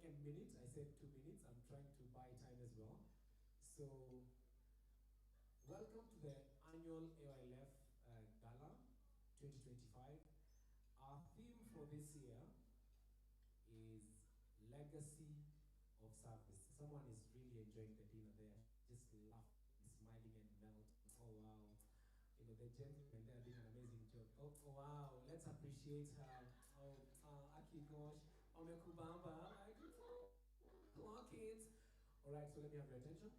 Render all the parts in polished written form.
a minute. I said 2 minutes. I'm trying to buy time as well. So, welcome to the annual AYLF Gala 2025. Our theme for this year is Legacy of Service. Someone is really enjoying the dinner there, just laughing, smiling, and melting. Oh wow. You know, the gentlemen, they're doing an amazing job. Oh wow, let's appreciate her. Aki gosh, Omekubamba. Come on, kids. All right, so let me have your attention.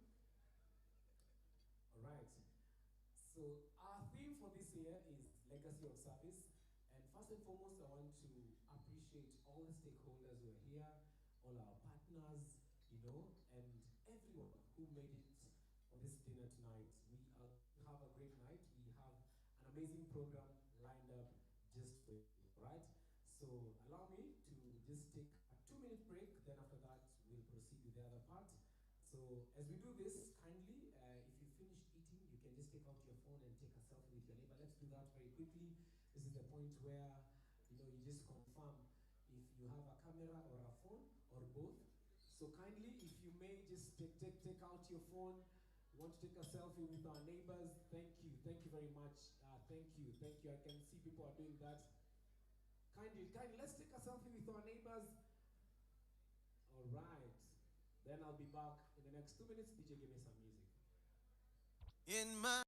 All right. So our theme for this year is Legacy of Service. And first and foremost, I want to appreciate all the stakeholders who are here, all our partners, and everyone who made it on this dinner tonight. We have a great night. We have an amazing program lined up just for you, right? So allow me to just take a 2 minute break. Then after that, we'll proceed with the other part. So as we do this, kindly, if you finished eating, you can just take out your phone and take a selfie with your neighbor. Let's do that very quickly. This is the point where you just confirm if you have a camera or a phone or both. So kindly, if you may just take out your phone. You want to take a selfie with our neighbors? Thank you very much. Thank you. I can see people are doing that. Kindly, let's take a selfie with our neighbors. All right. Then I'll be back in the next 2 minutes. DJ, give me some music. In my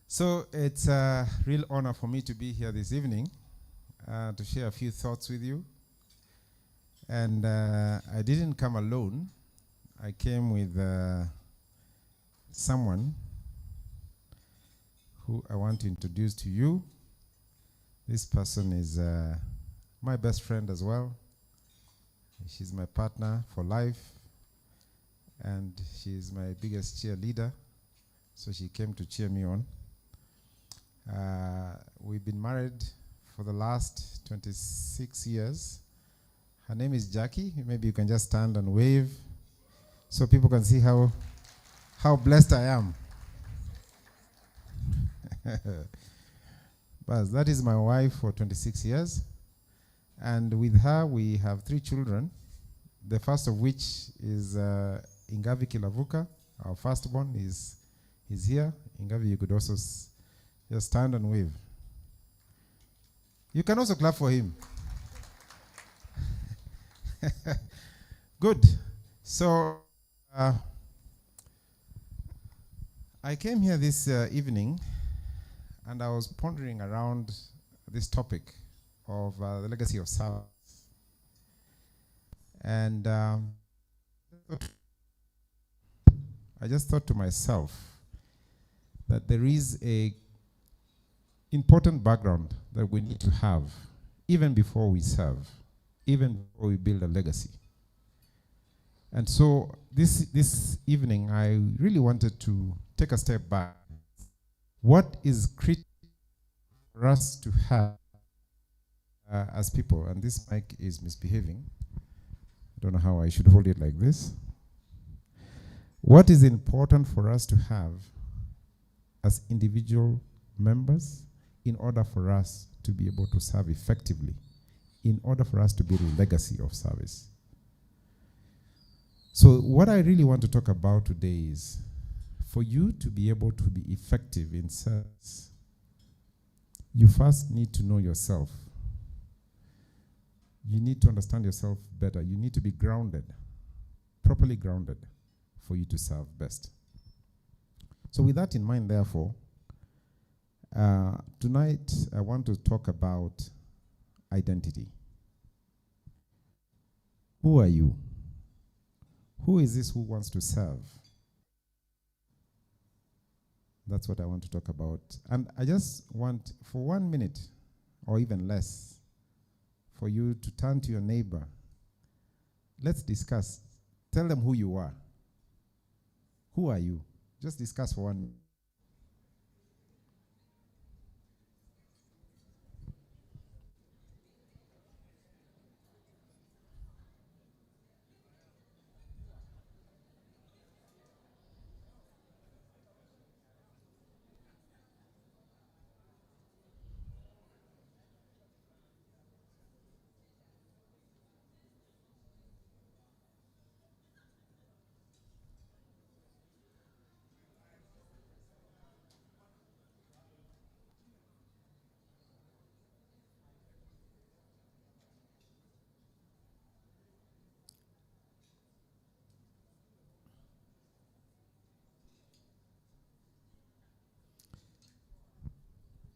So it's a real honor for me to be here this evening to share a few thoughts with you. And I didn't come alone. I came with someone who I want to introduce to you. This person is my best friend as well. She's my partner for life, and she's my biggest cheerleader, so she came to cheer me on. We've been married for the last 26 years. Her name is Jackie. Maybe you can just stand and wave so people can see how blessed I am. But that is my wife for 26 years. And with her, we have 3 children. The first of which is Ingavi Kilavuka. Our firstborn is here. Ingavi, you could also just stand and wave. You can also clap for him. Good. So, I came here this evening, and I was pondering around this topic of the legacy of service. And I just thought to myself that there is a important background that we need to have even before we serve, even before we build a legacy. And so this evening, I really wanted to take a step back. What is critical for us to have as people? And this mic is misbehaving. I don't know how I should hold it like this. What is important for us to have as individual members in order for us to be able to serve effectively, in order for us to build a legacy of service? So what I really want to talk about today is, for you to be able to be effective in service, you first need to know yourself. You need to understand yourself better. You need to be grounded, properly grounded, for you to serve best. So with that in mind, therefore, tonight I want to talk about identity. Who are you? Who is this who wants to serve? That's what I want to talk about. And I just want, for 1 minute, or even less, for you to turn to your neighbor. Let's discuss. Tell them who you are. Who are you? Just discuss for 1 minute.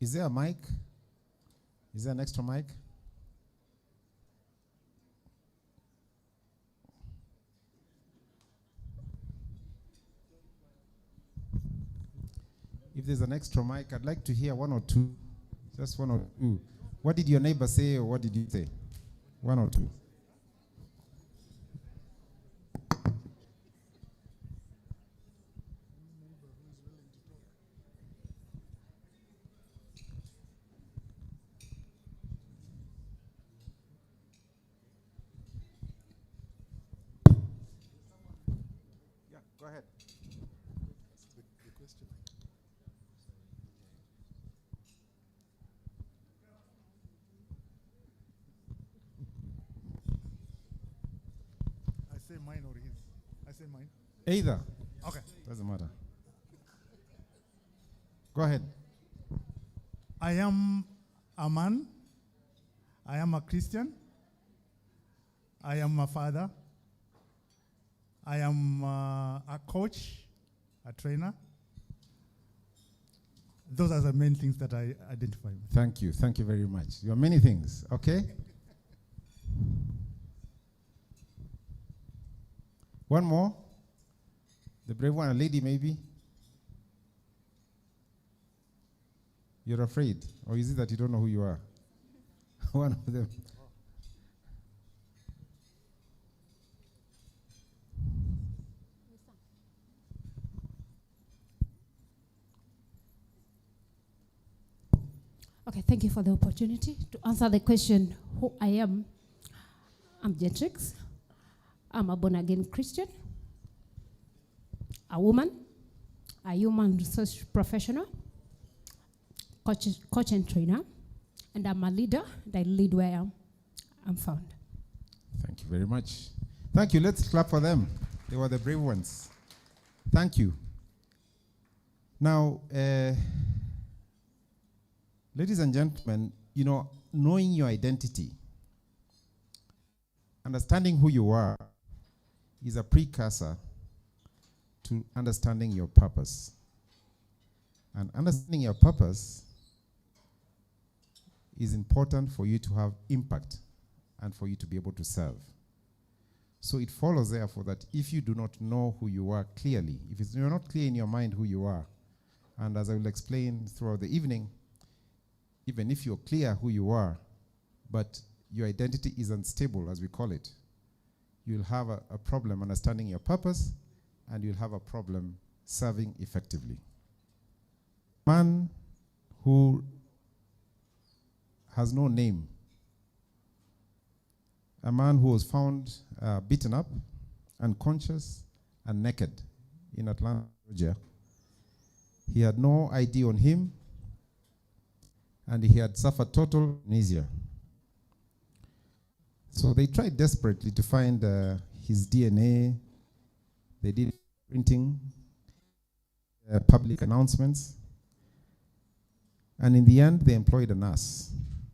Is there a mic? Is there an extra mic? If there's an extra mic, I'd like to hear 1 or 2. Just 1 or 2. What did your neighbor say, or what did you say? 1 or 2. Yeah, go ahead. The question. I say mine or his? I say mine. Either. Okay. Doesn't matter. Go ahead. I am a man. I am a Christian. I am a father. I am a coach, a trainer. those are the main things that I identify with. Thank you. Thank you very much. You are many things, okay? One more. The brave one, a lady maybe. You're afraid? Or is it that you don't know who you are? One of them. Okay, thank you for the opportunity to answer the question who I am. I'm Gentrix. I'm a born-again Christian, a woman, a human resource professional, coach and trainer, and I'm a leader. And I lead where I'm found. Thank you very much. Thank you. Let's clap for them. They were the brave ones. Thank you. Now, ladies and gentlemen, you know, knowing your identity, understanding who you are, is a precursor to understanding your purpose. And understanding your purpose is important for you to have impact and for you to be able to serve. So it follows, therefore, that if you do not know who you are clearly, if you're not clear in your mind who you are, and as I will explain throughout the evening, even if you're clear who you are, but your identity is unstable, as we call it, you'll have a problem understanding your purpose, and you'll have a problem serving effectively. A man who has no name, a man who was found beaten up, unconscious, and naked in Atlanta, Georgia. He had no ID on him, and he had suffered total amnesia. So they tried desperately to find his DNA. They did printing, public announcements, and in the end, they employed a nurse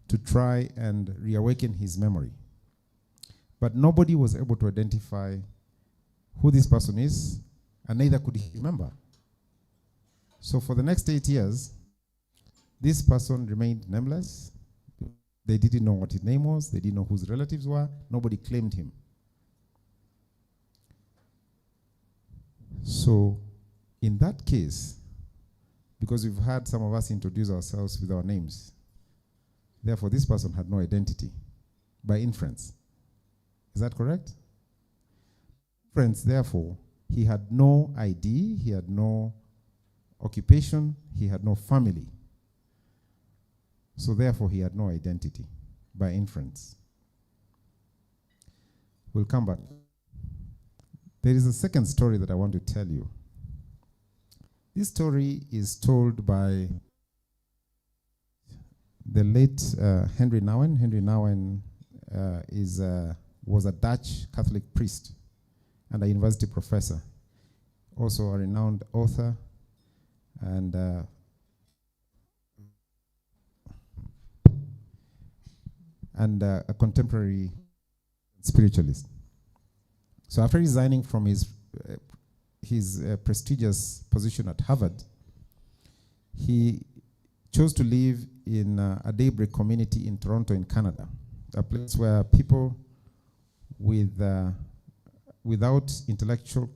to try and reawaken his memory. But nobody was able to identify who this person is, and neither could he remember. So for the next 8 years, this person remained nameless. They didn't know what his name was. They didn't know who his relatives were. Nobody claimed him. So in that case, because we've had some of us introduce ourselves with our names, therefore this person had no identity by inference. Is that correct? Friends, therefore, he had no ID, he had no occupation, he had no family. So therefore, he had no identity by inference. We'll come back. There is a second story that I want to tell you. This story is told by the late Henry Nouwen. Henry Nouwen was a Dutch Catholic priest and a university professor, also a renowned author and a contemporary spiritualist. So after resigning from his prestigious position at Harvard, he chose to live in a daybreak community in Toronto in Canada, a place where people with intellectual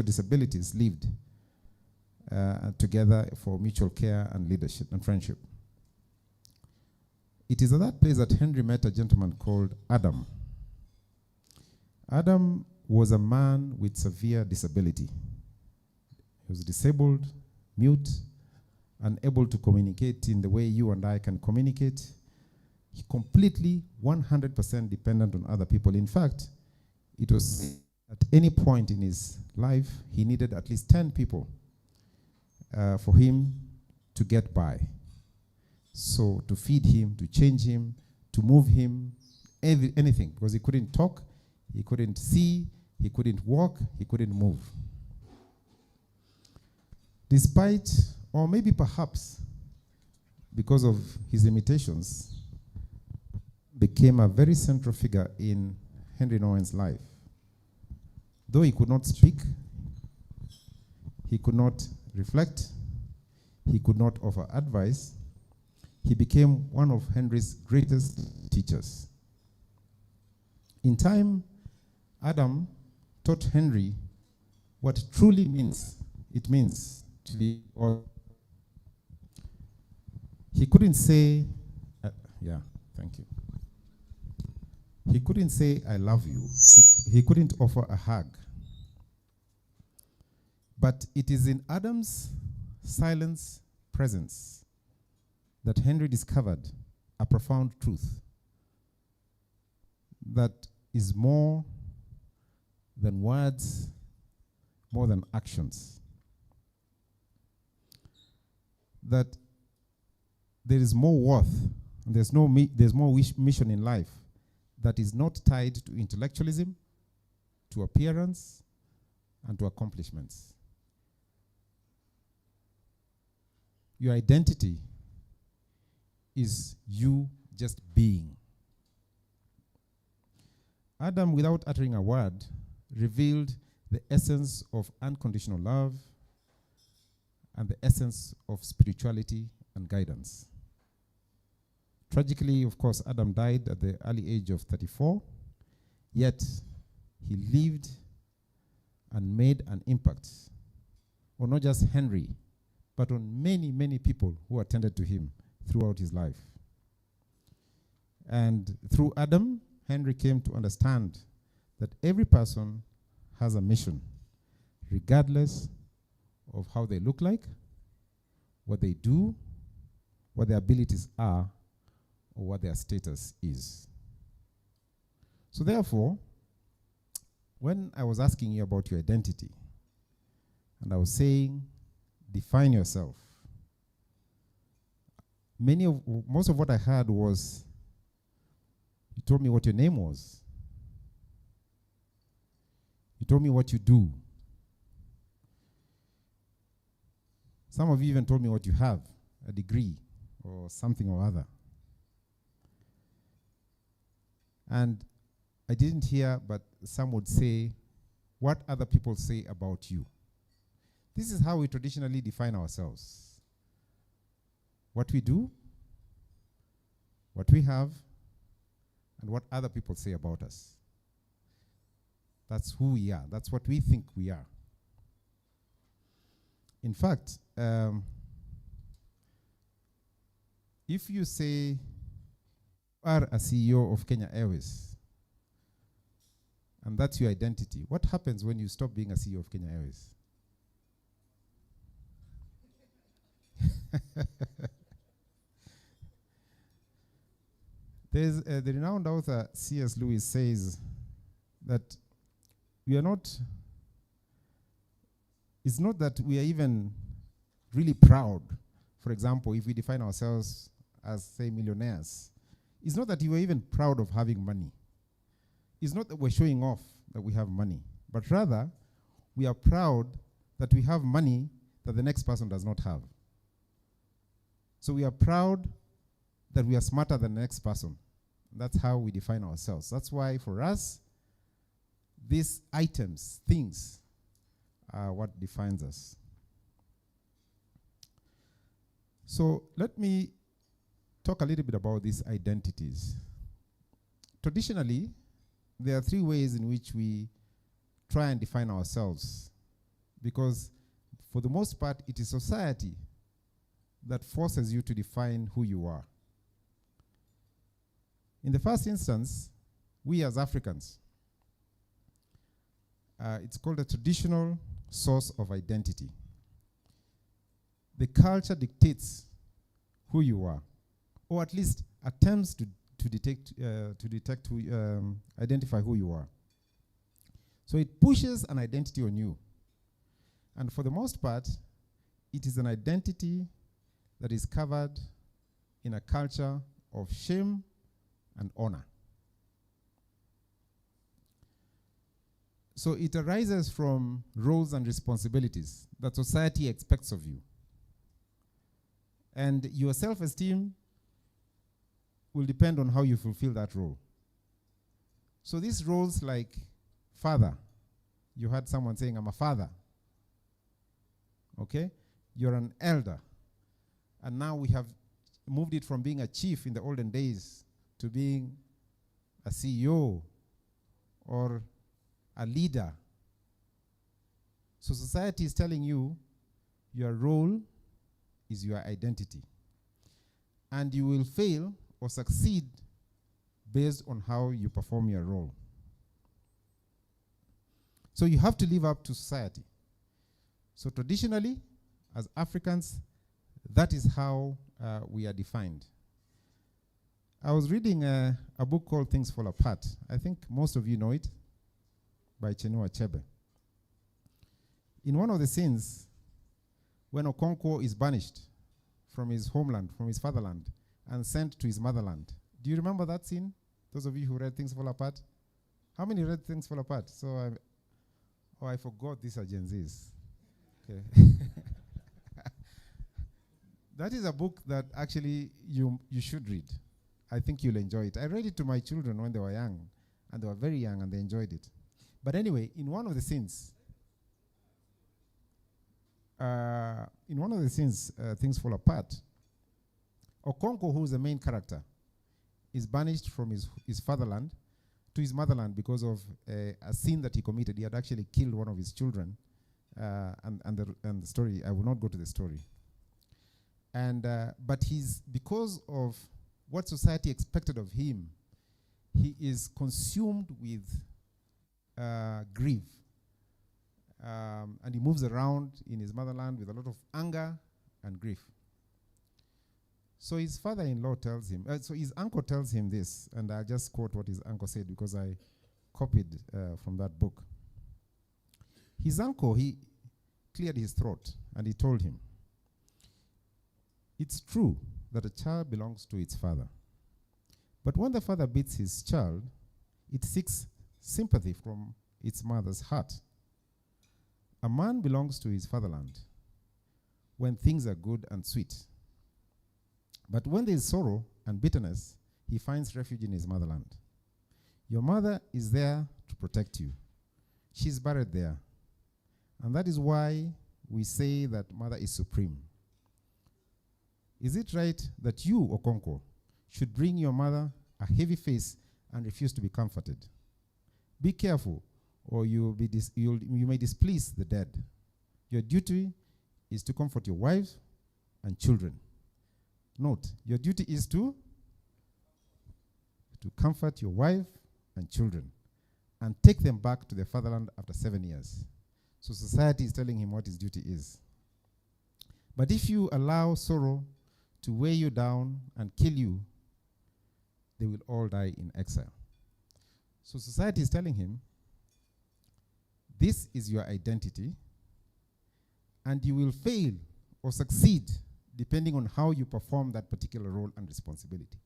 disabilities lived together for mutual care and leadership and friendship. It is at that place that Henry met a gentleman called Adam. Adam was a man with severe disability. He was disabled, mute, unable to communicate in the way you and I can communicate. He completely 100% dependent on other people. In fact, it was at any point in his life, he needed at least 10 people for him to get by. So to feed him, to change him, to move him, anything, because he couldn't talk, he couldn't see, he couldn't walk, he couldn't move. Despite, or maybe perhaps because of his limitations, became a very central figure in Henry Nouwen's life. Though he could not speak, he could not reflect, he could not offer advice, he became one of Henry's greatest teachers. In time, Adam taught Henry what truly means. It means to be all. He couldn't say, thank you. He couldn't say, I love you. He couldn't offer a hug. But it is in Adam's silence presence that Henry discovered a profound truth that is more than words, more than actions. That there is more worth, and there's more mission in life that is not tied to intellectualism, to appearance, and to accomplishments. Your identity is you just being. Adam, without uttering a word, revealed the essence of unconditional love and the essence of spirituality and guidance. Tragically, of course, Adam died at the early age of 34, yet he lived and made an impact on not just Henry, but on many, many people who attended to him throughout his life. And through Adam, Henry came to understand that every person has a mission, regardless of how they look like, what they do, what their abilities are, or what their status is. So therefore, when I was asking you about your identity, and I was saying, define yourself, most of what I heard was, you told me what your name was. You told me what you do. Some of you even told me what you have, a degree or something or other. And I didn't hear, but some would say, what other people say about you. This is how we traditionally define ourselves. What we do, what we have, and what other people say about us. That's who we are. That's what we think we are. In fact, if you say you are a CEO of Kenya Airways, and that's your identity, what happens when you stop being a CEO of Kenya Airways? There's the renowned author C.S. Lewis says that we are not, it's not that we are even really proud. For example, if we define ourselves as, say, millionaires, it's not that you are even proud of having money. It's not that we're showing off that we have money, but rather we are proud that we have money that the next person does not have. So we are proud that we are smarter than the next person. That's how we define ourselves. That's why for us, these items, things, are what defines us. So let me talk a little bit about these identities. Traditionally, there are three ways in which we try and define ourselves, because for the most part, it is society that forces you to define who you are. In the first instance, we as Africans, it's called a traditional source of identity. The culture dictates who you are, or at least attempts to identify who you are. So it pushes an identity on you. And for the most part, it is an identity that is covered in a culture of shame and honor. So it arises from roles and responsibilities that society expects of you. And your self-esteem will depend on how you fulfill that role. So these roles like father, you heard someone saying, I'm a father. Okay? You're an elder. And now we have moved it from being a chief in the olden days to being a CEO or a leader. So society is telling you your role is your identity. And you will fail or succeed based on how you perform your role. So you have to live up to society. So traditionally, as Africans, that is how we are defined. I was reading a book called Things Fall Apart. I think most of you know it, by Chinua Achebe. In one of the scenes, when Okonkwo is banished from his homeland, from his fatherland, and sent to his motherland. Do you remember that scene? Those of you who read Things Fall Apart? How many read Things Fall Apart? So I forgot these are Gen Zs. Okay. That is a book that actually you should read. I think you'll enjoy it. I read it to my children when they were young, and they were very young, and they enjoyed it. But anyway, in one of the scenes, Things Fall Apart, Okonkwo, who is the main character, is banished from his fatherland to his motherland because of a sin that he committed. He had actually killed one of his children, and the story, I will not go to the story. But because of what society expected of him, he is consumed with grief. And he moves around in his motherland with a lot of anger and grief. So his father-in-law tells him, so his uncle tells him this, and I'll just quote what his uncle said because I copied from that book. His uncle, he cleared his throat and he told him, "It's true that a child belongs to its father. But when the father beats his child, it seeks sympathy from its mother's heart. A man belongs to his fatherland when things are good and sweet. But when there is sorrow and bitterness, he finds refuge in his motherland. Your mother is there to protect you. She's buried there. And that is why we say that mother is supreme. Is it right that you, Okonkwo, should bring your mother a heavy face and refuse to be comforted? Be careful, or you may displease the dead. Your duty is to comfort your wife and children." Note, your duty is to comfort your wife and children and take them back to their fatherland after 7 years. So society is telling him what his duty is. But if you allow sorrow to weigh you down and kill you, they will all die in exile. So society is telling him, this is your identity, and you will fail or succeed depending on how you perform that particular role and responsibility.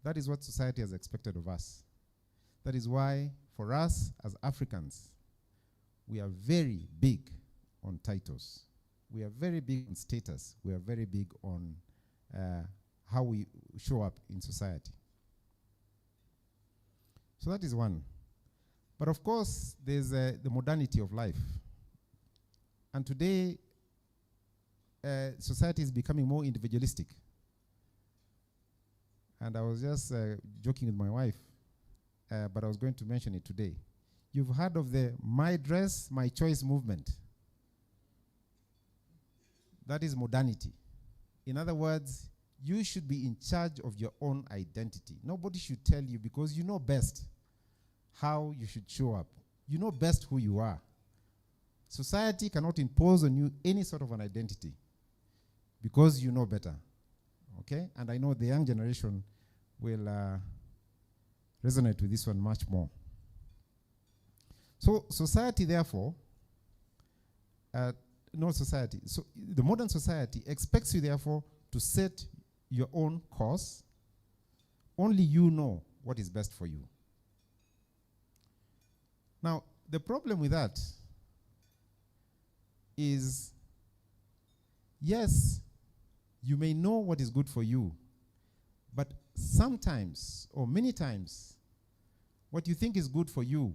That is what society has expected of us. That is why, for us as Africans, we are very big on titles. We are very big on status. We are very big on how we show up in society. So that is one. But of course, there's the modernity of life. And today, society is becoming more individualistic. And I was just joking with my wife, but I was going to mention it today. You've heard of the my dress, my choice movement. That is modernity. In other words, you should be in charge of your own identity. Nobody should tell you, because you know best how you should show up. You know best who you are. Society cannot impose on you any sort of an identity because you know better. Okay? And I know the young generation will resonate with this one much more. So society, therefore, no society. So the modern society expects you, therefore, to set your own course. Only you know what is best for you. Now, the problem with that is, yes, you may know what is good for you, but sometimes, or many times, what you think is good for you,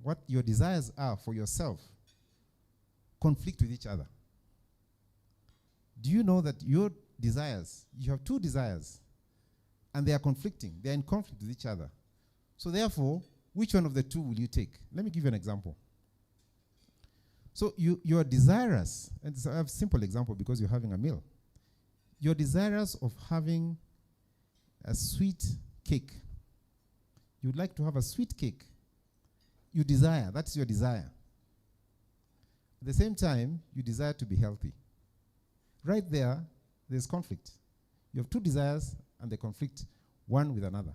what your desires are for yourself, conflict with each other. Do you know that your desires. You have two desires, and they are conflicting. They are in conflict with each other. So therefore, which one of the two will you take? Let me give you an example. So you are desirous, and I have a simple example because you're having a meal. You're desirous of having a sweet cake. You'd like to have a sweet cake. You desire, that's your desire. At the same time, you desire to be healthy. Right there, there's conflict. You have two desires and they conflict one with another.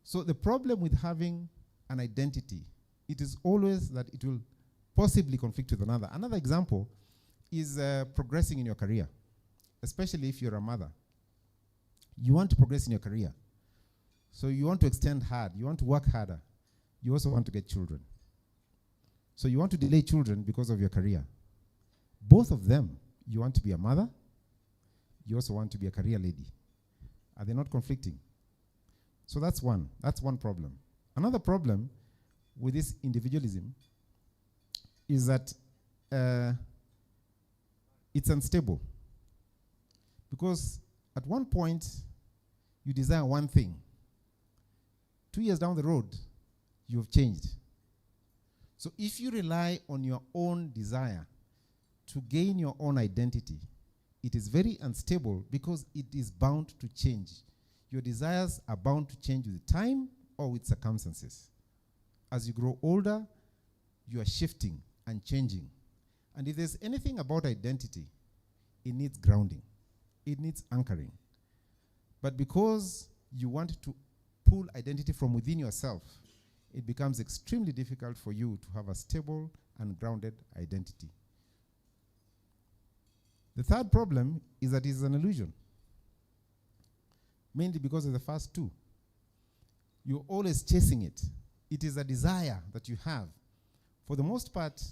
So the problem with having an identity, it is always that it will possibly conflict with another. Another example is progressing in your career, especially if you're a mother. You want to progress in your career. So you want to extend hard. You want to work harder. You also want to get children. So you want to delay children because of your career. Both of them, you want to be a mother. You also want to be a career lady. Are they not conflicting? So that's one. That's one problem. Another problem with this individualism is that it's unstable. Because at one point, you desire one thing. 2 years down the road, you have changed. So if you rely on your own desire to gain your own identity, it is very unstable because it is bound to change. Your desires are bound to change with time or with circumstances. As you grow older, you are shifting and changing. And if there's anything about identity, it needs grounding. It needs anchoring. But because you want to pull identity from within yourself, it becomes extremely difficult for you to have a stable and grounded identity. The third problem is that it's an illusion, mainly because of the first two. You're always chasing it. It is a desire that you have. For the most part,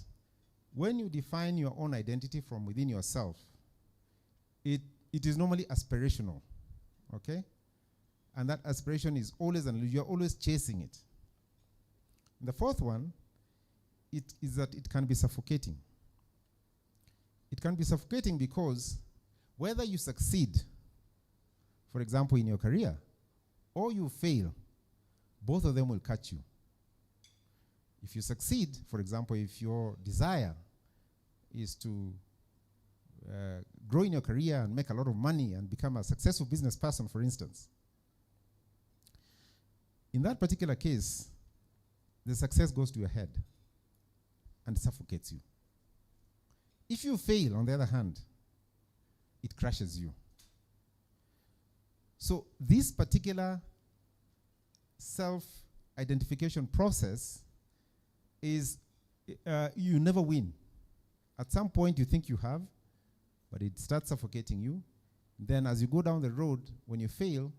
when you define your own identity from within yourself, it is normally aspirational, okay? And that aspiration is always an illusion. You're always chasing it. The fourth one, it is that it can be suffocating. It can be suffocating because whether you succeed, for example, in your career, or you fail, both of them will catch you. If you succeed, for example, if your desire is to grow in your career and make a lot of money and become a successful business person, for instance, in that particular case, the success goes to your head and suffocates you. If you fail, on the other hand, it crushes you. So this particular self-identification process is, you never win. At some point you think you have, but it starts suffocating you. Then as you go down the road, when you fail,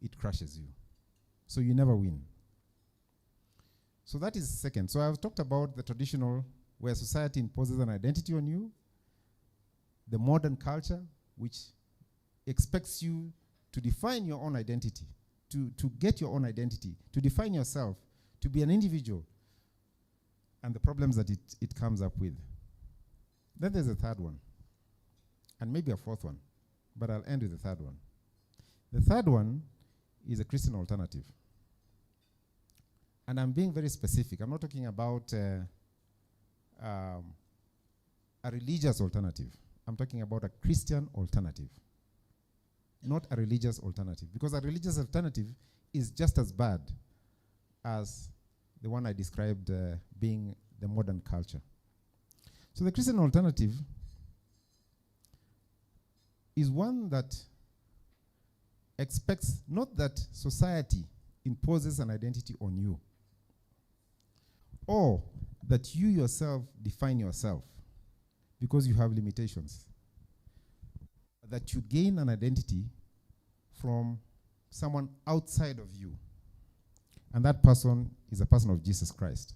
it crushes you. So you never win. So that is second. So I've talked about the traditional, where society imposes an identity on you, the modern culture, which expects you to define your own identity, to get your own identity, to define yourself, to be an individual, and the problems that it comes up with. Then there's a third one, and maybe a fourth one, but I'll end with the third one. The third one is a Christian alternative. And I'm being very specific. I'm not talking about a religious alternative. I'm talking about a Christian alternative, not a religious alternative. Because a religious alternative is just as bad as the one I described being the modern culture. So the Christian alternative is one that expects not that society imposes an identity on you, or that you yourself define yourself because you have limitations. That you gain an identity from someone outside of you. And that person is a person of Jesus Christ.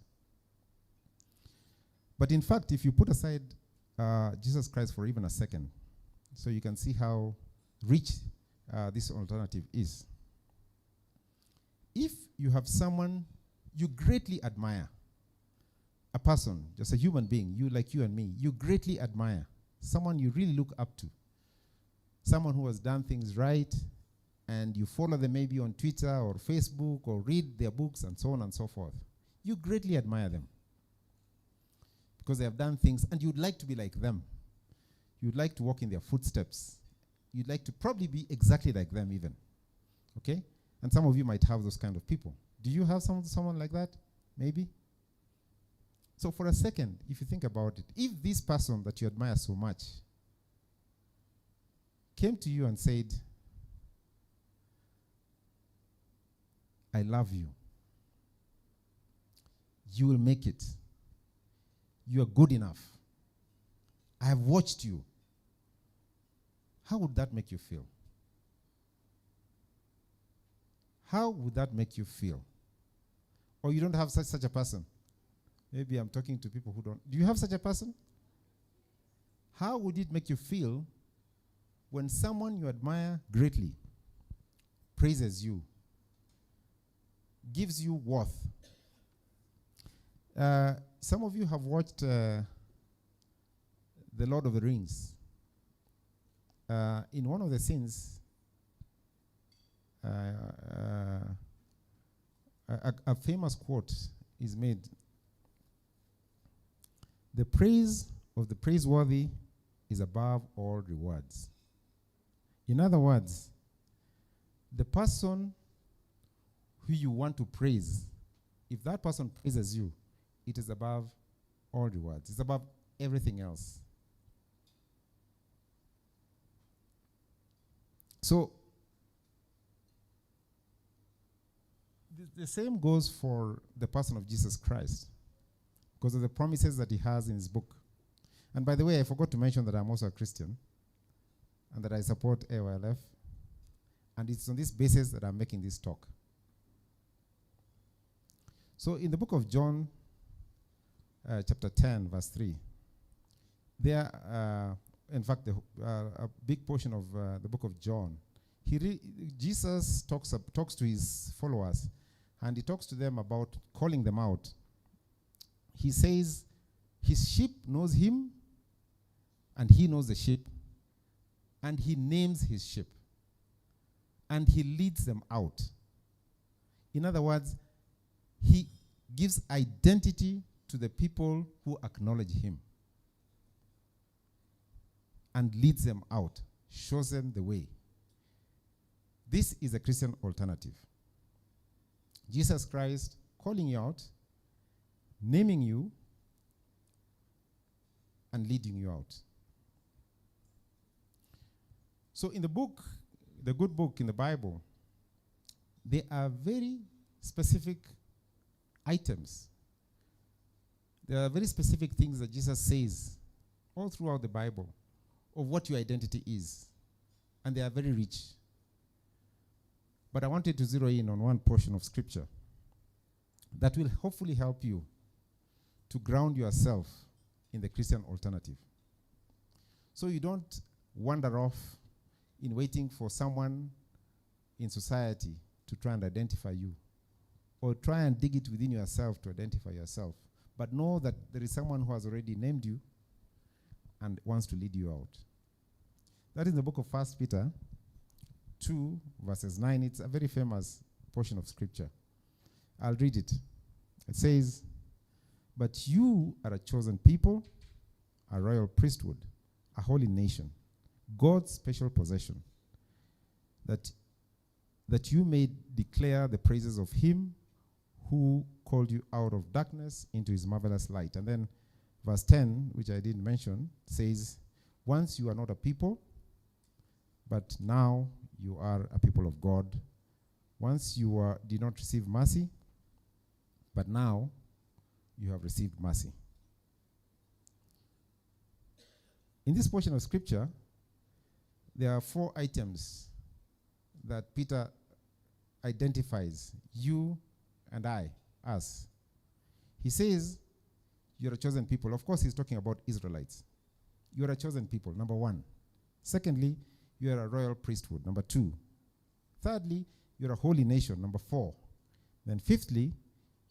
But in fact, if you put aside Jesus Christ for even a second, so you can see how rich this alternative is. If you have someone you greatly admire, a person, just a human being, you like you and me, you greatly admire, someone you really look up to, someone who has done things right, and you follow them maybe on Twitter or Facebook or read their books and so on and so forth, you greatly admire them because they have done things and you'd like to be like them. You'd like to walk in their footsteps. You'd like to probably be exactly like them even. Okay? And some of you might have those kind of people. Do you have someone like that? Maybe? So for a second, if you think about it, if this person that you admire so much came to you and said, I love you. You will make it. You are good enough. I have watched you. How would that make you feel? How would that make you feel? Or you don't have such a person? Maybe I'm talking to people who don't. Do you have such a person? How would it make you feel when someone you admire greatly praises you, gives you worth? Some of you have watched The Lord of the Rings. In one of the scenes, a famous quote is made. The praise of the praiseworthy is above all rewards. In other words, the person who you want to praise, if that person praises you, it is above all rewards. It's above everything else. So, the same goes for the person of Jesus Christ, because of the promises that he has in his book. And by the way, I forgot to mention that I'm also a Christian and that I support AOLF. And it's on this basis that I'm making this talk. So in the book of John, chapter 10, verse 3, there, in fact, a big portion of the book of John, Jesus talks to his followers, and he talks to them about calling them out. He says, his sheep knows him, and he knows the sheep, and he names his sheep, and he leads them out. In other words, he gives identity to the people who acknowledge him and leads them out, shows them the way. This is a Christian alternative. Jesus Christ calling you out, naming you, and leading you out. So in the book, the good book in the Bible, there are very specific items. There are very specific things that Jesus says all throughout the Bible of what your identity is. And they are very rich. But I wanted to zero in on one portion of Scripture that will hopefully help you to ground yourself in the Christian alternative. So you don't wander off in waiting for someone in society to try and identify you, or try and dig it within yourself to identify yourself. But know that there is someone who has already named you and wants to lead you out. That is the book of 1 Peter 2, verses 9. It's a very famous portion of Scripture. I'll read it. It says, "But you are a chosen people, a royal priesthood, a holy nation, God's special possession, that you may declare the praises of him who called you out of darkness into his marvelous light." And then verse 10, which I didn't mention, says, "Once you are not a people, but now you are a people of God. Once you did not receive mercy, but now you have received mercy." In this portion of Scripture, there are 4 items that Peter identifies, you and I, us. He says, you're a chosen people. Of course, he's talking about Israelites. You're a chosen people, number 1. Secondly, you are a royal priesthood, number 2. Thirdly, you're a holy nation, number 4. Then fifthly,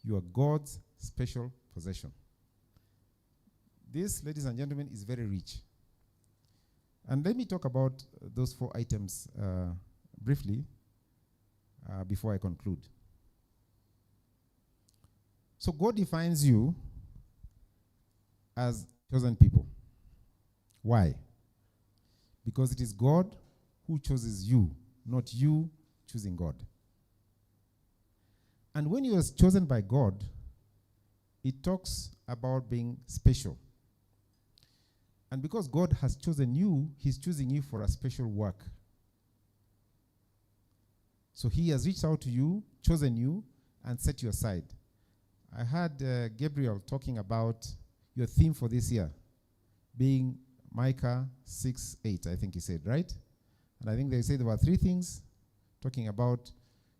you are God's special possession. This, ladies and gentlemen, is very rich. And let me talk about those 4 items briefly before I conclude. So God defines you as chosen people. Why? Because it is God who chooses you, not you choosing God. And when you are chosen by God, it talks about being special. And because God has chosen you, he's choosing you for a special work. So he has reached out to you, chosen you, and set you aside. I heard Gabriel talking about your theme for this year being Micah 6:8, I think he said, right? And I think they said there were 3 things talking about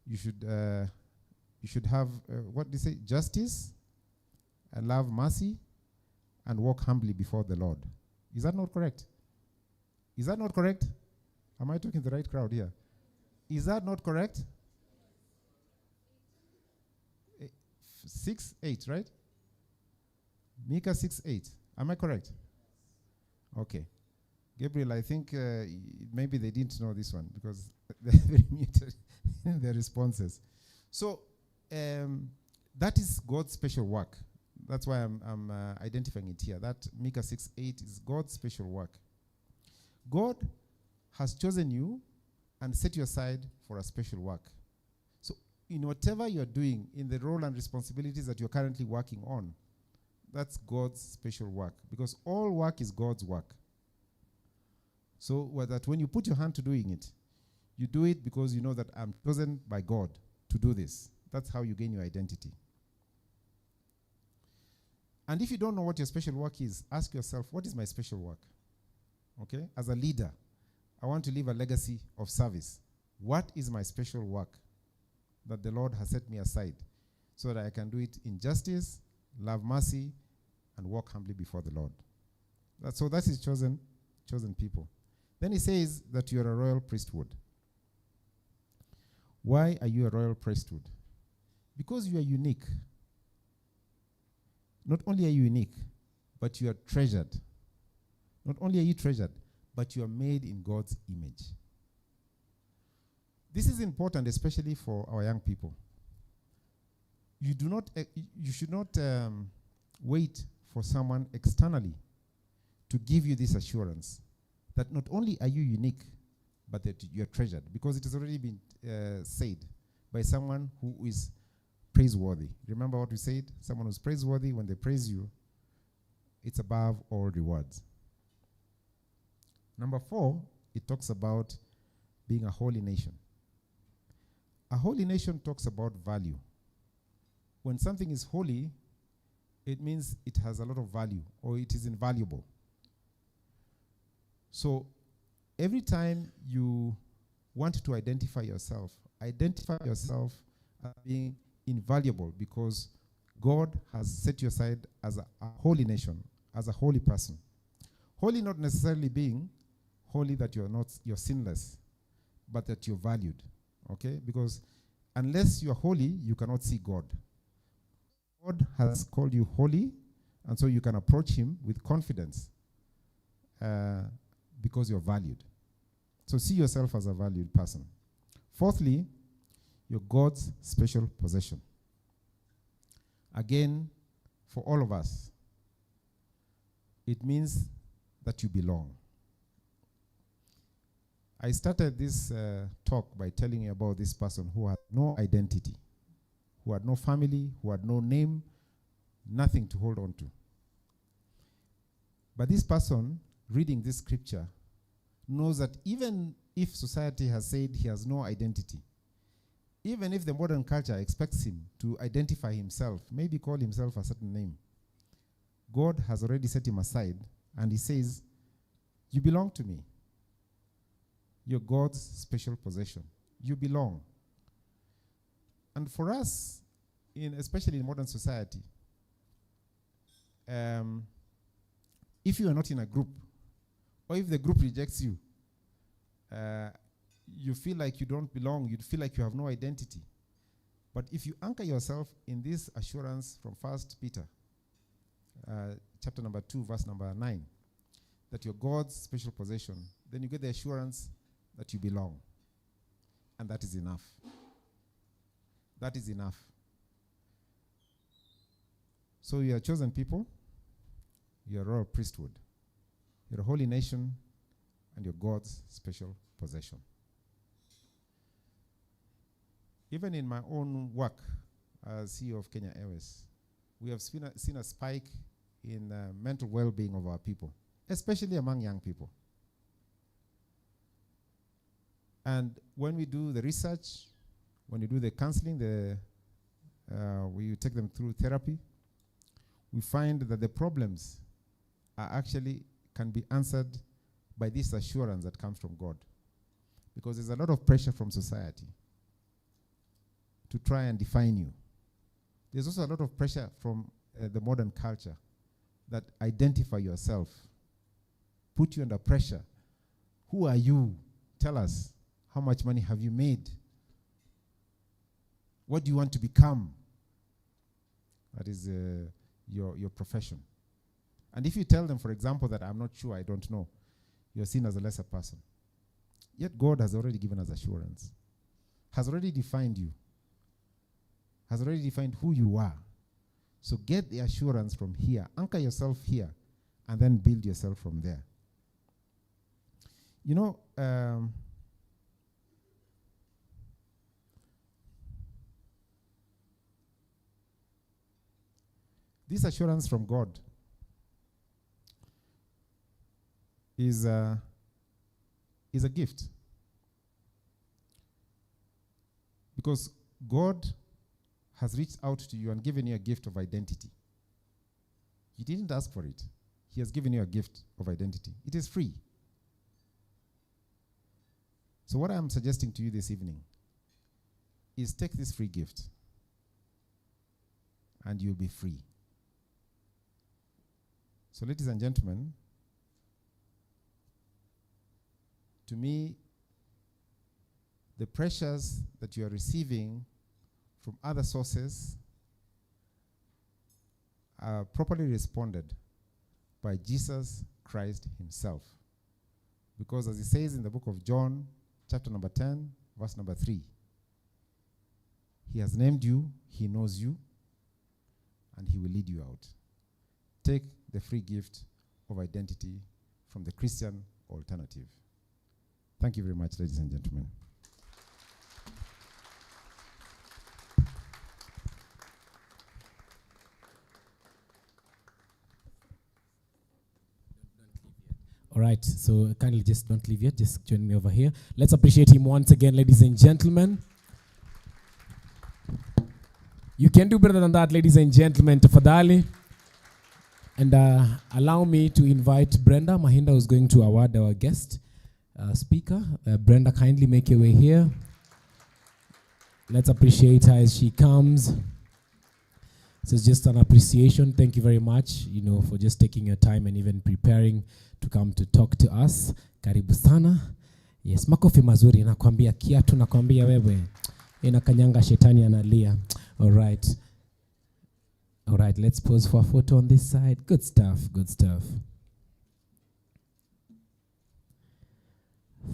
you should have, what did they say? Justice, and love mercy, and walk humbly before the Lord. Is that not correct? Is that not correct? Am I talking to the right crowd here? Is that not correct? 6:8, right? Micah 6:8. Am I correct? Okay. Gabriel, I think maybe they didn't know this one because they're very muted in their responses. So that is God's special work. That's why I'm identifying it here. That Micah 6:8 is God's special work. God has chosen you and set you aside for a special work. So in whatever you're doing, in the role and responsibilities that you're currently working on, that's God's special work, because all work is God's work. So that when you put your hand to doing it, you do it because you know that I'm chosen by God to do this. That's how you gain your identity. And if you don't know what your special work is, ask yourself, what is my special work? Okay? As a leader, I want to leave a legacy of service. What is my special work that the Lord has set me aside so that I can do it in justice, love mercy, and walk humbly before the Lord? So that is chosen people. Then he says that you are a royal priesthood. Why are you a royal priesthood? Because you are unique. Not only are you unique, but you are treasured. Not only are you treasured, but you are made in God's image. This is important, especially for our young people. You should not wait for someone externally to give you this assurance that not only are you unique, but that you are treasured, because it has already been said by someone who is praiseworthy. Remember what we said? Someone who's praiseworthy, when they praise you, it's above all rewards. Number 4, it talks about being a holy nation. A holy nation talks about value. When something is holy, it means it has a lot of value, or it is invaluable. So every time you want to identify yourself as being invaluable, because God has set you aside as a holy nation, as a holy person. Holy not necessarily being holy that you're sinless, but that you're valued. Okay? Because unless you're holy, you cannot see God. God has called you holy, and so you can approach him with confidence because you're valued. So see yourself as a valued person. Fourthly, you're God's special possession. Again, for all of us, it means that you belong. I started this talk by telling you about this person who had no identity, who had no family, who had no name, nothing to hold on to. But this person, reading this scripture, knows that even if society has said he has no identity, even if the modern culture expects him to identify himself, maybe call himself a certain name, God has already set him aside, and he says, you belong to me. You're God's special possession. You belong. And for us, especially in modern society, if you are not in a group, or if the group rejects you, you feel like you don't belong, you feel like you have no identity. But if you anchor yourself in this assurance from 1 Peter, chapter number 2, verse number 9, that you're God's special possession, then you get the assurance that you belong. And that is enough. That is enough. So you are chosen people, you are a royal priesthood, you're a holy nation, and you're God's special possession. Even in my own work as CEO of Kenya Airways, we have seen a spike in mental well-being of our people, especially among young people. And when we do the research, when we do the counseling, we take them through therapy, we find that the problems are actually can be answered by this assurance that comes from God. Because there's a lot of pressure from society to try and define you. There's also a lot of pressure from the modern culture that identify yourself, put you under pressure. Who are you? Tell us. How much money have you made? What do you want to become? That is your profession. And if you tell them, for example, that I'm not sure, I don't know, you're seen as a lesser person. Yet God has already given us assurance, has already defined you, has already defined who you are. So get the assurance from here, anchor yourself here, and then build yourself from there. You know, this assurance from God is a gift. Because God has reached out to you and given you a gift of identity. He didn't ask for it. He has given you a gift of identity. It is free. So what I'm suggesting to you this evening is take this free gift and you'll be free. So ladies and gentlemen, to me, the pressures that you are receiving from other sources are properly responded by Jesus Christ himself. Because as he says in the book of John, chapter number 10, verse number 3, he has named you, he knows you, and he will lead you out. Take the free gift of identity from the Christian alternative. Thank you very much, ladies and gentlemen. All right, so kindly just don't leave yet. Just join me over here. Let's appreciate him once again, ladies and gentlemen. You can do better than that, ladies and gentlemen. Tafadhali. And allow me to invite Brenda Mahinda, who's going to award our guest speaker. Brenda, kindly make your way here. Let's appreciate her as she comes. So it's just an appreciation. Thank you very much, for just taking your time and even preparing to come to talk to us. Karibu sana. Yes, makofi mazuri. Nakwambia kiatu, nakwambia wewe. Inakanyanga shetani analia. All right. All right, let's pose for a photo on this side. Good stuff, good stuff.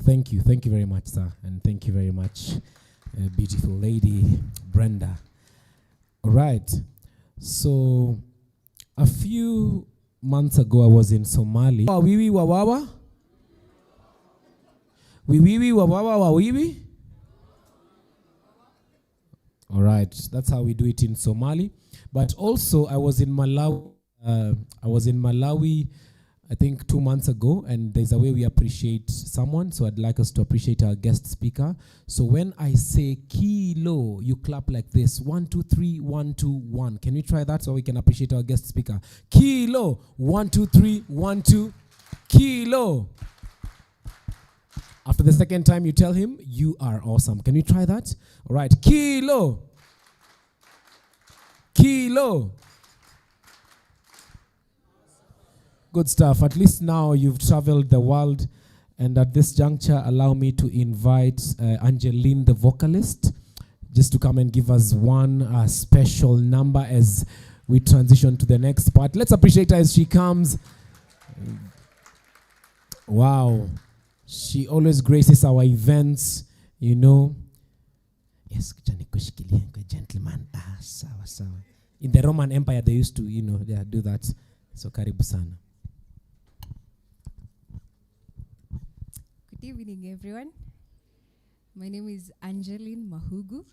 Thank you very much, sir. And thank you very much, beautiful lady, Brenda. All right, so a few months ago, I was in Somalia. Wawiwi wawawa? Wiwiwi wawawa wawiwi? All right, that's how we do it in Somali. But also, I was in Malawi. I think 2 months ago, and there's a way we appreciate someone. So I'd like us to appreciate our guest speaker. So when I say kilo, you clap like this: 1, 2, 3, 1, 2, 1. Can we try that so we can appreciate our guest speaker? Kilo, 1, 2, 3, 1, 2. Kilo. After the second time, you tell him, "You are awesome." Can you try that? All right, kilo. Kilo. Good stuff. At least now you've traveled the world. And at this juncture, allow me to invite Angeline, the vocalist, just to come and give us one special number as we transition to the next part. Let's appreciate her as she comes. Wow. She always graces our events, you know. Yes, gentleman. Sawa, sawa. In the Roman Empire, they used to, do that. So, karibu sana. Good evening, everyone. My name is Angeline Mahugu.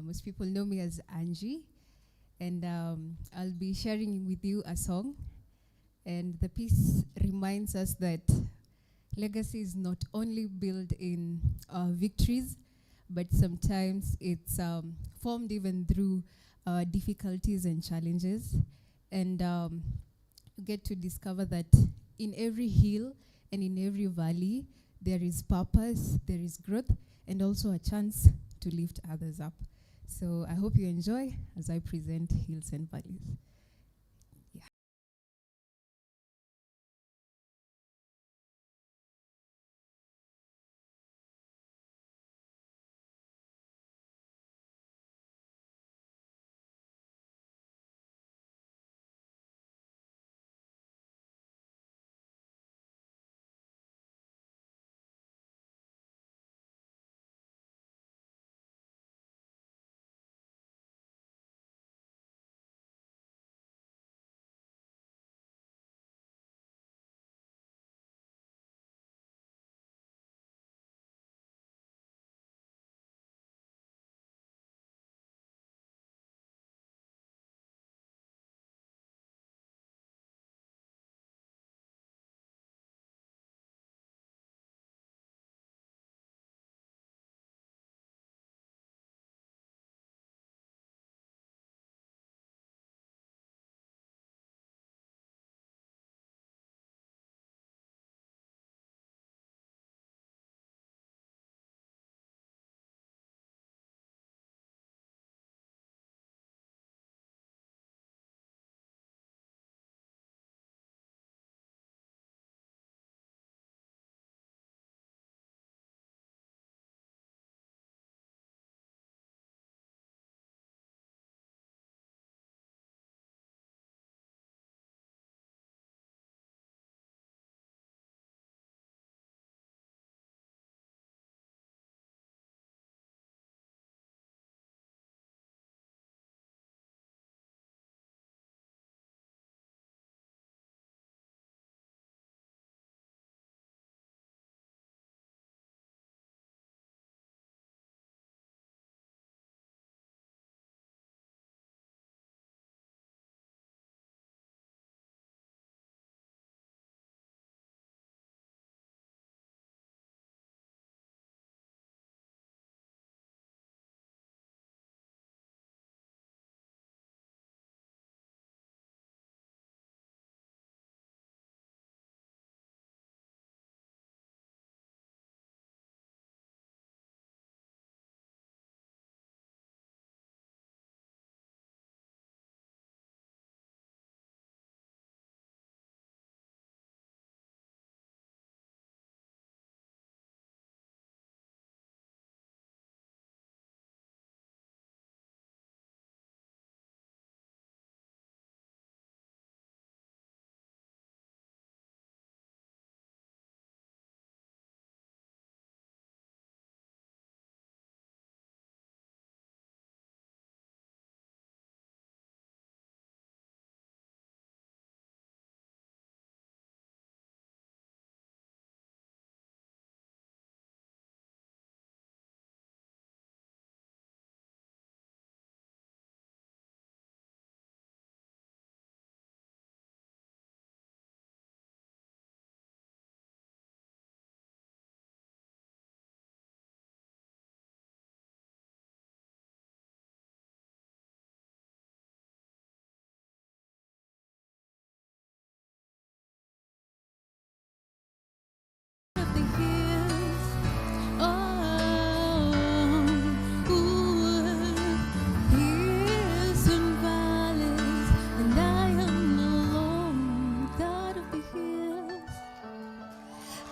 Most people know me as Angie. And I'll be sharing with you a song. And the piece reminds us that legacy is not only built in victories, but sometimes it's formed even through difficulties and challenges. And you get to discover that in every hill and in every valley, there is purpose, there is growth, and also a chance to lift others up. So I hope you enjoy as I present Hills and Valleys. Yeah.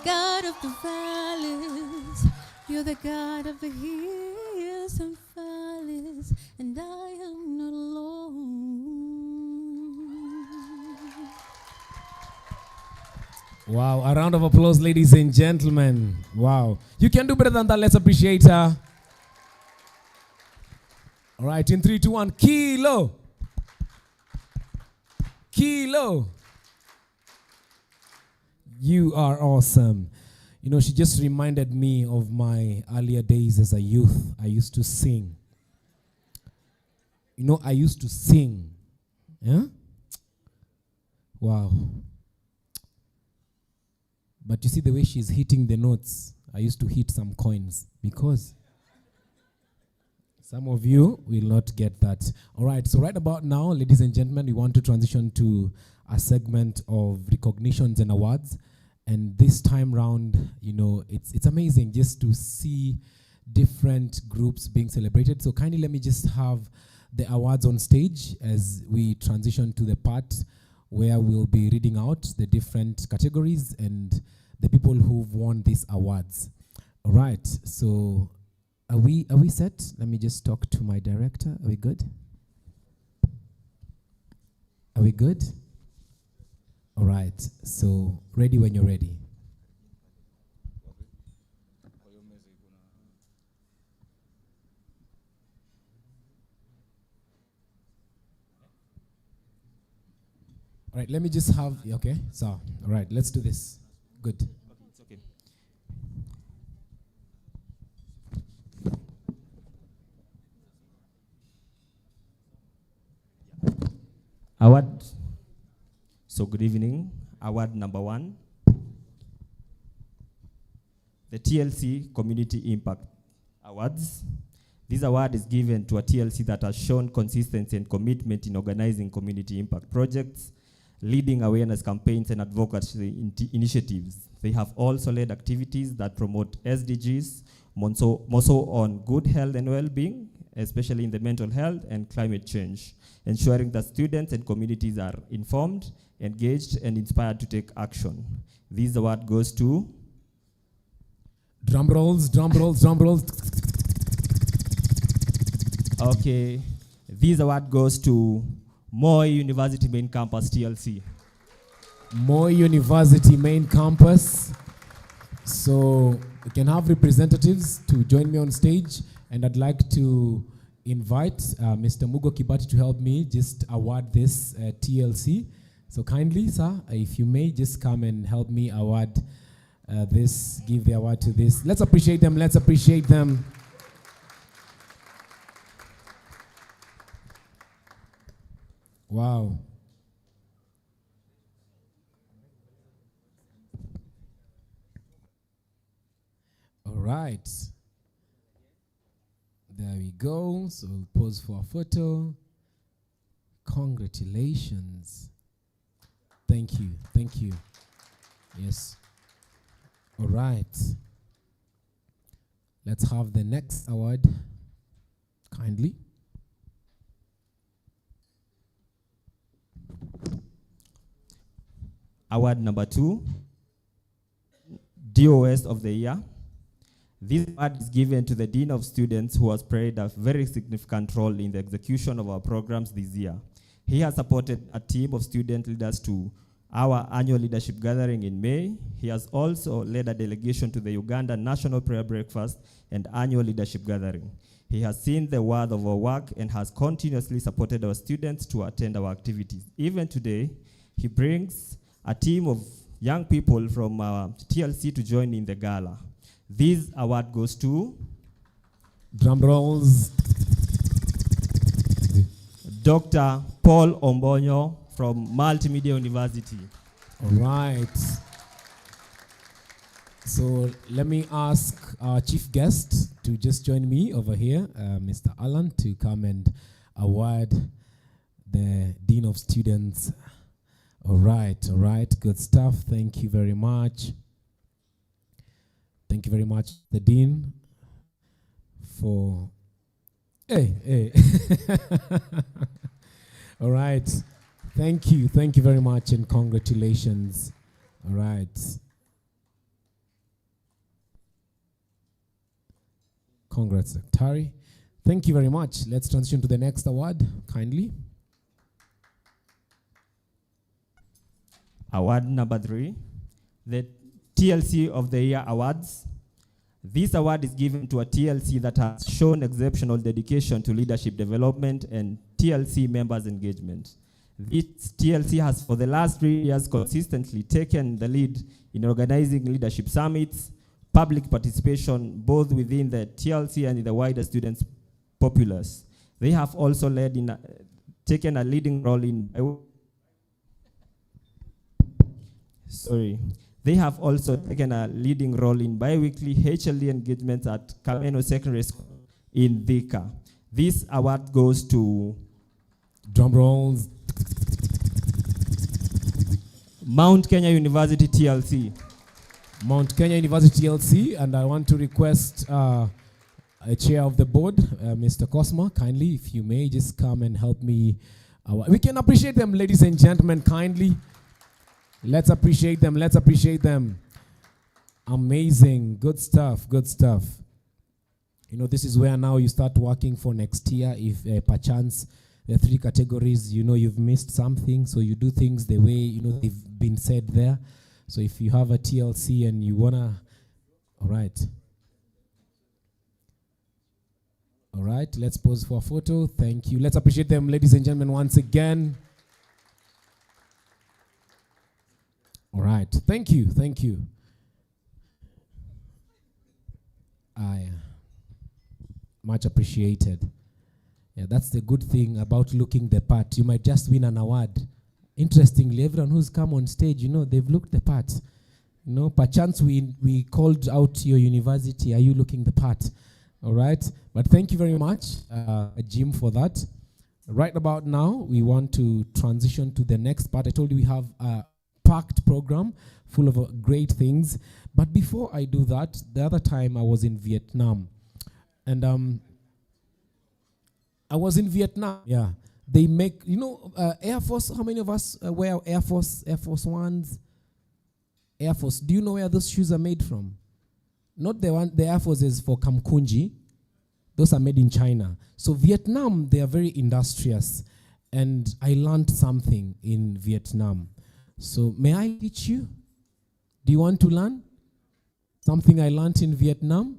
God of the valleys, you're the God of the hills and valleys, and I am not alone. Wow, a round of applause, ladies and gentlemen. Wow. You can do better than that. Let's appreciate her. All right, in 3, 2, 1. Kilo. Kilo. You are awesome. You know, she just reminded me of my earlier days as a youth. I used to sing. You know, I used to sing. Yeah? Wow. But you see the way she's hitting the notes. I used to hit some coins because some of you will not get that. All right, so right about now, ladies and gentlemen, we want to transition to a segment of recognitions and awards. And this time round, you know, it's amazing just to see different groups being celebrated. So kindly let me just have the awards on stage as we transition to the part where we'll be reading out the different categories and the people who've won these awards. All right, so are we set? Let me just talk to my director. Are we good? Are we good? All right, so ready when you're ready. All right, let me just have, okay, so, all right, let's do this. Good. Okay, it's okay. Award. So good evening. Award number 1. The TLC Community Impact Awards. This award is given to a TLC that has shown consistency and commitment in organizing community impact projects, leading awareness campaigns and advocacy initiatives. They have also led activities that promote SDGs, more so on good health and well-being, especially in the mental health and climate change, ensuring that students and communities are informed, engaged, and inspired to take action. This award goes to... Drum rolls, drum rolls, drum rolls. Okay, this award goes to Moi University Main Campus TLC. Moi University Main Campus. So we can have representatives to join me on stage, and I'd like to invite Mr. Mugo Kibati to help me just award this TLC. So kindly, sir, if you may just come and help me award this, give the award to this. Let's appreciate them, let's appreciate them. Wow. All right. There we go. So we'll pose for a photo. Congratulations. Thank you. Thank you. Yes. All right. Let's have the next award. Kindly. Award number 2, DOS of the Year. This award is given to the Dean of Students who has played a very significant role in the execution of our programs this year. He has supported a team of student leaders to our annual leadership gathering in May. He has also led a delegation to the Uganda National Prayer Breakfast and annual leadership gathering. He has seen the worth of our work and has continuously supported our students to attend our activities. Even today, he brings a team of young people from TLC to join in the gala. This award goes to... Drum rolls. Dr. Paul Ombonyo from Multimedia University. All right. So let me ask our chief guest to just join me over here, Mr. Alan, to come and award the Dean of Students. All right, good stuff. Thank you very much. Thank you very much, the Dean, for... Hey. All right. Thank you very much, and congratulations. All right. Congrats, Tari. Thank you very much. Let's transition to the next award, kindly. Award number 3, the TLC of the Year Awards. This award is given to a TLC that has shown exceptional dedication to leadership development and TLC members' engagement. This TLC has for the last 3 years consistently taken the lead in organizing leadership summits, public participation both within the TLC and in the wider students' populace. They have also taken a leading role in They have also taken a leading role in bi-weekly HLD engagements at Kameno Secondary School in Thika. This award goes to Drum rolls. Mount Kenya University TLC. Mount Kenya University TLC, and I want to request a chair of the board, Mr. Cosmo, kindly, if you may, just come and help me. We can appreciate them, ladies and gentlemen, kindly. Let's appreciate them. Let's appreciate them. Amazing. Good stuff. Good stuff. You know, this is where now you start working for next year. If perchance there are 3 categories, you know, you've missed something. So you do things the way, you know, they've been said there. So if you have a TLC and you want to, all right. All right, let's pause for a photo. Thank you. Let's appreciate them, ladies and gentlemen, once again. All right. Thank you. Thank you. Much appreciated. Yeah, that's the good thing about looking the part. You might just win an award. Interestingly, everyone who's come on stage, you know, they've looked the part. You know, perchance we called out your university. Are you looking the part? All right. But thank you very much, Jim, for that. Right about now, we want to transition to the next part. I told you we have a packed program full of great things. But before I do that, the other time I was in Vietnam. And I was in Vietnam, yeah. They make, you know, Air Force, how many of us wear Air Force Ones? Air Force, do you know where those shoes are made from? Not the Air Force is for Kamkunji. Those are made in China. So Vietnam, they are very industrious. And I learned something in Vietnam. So may I teach you? Do you want to learn something I learned in Vietnam?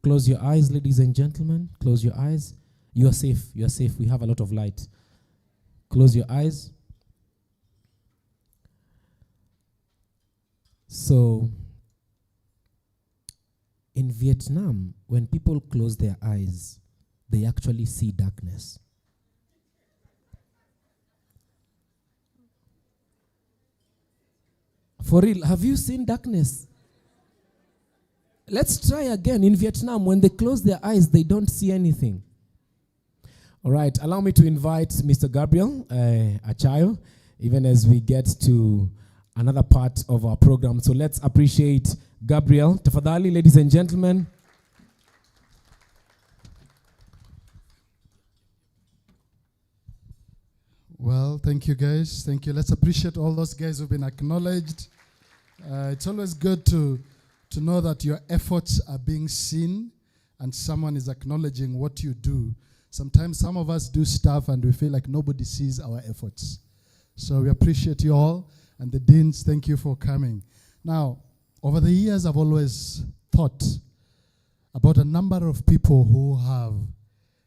Close your eyes, ladies and gentlemen. Close your eyes. You are safe. You are safe. We have a lot of light. Close your eyes. So, in Vietnam, when people close their eyes, they actually see darkness. For real, have you seen darkness? Let's try again. In Vietnam, when they close their eyes, they don't see anything. All right, allow me to invite Mr. Gabriel Achayo, even as we get to another part of our program. So let's appreciate Gabriel. Tafadhali, ladies and gentlemen. Well, thank you, guys. Thank you. Let's appreciate all those guys who've been acknowledged. It's always good to know that your efforts are being seen and someone is acknowledging what you do. Sometimes some of us do stuff and we feel like nobody sees our efforts. So we appreciate you all. And the deans, thank you for coming. Now, over the years, I've always thought about a number of people who have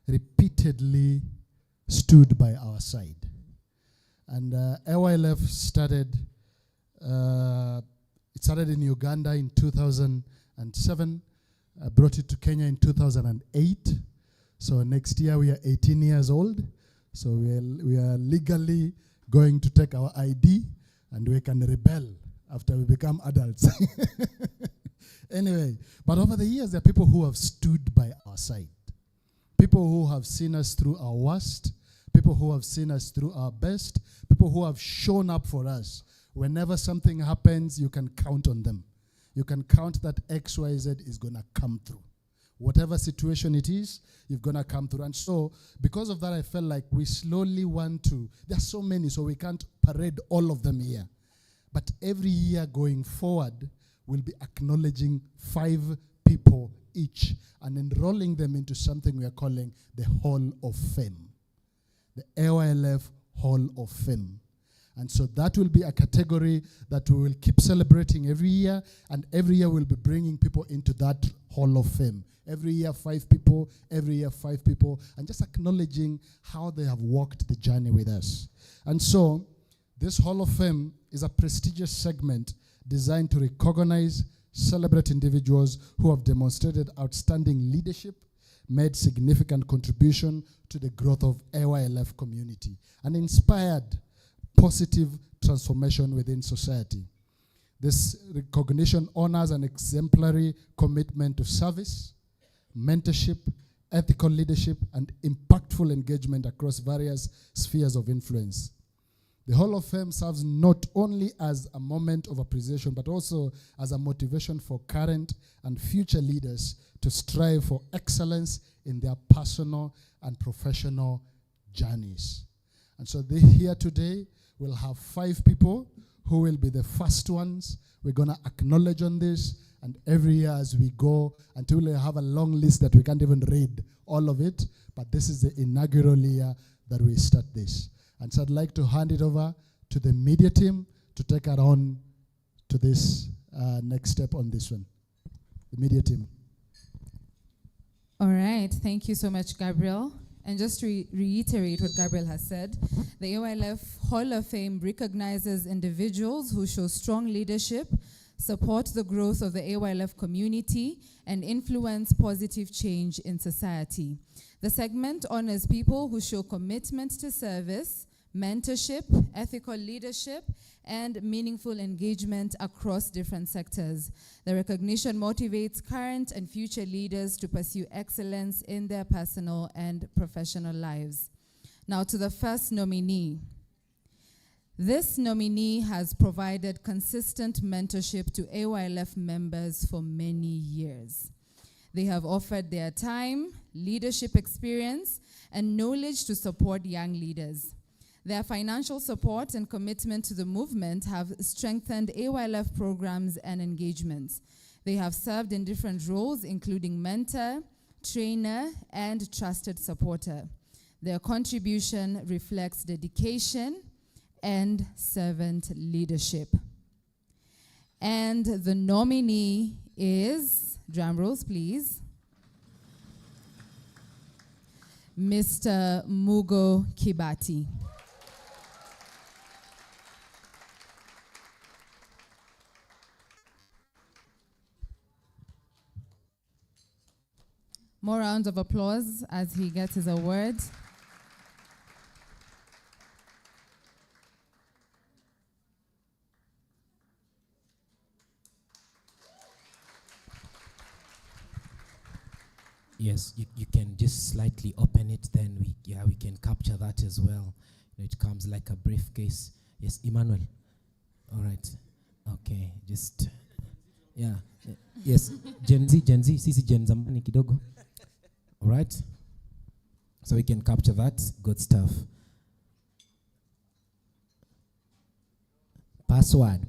repeatedly stood by our side. And AYLF started, it started in Uganda in 2007, brought it to Kenya in 2008. So next year we are 18 years old. So we are legally going to take our ID and we can rebel after we become adults. Anyway, but over the years, there are people who have stood by our side. People who have seen us through our worst. People who have seen us through our best. People who have shown up for us. Whenever something happens, you can count on them. You can count that XYZ is going to come through. Whatever situation it is, you're going to come through. And so, because of that, I felt like we slowly want to, there are so many, so we can't parade all of them here. But every year going forward, we'll be acknowledging 5 people each and enrolling them into something we are calling the Hall of Fame. The AYLF Hall of Fame. And so that will be a category that we will keep celebrating every year, and every year we'll be bringing people into that Hall of Fame. Every year 5 people, every year 5 people, and just acknowledging how they have walked the journey with us. And so this Hall of Fame is a prestigious segment designed to recognize, celebrate individuals who have demonstrated outstanding leadership, made significant contribution to the growth of AYLF community, and inspired positive transformation within society. This recognition honors an exemplary commitment to service, mentorship, ethical leadership, and impactful engagement across various spheres of influence. The Hall of Fame serves not only as a moment of appreciation, but also as a motivation for current and future leaders to strive for excellence in their personal and professional journeys. And so here today, we'll have 5 people who will be the first ones. We're going to acknowledge on this, and every year as we go, until we have a long list that we can't even read all of it, but this is the inaugural year that we start this. And so I'd like to hand it over to the media team to take it on to this next step on this one. The media team. All right, thank you so much, Gabriel. And just to reiterate what Gabriel has said, the AYLF Hall of Fame recognizes individuals who show strong leadership, support the growth of the AYLF community, and influence positive change in society. The segment honors people who show commitment to service, mentorship, ethical leadership, and meaningful engagement across different sectors. The recognition motivates current and future leaders to pursue excellence in their personal and professional lives. Now to the first nominee. This nominee has provided consistent mentorship to AYLF members for many years. They have offered their time, leadership experience, and knowledge to support young leaders. Their financial support and commitment to the movement have strengthened AYLF programs and engagements. They have served in different roles, including mentor, trainer, and trusted supporter. Their contribution reflects dedication and servant leadership. And the nominee is, drum rolls please, Mr. Mugo Kibati. More rounds of applause as he gets his award. Yes, you can just slightly open it, then we can capture that as well. It comes like a briefcase. Yes, Emmanuel. All right. Okay, just, yeah. Yes, Gen Z, sisi Gen Zamani kidogo. All right. So we can capture that. Good stuff. Password.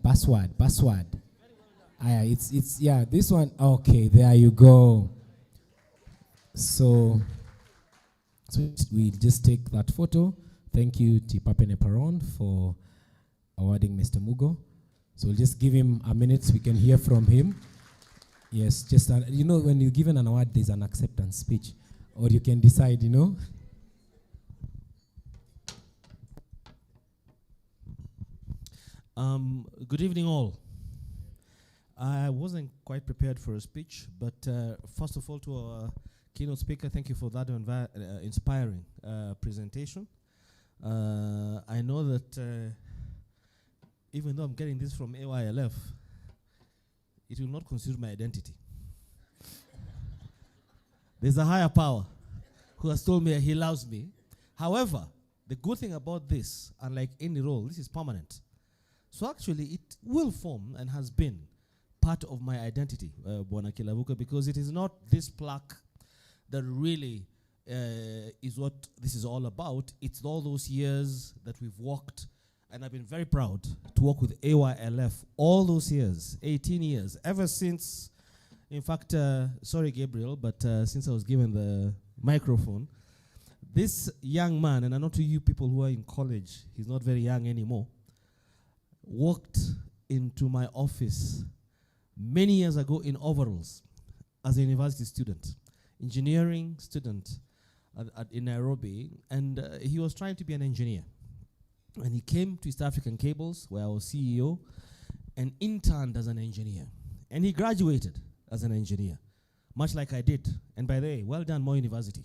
It's yeah, this one. Okay, there you go. So we'll just take that photo. Thank you to Papene Paron for awarding Mr. Mugo. So we'll just give him a minute so we can hear from him. Yes, just, you know, when you're given an award, there's an acceptance speech. Or you can decide, you know. Good evening, all. I wasn't quite prepared for a speech, but first of all, to our keynote speaker, thank you for that inspiring presentation. I know that even though I'm getting this from AYLF, it will not consume my identity. There's a higher power who has told me he loves me. However, the good thing about this, unlike any role, this is permanent. So actually, it will form and has been part of my identity, Bwana Kilavuka, because it is not this plaque that really is what this is all about. It's all those years that we've walked, and I've been very proud to work with AYLF all those years, 18 years, ever since, in fact, sorry Gabriel, but since I was given the microphone, this young man, and I know to you people who are in college, he's not very young anymore, walked into my office many years ago in overalls as a university student, engineering student in Nairobi, and he was trying to be an engineer. And he came to East African Cables, where I was CEO, and interned as an engineer. And he graduated as an engineer, much like I did. And by the way, well done, Moi University.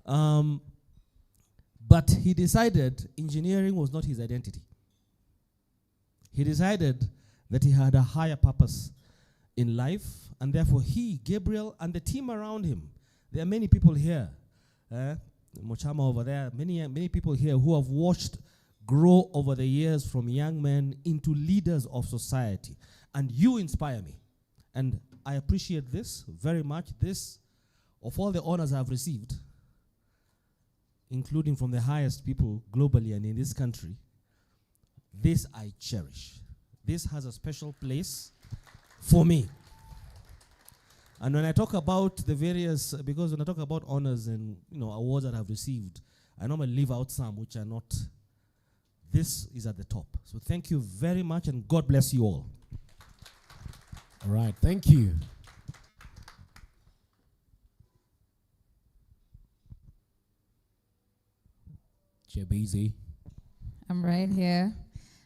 But he decided engineering was not his identity. He decided that he had a higher purpose in life, and therefore he, Gabriel, and the team around him, there are many people here, Mochama over there, many people here who have watched grow over the years from young men into leaders of society. And you inspire me. And I appreciate this very much. This, of all the honors I've received, including from the highest people globally and in this country, this I cherish. This has a special place for me. And when I talk about the various, because when I talk about honors and awards that I've received, I normally leave out some which are not. This is at the top. So thank you very much, and God bless you all. All right, thank you. Chebizi. I'm right here.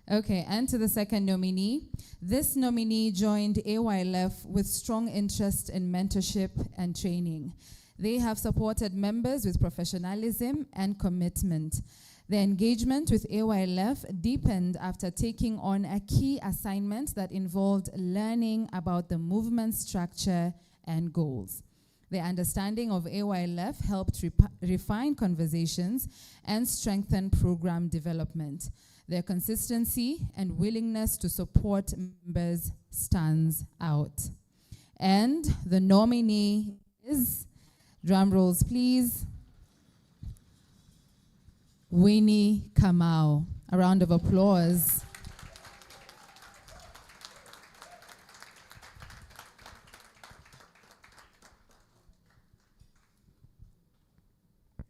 Okay, and to the second nominee. This nominee joined AYLF with strong interest in mentorship and training. They have supported members with professionalism and commitment. Their engagement with AYLF deepened after taking on a key assignment that involved learning about the movement structure and goals. Their understanding of AYLF helped refine conversations and strengthen program development. Their consistency and willingness to support members stands out. And the nominee is, drum rolls please, Winnie Kamau. A round of applause.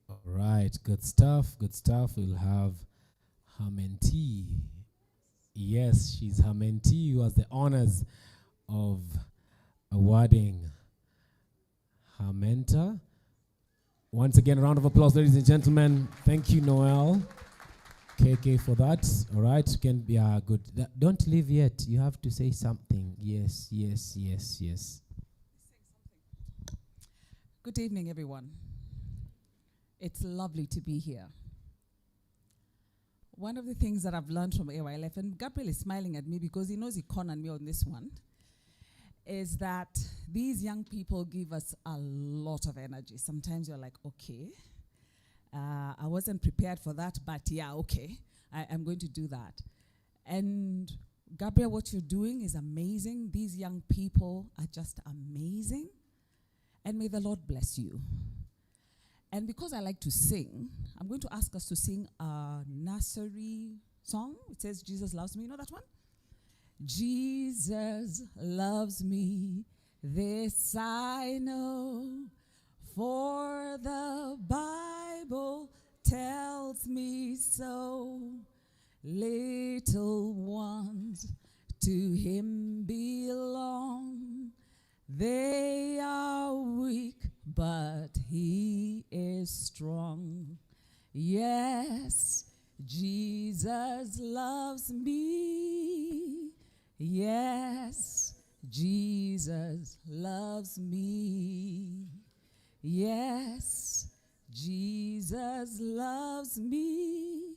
All right, good stuff, good stuff. We'll have her mentee. Yes, she's her mentee who has the honors of awarding her mentor. Once again, a round of applause, ladies and gentlemen. Thank you, Noel KK, for that. All right, you can be good. Don't leave yet. You have to say something. Yes, yes, yes, yes. Good evening, everyone. It's lovely to be here. One of the things that I've learned from AYLF, and Gabriel is smiling at me because he knows he cornered me on this one, is that these young people give us a lot of energy. Sometimes you're like, okay, I wasn't prepared for that, but yeah, okay, I'm going to do that. And Gabriel, what you're doing is amazing. These young people are just amazing. And may the Lord bless you. And because I like to sing, I'm going to ask us to sing a nursery song. It says, Jesus Loves Me. You know that one? Jesus loves me, this I know, for the Bible tells me so. Little ones to him belong. They are weak, but he is strong. Yes, Jesus loves me. Yes, Jesus loves me. Yes, Jesus loves me.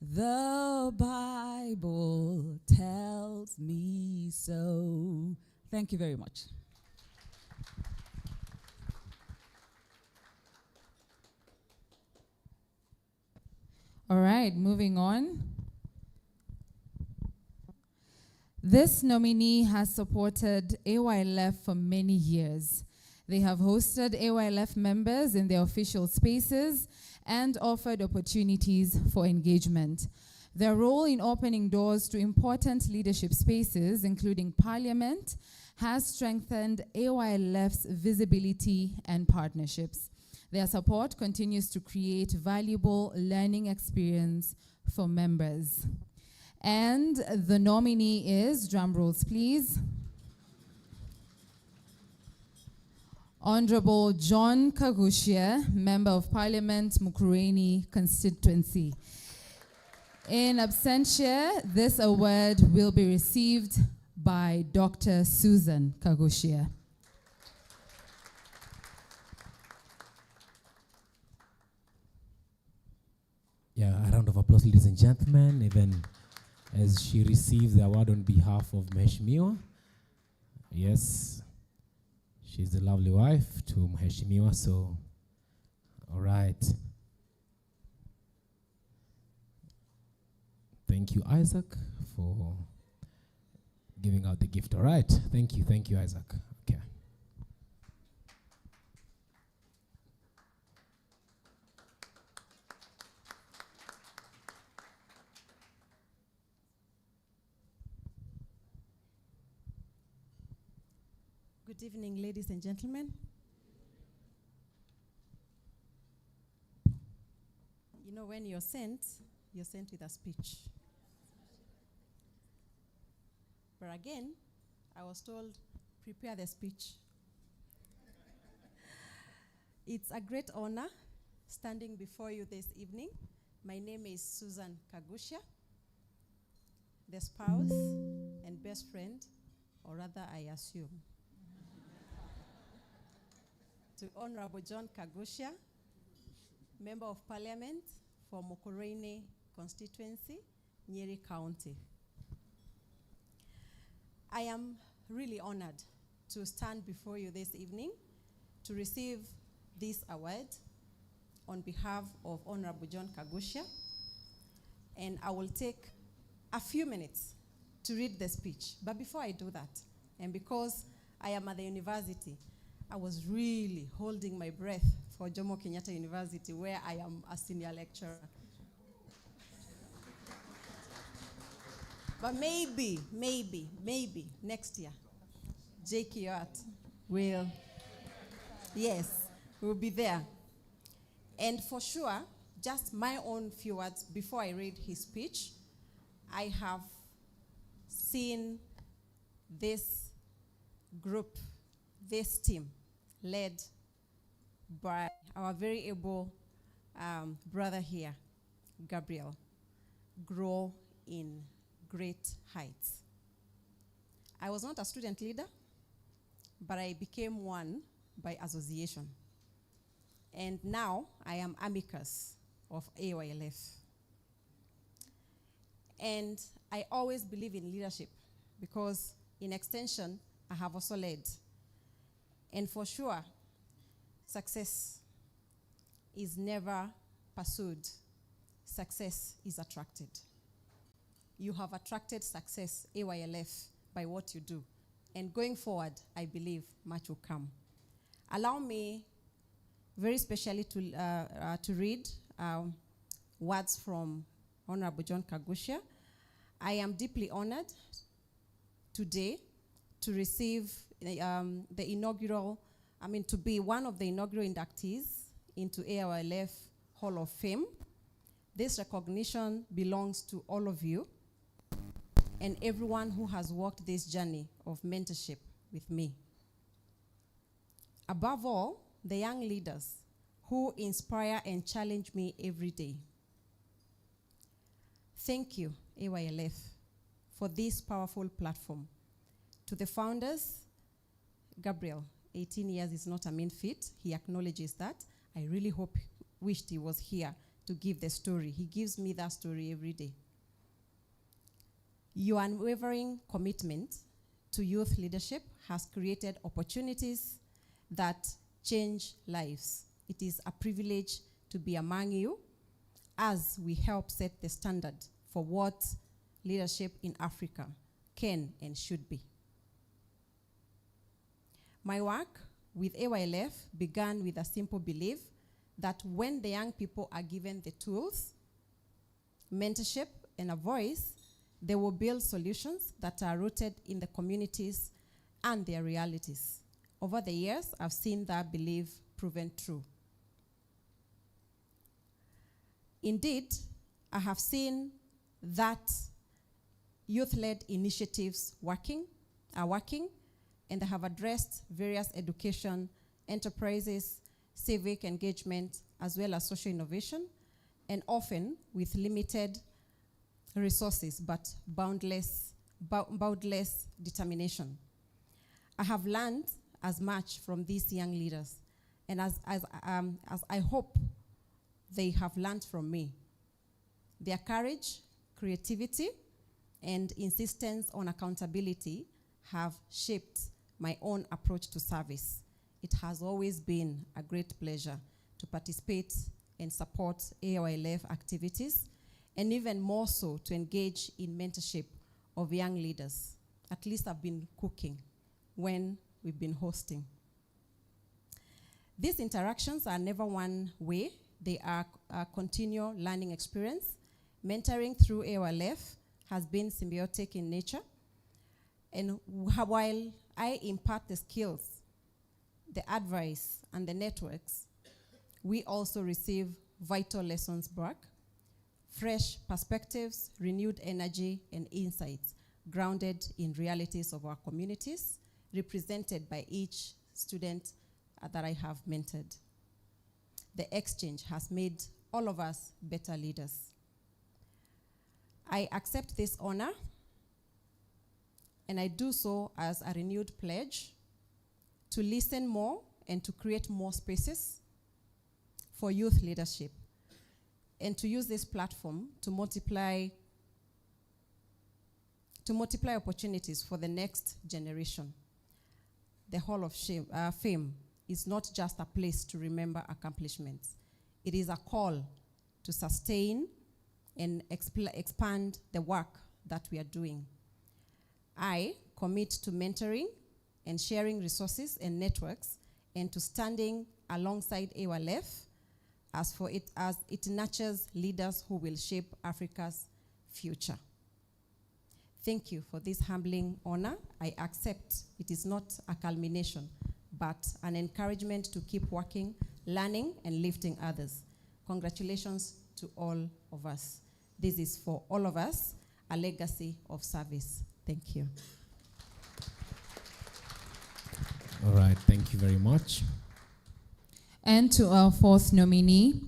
The Bible tells me so. Thank you very much. All right, moving on. This nominee has supported AYLF for many years. They have hosted AYLF members in their official spaces and offered opportunities for engagement. Their role in opening doors to important leadership spaces, including Parliament, has strengthened AYLF's visibility and partnerships. Their support continues to create valuable learning experience for members. And the nominee is, drum rolls please, Honorable John Kagushia, Member of Parliament, Mukureni constituency. In absentia, this award will be received by Dr. Susan Kagushia. Yeah, a round of applause, ladies and gentlemen, even as she receives the award on behalf of Mheshimiwa. Yes, she's the lovely wife to Mheshimiwa, so, all right. Thank you, Isaac, for giving out the gift. All right, thank you, Isaac. Okay. Good evening, ladies and gentlemen. You know, when you're sent with a speech. But again, I was told, prepare the speech. It's a great honor standing before you this evening. My name is Susan Kagushia, the spouse and best friend, or rather I assume, to Honorable John Kagushia, Member of Parliament for Mukureni constituency, Nyeri County. I am really honored to stand before you this evening to receive this award on behalf of Honorable John Kagushia. And I will take a few minutes to read the speech. But before I do that, and because I am at the university, I was really holding my breath for Jomo Kenyatta University, where I am a senior lecturer. But maybe next year, JKUAT will, yes, we'll be there. And for sure, just my own few words before I read his speech, I have seen this group, this team, led by our very able brother here, Gabriel, grow in great heights. I was not a student leader, but I became one by association. And now I am amicus of AYLF. And I always believe in leadership because in extension, I have also led. And for sure, success is never pursued. Success is attracted. You have attracted success, AYLF, by what you do. And going forward, I believe much will come. Allow me very specially to read words from Honorable John Kagushia. I am deeply honored today to receive the inaugural, to be one of the inaugural inductees into AYLF Hall of Fame. This recognition belongs to all of you and everyone who has walked this journey of mentorship with me. Above all, the young leaders who inspire and challenge me every day. Thank you, AYLF, for this powerful platform. To the founders, Gabriel, 18 years is not a mean feat. He acknowledges that. I really wished he was here to give the story. He gives me that story every day. Your unwavering commitment to youth leadership has created opportunities that change lives. It is a privilege to be among you as we help set the standard for what leadership in Africa can and should be. My work with AYLF began with a simple belief that when the young people are given the tools, mentorship, and a voice, they will build solutions that are rooted in the communities and their realities. Over the years, I've seen that belief proven true. Indeed, I have seen that youth-led initiatives are working, and they have addressed various education, enterprises, civic engagement, as well as social innovation, and often with limited resources but boundless determination. I have learned as much from these young leaders, and as I hope they have learned from me. Their courage, creativity, and insistence on accountability have shaped my own approach to service. It has always been a great pleasure to participate and support AOLF activities, and even more so to engage in mentorship of young leaders. At least I've been cooking when we've been hosting. These interactions are never one way. They are a continual learning experience. Mentoring through AOLF has been symbiotic in nature. And while I impart the skills, the advice, and the networks, we also receive vital lessons back, fresh perspectives, renewed energy, and insights grounded in realities of our communities, represented by each student that I have mentored. The exchange has made all of us better leaders. I accept this honor, and I do so as a renewed pledge to listen more and to create more spaces for youth leadership, and to use this platform to multiply opportunities for the next generation. The Hall of Fame is not just a place to remember accomplishments. It is a call to sustain and expand the work that we are doing. I commit to mentoring and sharing resources and networks, and to standing alongside AOLF as it nurtures leaders who will shape Africa's future. Thank you for this humbling honor. I accept it is not a culmination, but an encouragement to keep working, learning, and lifting others. Congratulations to all of us. This is for all of us, a legacy of service. Thank you. All right, thank you very much. And to our fourth nominee.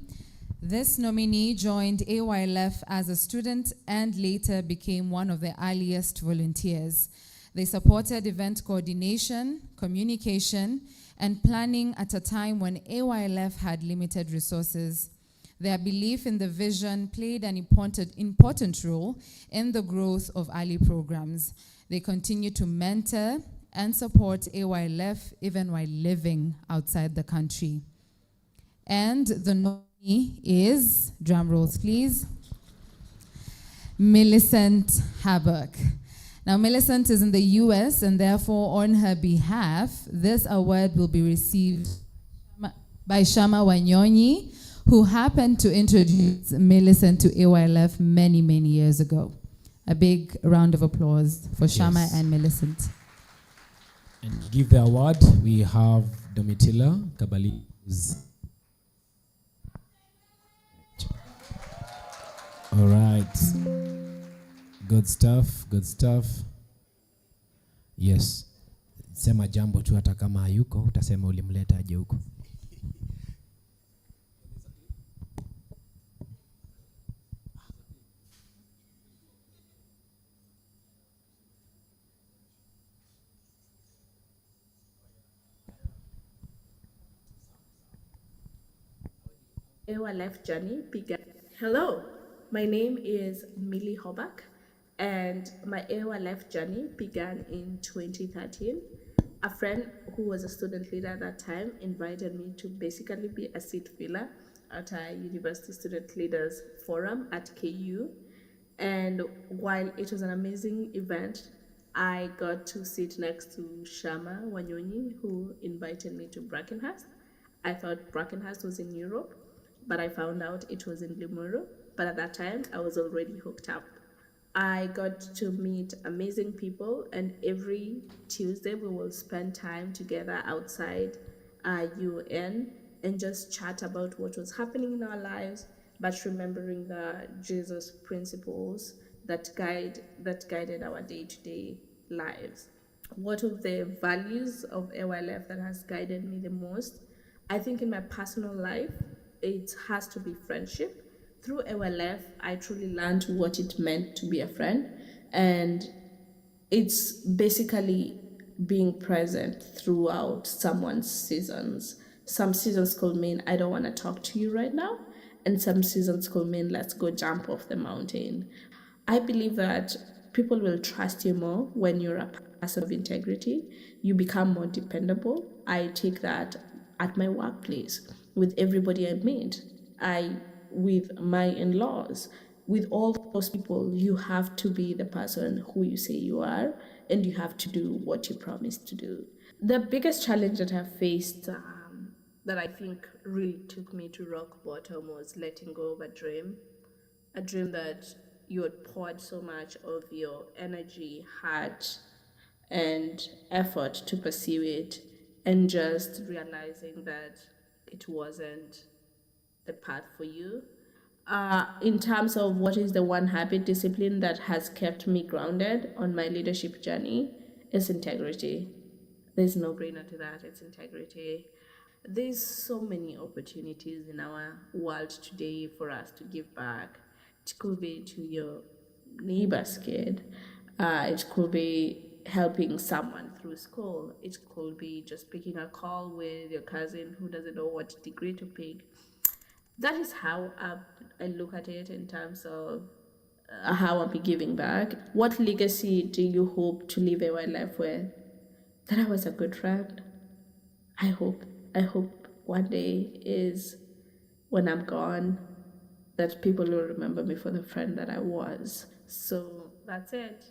This nominee joined AYLF as a student and later became one of the earliest volunteers. They supported event coordination, communication, and planning at a time when AYLF had limited resources. Their belief in the vision played an important role in the growth of early programs. They continue to mentor and support AYLF even while living outside the country. And the nominee is, drum rolls please, Millicent Habak. Now Millicent is in the US, and therefore on her behalf, this award will be received by Shama Wanyonyi, who happened to introduce Millicent to AYLF many, many years ago. A big round of applause for Shama Yes. and Millicent. And to give the award, we have Domitila Kabali. All right. Good stuff, good stuff. Yes. Sema jambo tu hata kama hayuko, utasema ulimleta aje huko. Our life journey began. Hello, my name is Millie Hobak, and my AWA life journey began in 2013. A friend who was a student leader at that time invited me to basically be a seat filler at a University Student Leaders Forum at KU. And while it was an amazing event, I got to sit next to Shama Wanyonyi, who invited me to Brackenhurst. I thought Brackenhurst was in Europe, but I found out it was in Limuru. But at that time, I was already hooked up. I got to meet amazing people, and every Tuesday we will spend time together outside UN and just chat about what was happening in our lives, but remembering the Jesus principles that guided our day-to-day lives. What of the values of AYLF that has guided me the most? I think in my personal life, it has to be friendship. Through AYLF, I truly learned what it meant to be a friend, and it's basically being present throughout someone's seasons. Some seasons could mean I don't want to talk to you right now, and some seasons could mean let's go jump off the mountain. I believe that people will trust you more when you're a person of integrity. You become more dependable. I take that at my workplace, with everybody I meet, with my in-laws, with all those people. You have to be the person who you say you are, and you have to do what you promise to do. The biggest challenge that I've faced, that I think really took me to rock bottom, was letting go of a dream that you had poured so much of your energy, heart, and effort to pursue it, and just realizing that it wasn't the path for you. In terms of what is the one habit discipline that has kept me grounded on my leadership journey, is integrity. There's no brainer to that. It's integrity. There's so many opportunities in our world today for us to give back. It could be to your neighbor's kid. It could be helping someone through school. It could be just picking a call with your cousin who doesn't know what degree to pick. That is how I look at it in terms of how I'll be giving back. What legacy do you hope to leave a life with? That I was a good friend. I hope one day is when I'm gone, that people will remember me for the friend that I was. So that's it.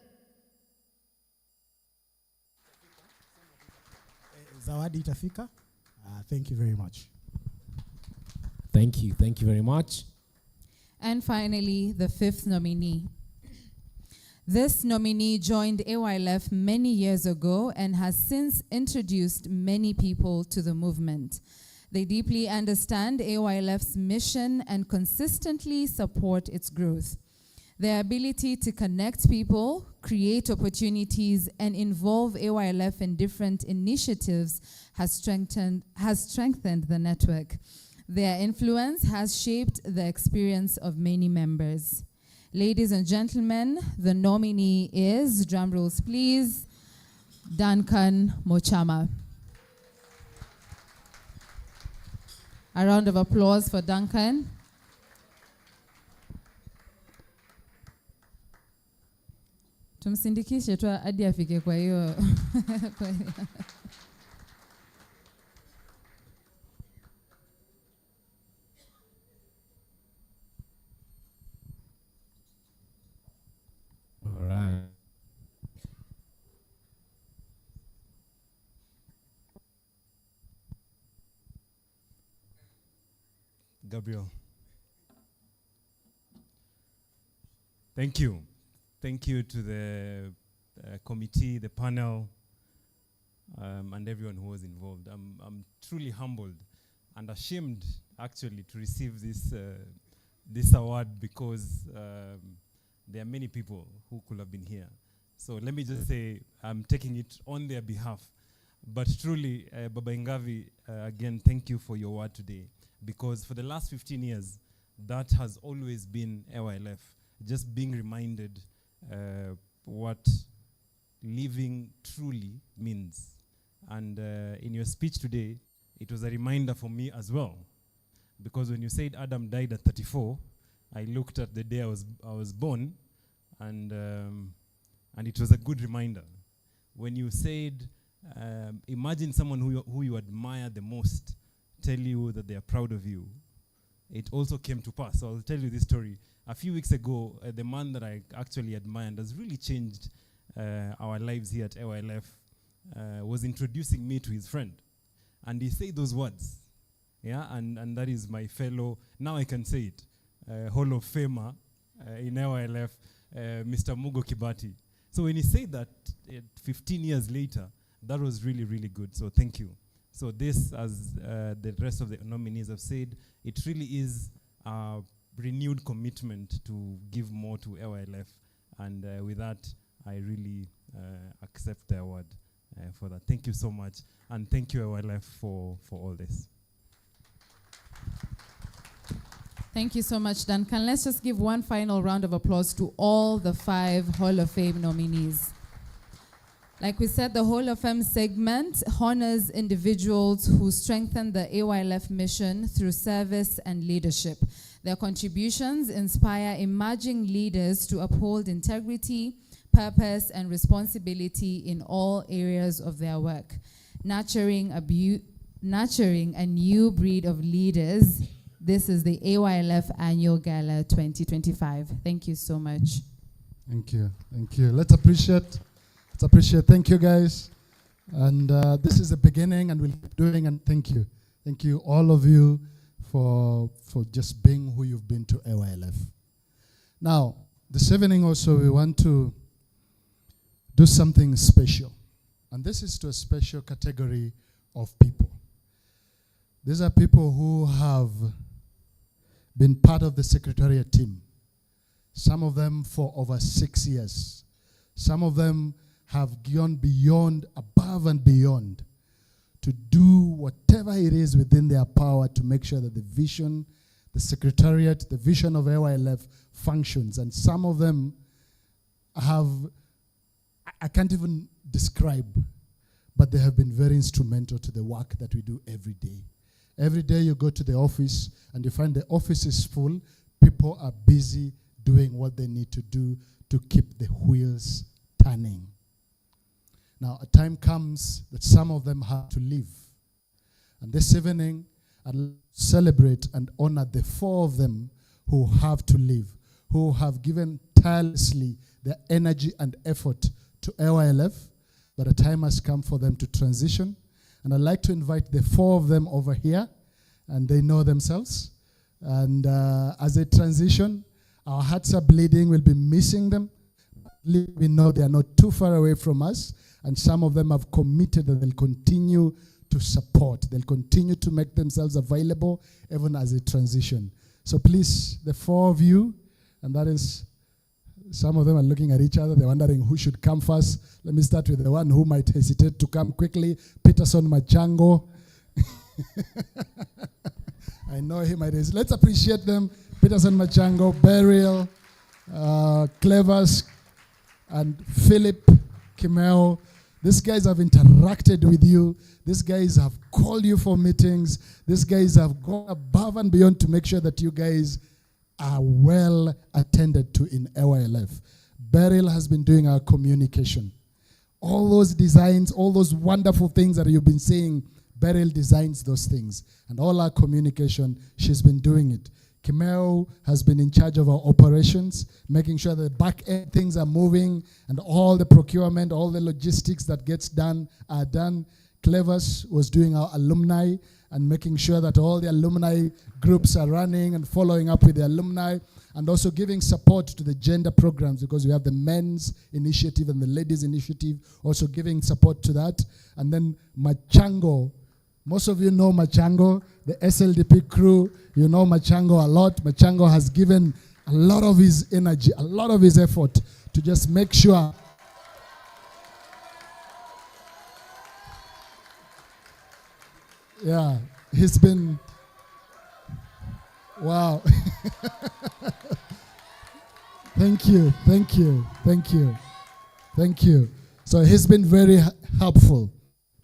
Zawadi itafika. Thank you very much. Thank you very much. And finally, the fifth nominee. This nominee joined AYLF many years ago and has since introduced many people to the movement. They deeply understand AYLF's mission and consistently support its growth. Their ability to connect people, create opportunities, and involve AYLF in different initiatives has strengthened the network. Their influence has shaped the experience of many members. Ladies and gentlemen, the nominee is, drum rolls please, Duncan Mochama. A round of applause for Duncan. Tumsindikishe tu hadi afike kwa hiyo. All right. Gabriel. Thank you. Thank you to the committee, the panel, and everyone who was involved. I'm truly humbled and ashamed, actually, to receive this award, because there are many people who could have been here. So let me just say I'm taking it on their behalf. But truly, Baba Ingavi, again, thank you for your word today, because for the last 15 years, that has always been AYLF, just being reminded what living truly means. And in your speech today, it was a reminder for me as well, because when you said Adam died at 34, I looked at the day I was born, and it was a good reminder. When you said, imagine someone who you admire the most tell you that they are proud of you, it also came to pass. So I'll tell you this story. A few weeks ago, the man that I actually admire and has really changed our lives here at AYLF was introducing me to his friend. And he said those words. Yeah, and that is my fellow, now I can say it, Hall of Famer in AYLF, Mr. Mugo Kibati. So when he said that 15 years later, that was really, really good. So thank you. So this, as the rest of the nominees have said, it really is a renewed commitment to give more to AYLF And with that, I really accept the award for that. Thank you so much. And thank you, AYLF, for all this. Thank you so much, Duncan. Let's just give one final round of applause to all the 5 Hall of Fame nominees. Like we said, the Hall of Fame segment honors individuals who strengthen the AYLF mission through service and leadership. Their contributions inspire emerging leaders to uphold integrity, purpose, and responsibility in all areas of their work, nurturing a new breed of leaders. This is the AYLF Annual Gala 2025. Thank you so much. Thank you. Thank you. Let's appreciate. Thank you, guys. And this is the beginning, and we'll keep doing. And thank you. Thank you, all of you, for just being who you've been to AYLF. Now, this evening also, we want to do something special. And this is to a special category of people. These are people who have been part of the Secretariat team. Some of them for over 6 years. Some of them have gone beyond, above and beyond, to do whatever it is within their power to make sure that the vision, the Secretariat, the vision of AYLF functions. And some of them have, I can't even describe, but they have been very instrumental to the work that we do every day. Every day you go to the office and you find the office is full. People are busy doing what they need to do to keep the wheels turning. Now, a time comes that some of them have to leave. And this evening, I'll celebrate and honor the 4 of them who have to leave, who have given tirelessly their energy and effort to AYLF, but a time has come for them to transition. And I'd like to invite the 4 of them over here, and they know themselves. And as they transition, our hearts are bleeding. We'll be missing them. We know they are not too far away from us, and some of them have committed that they'll continue to support. They'll continue to make themselves available even as they transition. So please, the 4 of you, and that is, some of them are looking at each other. They're wondering who should come first. Let me start with the one who might hesitate to come quickly, Peterson Machango. I know he might hesitate. Let's appreciate them. Peterson Machango, Beryl, Clevers, and Philip Kimeo. These guys have interacted with you. These guys have called you for meetings. These guys have gone above and beyond to make sure that you guys are well attended to in AYLF. Beryl has been doing our communication. All those designs, all those wonderful things that you've been seeing, Beryl designs those things. And all our communication, she's been doing it. Kimeo has been in charge of our operations, making sure that back end things are moving and all the procurement, all the logistics that gets done are done. Clevers was doing our alumni and making sure that all the alumni groups are running and following up with the alumni, and also giving support to the gender programs, because we have the men's initiative and the ladies initiative, also giving support to that. And then Machango, most of you know Machango, the SLDP crew, you know Machango a lot. Machango has given a lot of his energy, a lot of his effort to just make sure yeah, he's been, wow. Thank you, thank you, thank you, thank you. So he's been very helpful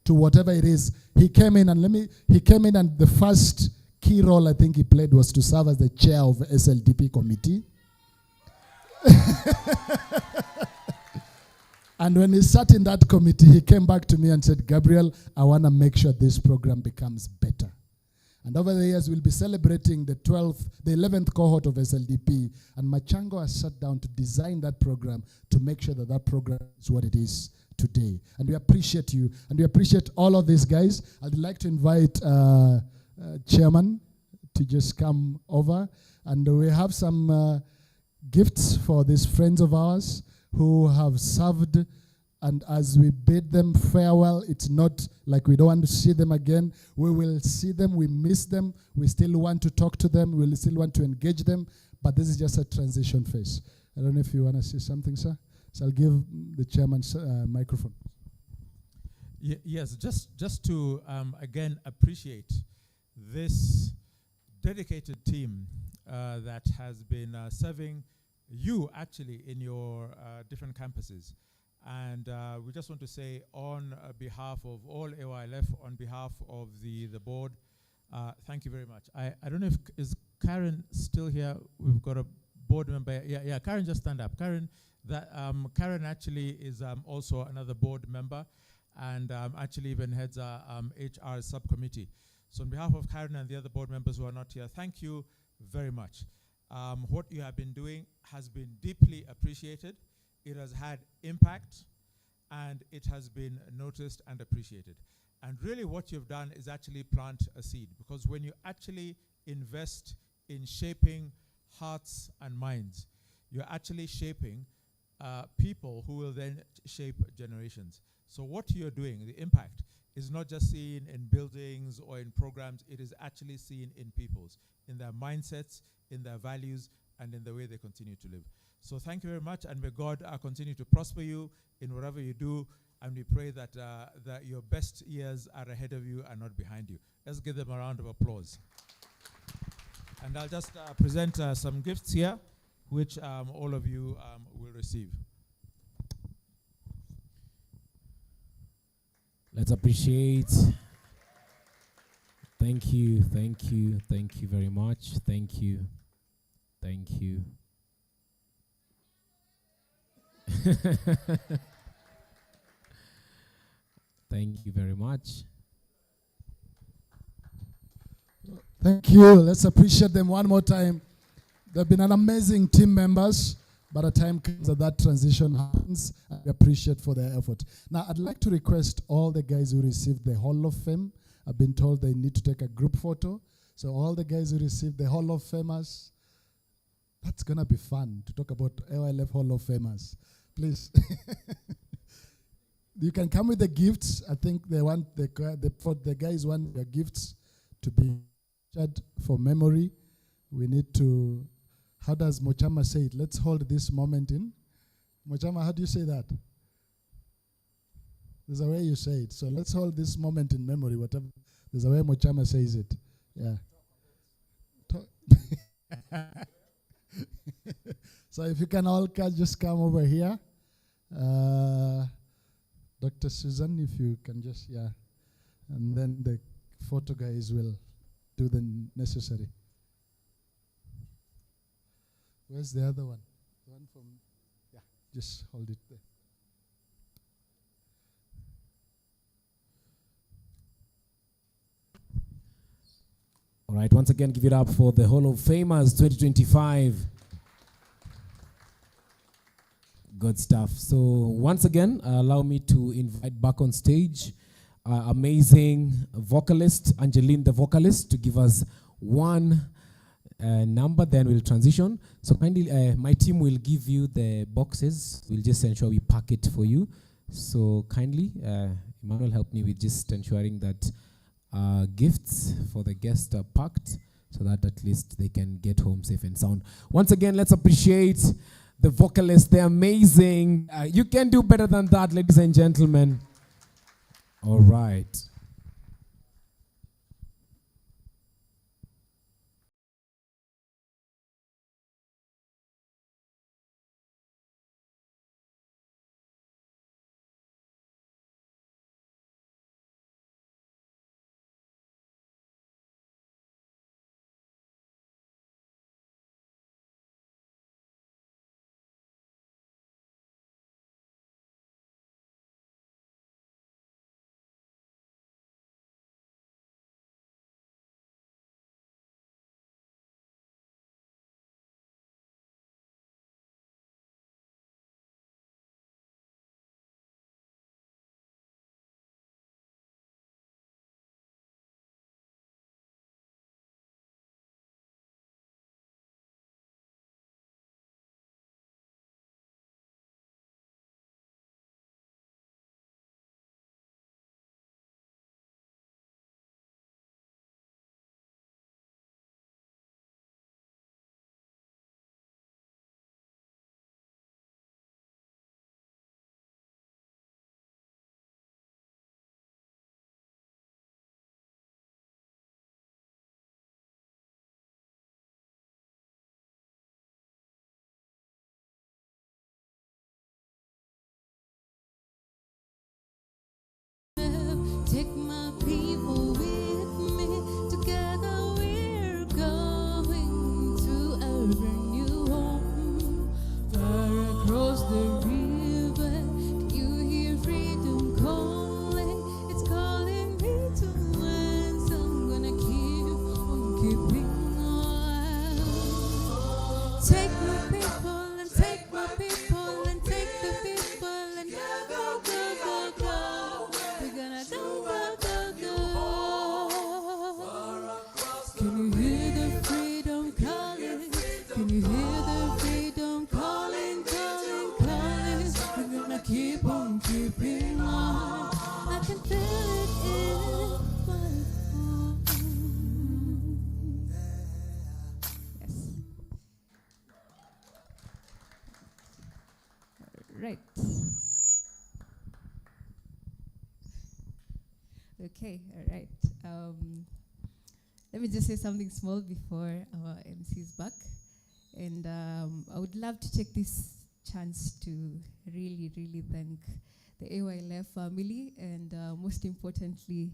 to whatever it is. He came in and the first key role I think he played was to serve as the chair of the SLDP committee. And when he sat in that committee, he came back to me and said, Gabriel, I want to make sure this program becomes better. And over the years, we'll be celebrating the 11th cohort of SLDP. And Machango has sat down to design that program to make sure that that program is what it is today. And we appreciate you. And we appreciate all of these guys. I'd like to invite Chairman to just come over. And we have some gifts for these friends of ours who have served, and as we bid them farewell, it's not like we don't want to see them again. We will see them, we miss them, we still want to talk to them, we still want to engage them, but this is just a transition phase. I don't know if you want to say something, sir. So I'll give the chairman microphone. Yes, just to again appreciate this dedicated team that has been serving you actually in your different campuses. And we just want to say on behalf of all AYLF, on behalf of the board, thank you very much. I don't know if, is Karen still here? We've got a board member. Yeah, Karen, just stand up. Karen Karen actually is also another board member and actually even heads our HR subcommittee. So on behalf of Karen and the other board members who are not here, thank you very much. What you have been doing has been deeply appreciated. It has had impact, and it has been noticed and appreciated. And really what you've done is actually plant a seed, because when you actually invest in shaping hearts and minds, you're actually shaping people who will then shape generations. So what you're doing, the impact, is not just seen in buildings or in programs, it is actually seen in people's, in their mindsets, in their values, and in the way they continue to live. So thank you very much, and may God continue to prosper you in whatever you do, and we pray that, that your best years are ahead of you and not behind you. Let's give them a round of applause. And I'll just present some gifts here, which all of you will receive. Let's appreciate. Thank you very much. Thank you. Thank you very much. Thank you. Let's appreciate them one more time. They've been an amazing team members. By the time comes that transition happens, I appreciate for their effort. Now, I'd like to request all the guys who received the Hall of Fame. I've been told they need to take a group photo. So all the guys who received the Hall of Famers, that's going to be fun to talk about AYLF Hall of Famers. Please. You can come with the gifts. I think they want the guys want their gifts to be shared for memory. We need to, how does Mochama say it? Let's hold this moment in. Mochama, how do you say that? There's a way you say it. So let's hold this moment in memory, whatever. There's a way Mochama says it. Yeah. So if you can all just come over here. Dr. Susan, if you can just, yeah. And then the photo guys will do the necessary. Where's the other one? The one from, yeah, just hold it there. All right, once again, give it up for the Hall of Famers 2025. Good stuff. So once again, allow me to invite back on stage amazing vocalist, Angeline the vocalist, to give us one number, then we'll transition. So kindly, my team will give you the boxes. We'll just ensure we pack it for you. So kindly, Emmanuel, help me with just ensuring that gifts for the guests are packed so that at least they can get home safe and sound. Once again, let's appreciate the vocalists. They're amazing. You can do better than that, ladies and gentlemen. All right. right. Okay, all right. Let me just say something small before our MC is back. And I would love to take this chance to really, really thank the AYLF family and most importantly,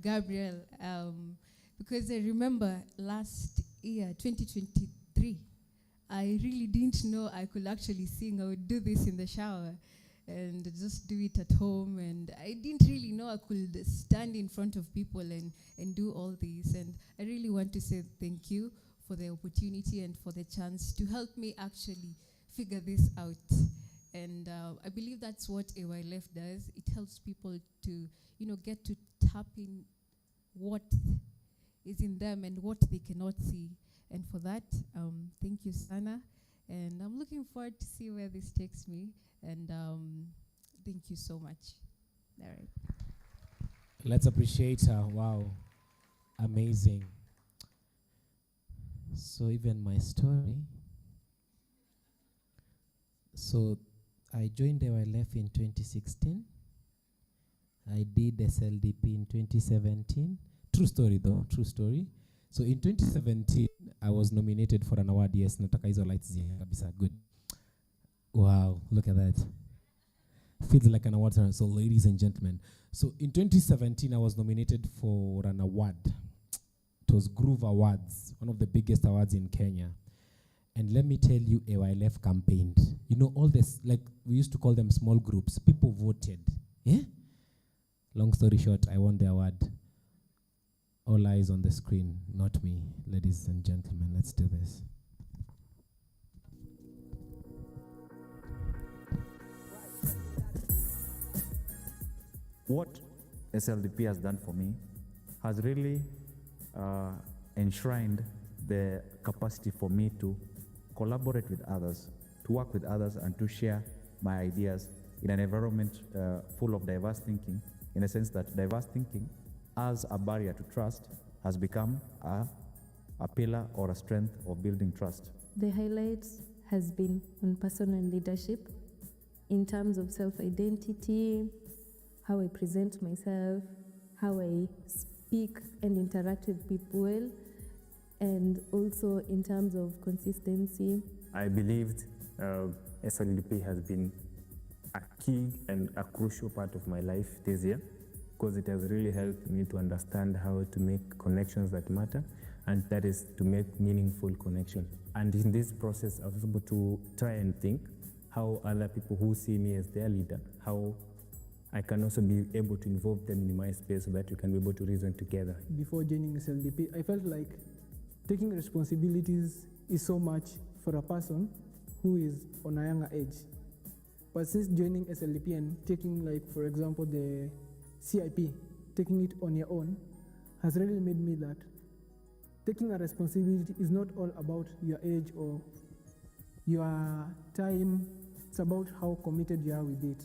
Gabriel, because I remember last year, 2023, I really didn't know I could actually sing. I would do this in the shower and just do it at home. And I didn't really know I could stand in front of people and do all this. And I really want to say thank you for the opportunity and for the chance to help me actually figure this out. And I believe that's what AYLF does. It helps people to, get to tap in what is in them and what they cannot see. And for that, thank you, Sana. And I'm looking forward to see where this takes me. And thank you so much. All right. Let's appreciate her. Wow. Amazing. So even my story. So I joined AYLF in 2016. I did SLDP in 2017. True story though, true story. So in 2017, I was nominated for an award. Yes, nataka hizo lights zile kabisa. Good. Wow, look at that. Feels like an award. So ladies and gentlemen. So in 2017, I was nominated for an award. It was Groove Awards, one of the biggest awards in Kenya. And let me tell you, AYLF campaigned. All this, like we used to call them small groups. People voted. Yeah? Long story short, I won the award. All eyes on the screen, not me. Ladies and gentlemen, let's do this. What SLDP has done for me has really enshrined the capacity for me to collaborate with others, to work with others, and to share my ideas in an environment full of diverse thinking, in a sense that diverse thinking as a barrier to trust has become a pillar or a strength of building trust. The highlights has been on personal leadership in terms of self-identity, how I present myself, how I speak and interact with people well, and also in terms of consistency. I believed SLDP has been a key and a crucial part of my life this year, because it has really helped me to understand how to make connections that matter, and that is to make meaningful connections. And in this process, I was able to try and think how other people who see me as their leader, how I can also be able to involve them in my space so that we can be able to reason together. Before joining SLDP, I felt like taking responsibilities is so much for a person who is on a younger age. But since joining SLDP and taking, like, for example, the CIP, taking it on your own, has really made me that taking a responsibility is not all about your age or your time. It's about how committed you are with it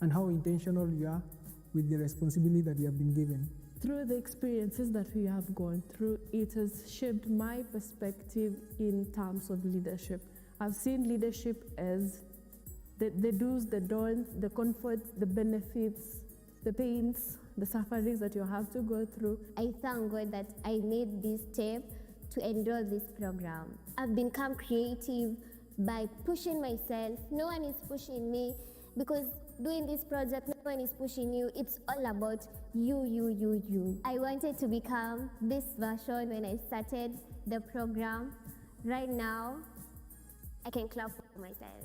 and how intentional you are with the responsibility that you have been given. Through the experiences that we have gone through, it has shaped my perspective in terms of leadership. I've seen leadership as the do's, the don'ts, the comforts, the benefits, the pains, the sufferings that you have to go through. I thank God that I made this step to enroll this program. I've become creative by pushing myself. No one is pushing me, because doing this project, no one is pushing you. It's all about you. I wanted to become this version when I started the program. Right now, I can clap for myself.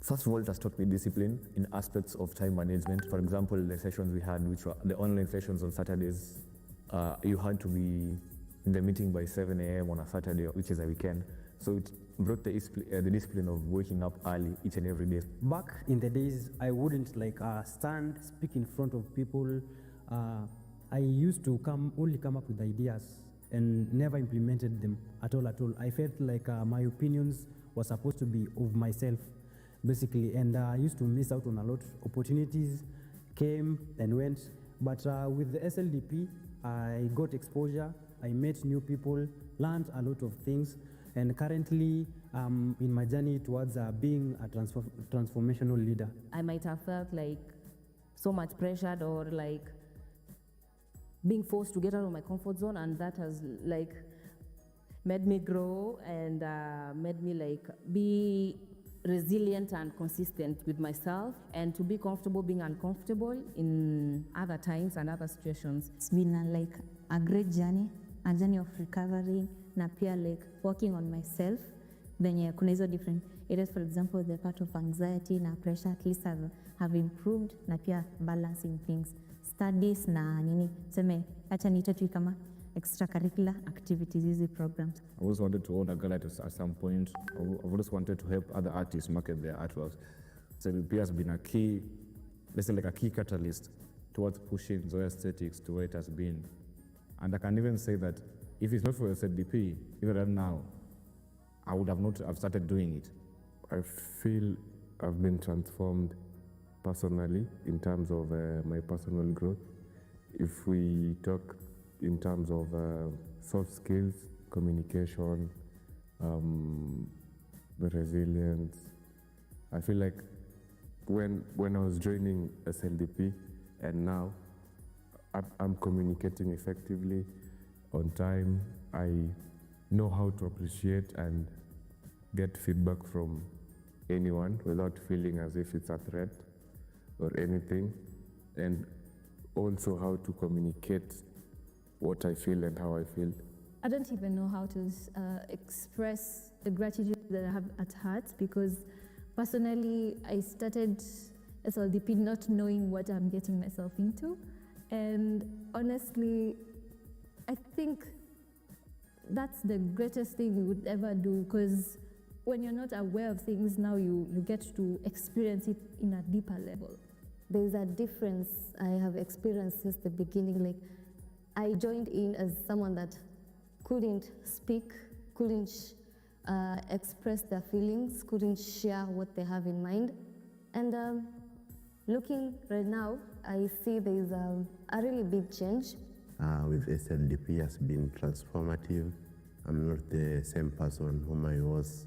First of all, it has taught me discipline in aspects of time management. For example, the sessions we had, which were the online sessions on Saturdays, you had to be in the meeting by 7 a.m. on a Saturday, which is a weekend. So it brought the discipline of waking up early each and every day. Back in the days, I wouldn't stand, speak in front of people. I used to only come up with ideas and never implemented them at all. I felt like my opinions were supposed to be of myself, basically, and I used to miss out on a lot. Opportunities came and went, but with the SLDP, I got exposure, I met new people, learned a lot of things, And currently, in my journey towards being a transformational leader. I might have felt like so much pressured or like being forced to get out of my comfort zone, and that has like made me grow and made me like be resilient and consistent with myself, and to be comfortable being uncomfortable in other times and other situations. It's been like a great journey, a journey of recovery, na pia like working on myself. Venye kuna hizo different areas, for example, the part of anxiety na pressure, at least have improved, na pia balancing things, studies na nini, seme acha niite tu kama extracurricular activities, hizi programs. I always wanted to own a Gala at some point. I've always wanted to help other artists market their artworks. SLP has been a key, let's say like a key catalyst towards pushing Zoe aesthetics to where it has been. And I can even say that if it's not for SLDP, even right now, I would have not have started doing it. I feel I've been transformed personally in terms of my personal growth. If we talk in terms of soft skills, communication, resilience, I feel like when I was joining SLDP and now I'm communicating effectively on time. I know how to appreciate and get feedback from anyone without feeling as if it's a threat or anything, and also how to communicate what I feel and how I feel. I don't even know how to express the gratitude that I have at heart, because personally I started SLDP not knowing what I'm getting myself into, and honestly I think that's the greatest thing you would ever do, because when you're not aware of things, now you get to experience it in a deeper level. There's a difference I have experienced since the beginning. Like, I joined in as someone that couldn't speak, couldn't express their feelings, couldn't share what they have in mind. And looking right now, I see there's a really big change. With SLDP has been transformative. I'm not the same person whom I was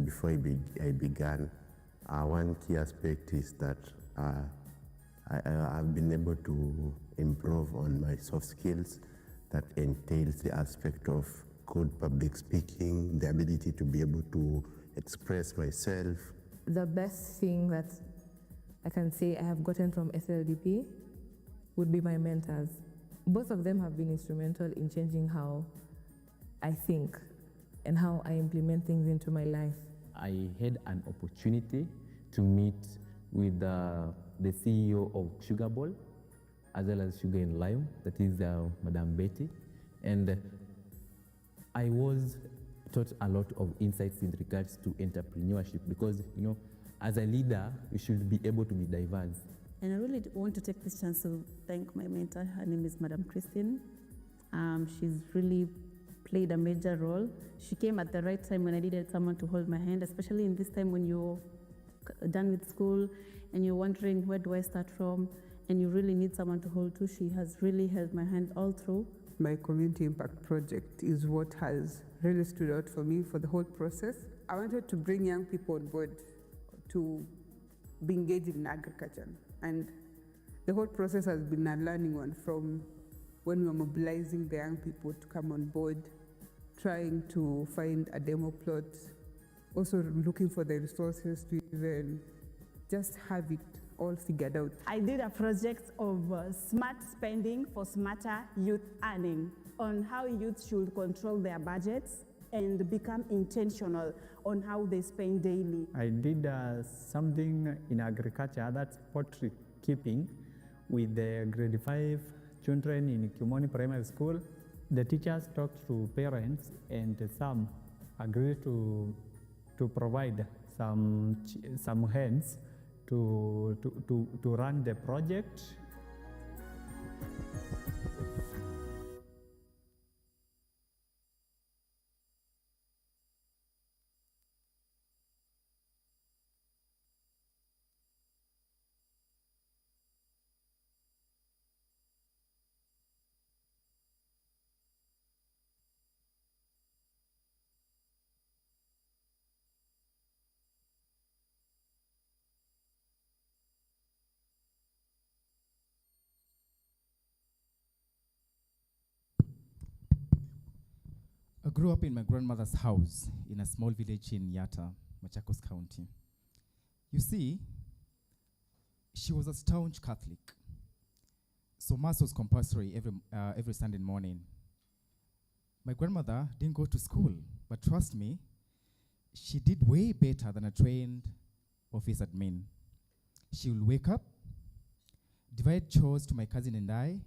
before I began. One key aspect is that I've been able to improve on my soft skills. That entails the aspect of good public speaking, the ability to be able to express myself. The best thing that I can say I have gotten from SLDP would be my mentors. Both of them have been instrumental in changing how I think and how I implement things into my life. I had an opportunity to meet with the CEO of Sugar Bowl, as well as Sugar and Lime, that is Madam Betty. And I was taught a lot of insights in regards to entrepreneurship, because, you know, as a leader, you should be able to be diverse. And I really want to take this chance to thank my mentor. Her name is Madam Christine. She's really played a major role. She came at the right time when I needed someone to hold my hand, especially in this time when you're done with school and you're wondering, where do I start from? And you really need someone to hold to. She has really held my hand all through. My community impact project is what has really stood out for me for the whole process. I wanted to bring young people on board to be engaged in agriculture. And the whole process has been a learning one, from when we were mobilizing the young people to come on board, trying to find a demo plot, also looking for the resources to even just have it all figured out. I did a project of smart spending for smarter youth earning, on how youth should control their budgets and become intentional on how they spend daily. I did something in agriculture, that's poultry keeping, with the grade 5 children in Kimoni Primary School. The teachers talked to parents, and some agreed to provide some hens to run the project. grew up in my grandmother's house in a small village in Yatta, Machakos County. You see, she was a staunch Catholic. So Mass was compulsory every Sunday morning. My grandmother didn't go to school, but trust me, she did way better than a trained office admin. She will wake up, divide chores to my cousin and I,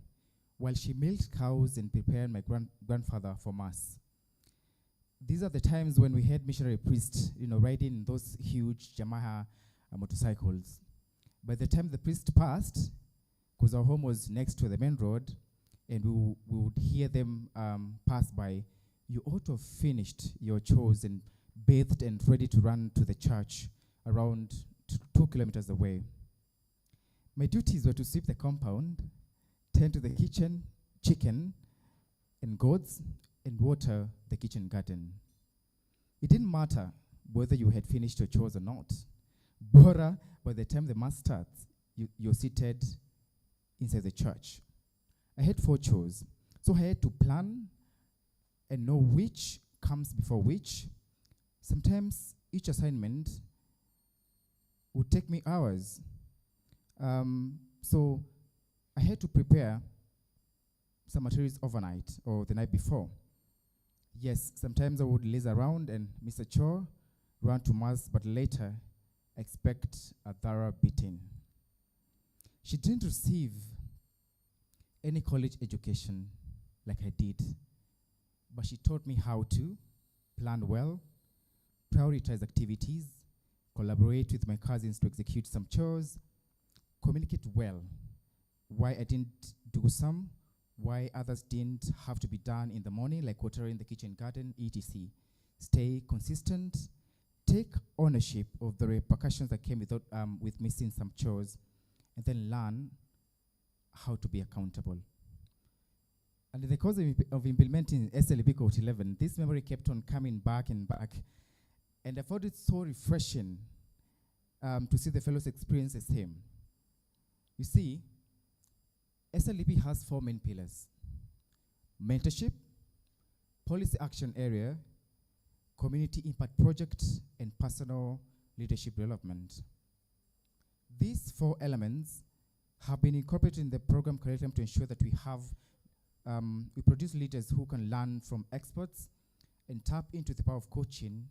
while she milked cows and prepared my grandfather for Mass. These are the times when we had missionary priests, riding those huge Yamaha motorcycles. By the time the priest passed, because our home was next to the main road, and we would hear them pass by, you ought to have finished your chores and bathed and ready to run to the church around 2 kilometers away. My duties were to sweep the compound, tend to the kitchen, chicken, and goats, and water the kitchen garden. It didn't matter whether you had finished your chores or not. Bora, by the time the Mass starts, you're seated inside the church. I had 4 chores, so I had to plan and know which comes before which. Sometimes each assignment would take me hours. So I had to prepare some materials overnight or the night before. Yes, sometimes I would laze around and miss a chore, run to Mass, but later expect a thorough beating. She didn't receive any college education like I did, but she taught me how to plan well, prioritize activities, collaborate with my cousins to execute some chores, communicate well, why I didn't do some, why others didn't have to be done in the morning, like watering the kitchen garden, etc. Stay consistent, take ownership of the repercussions that came with missing some chores, and then learn how to be accountable. And in the course of implementing SLB Code 11, this memory kept on coming back and back, and I found it so refreshing to see the fellows experience the same. You see, SLP has 4 main pillars: mentorship, policy action area, community impact project, and personal leadership development. These 4 elements have been incorporated in the program curriculum to ensure that we produce leaders who can learn from experts and tap into the power of coaching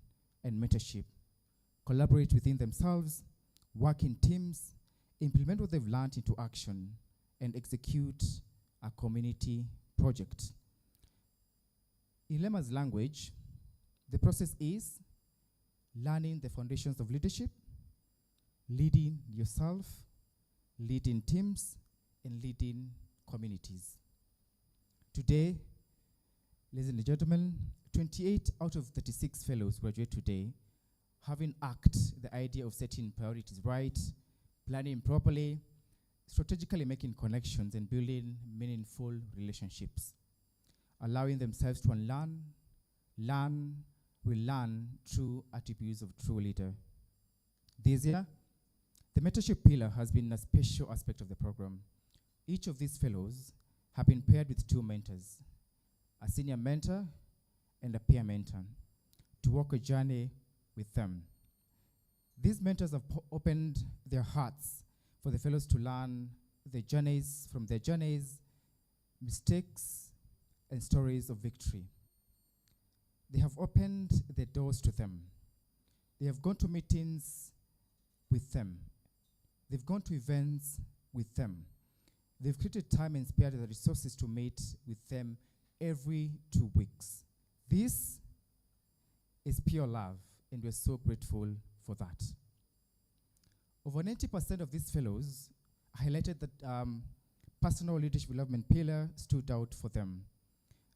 and mentorship, collaborate within themselves, work in teams, implement what they've learned into action, and execute a community project. In Lema's language, the process is learning the foundations of leadership, leading yourself, leading teams, and leading communities. Today, ladies and gentlemen, 28 out of 36 fellows graduate today, having acted the idea of setting priorities right, planning properly, strategically making connections, and building meaningful relationships, allowing themselves to unlearn, learn, relearn true attributes of true leader. This year, the mentorship pillar has been a special aspect of the program. Each of these fellows have been paired with 2 mentors, a senior mentor and a peer mentor, to walk a journey with them. These mentors have opened their hearts for the fellows to learn from their journeys, mistakes, and stories of victory. They have opened the doors to them. They have gone to meetings with them. They've gone to events with them. They've created time and spared the resources to meet with them every 2 weeks. This is pure love, and we're so grateful for that. Over 90% of these fellows highlighted that personal leadership development pillar stood out for them,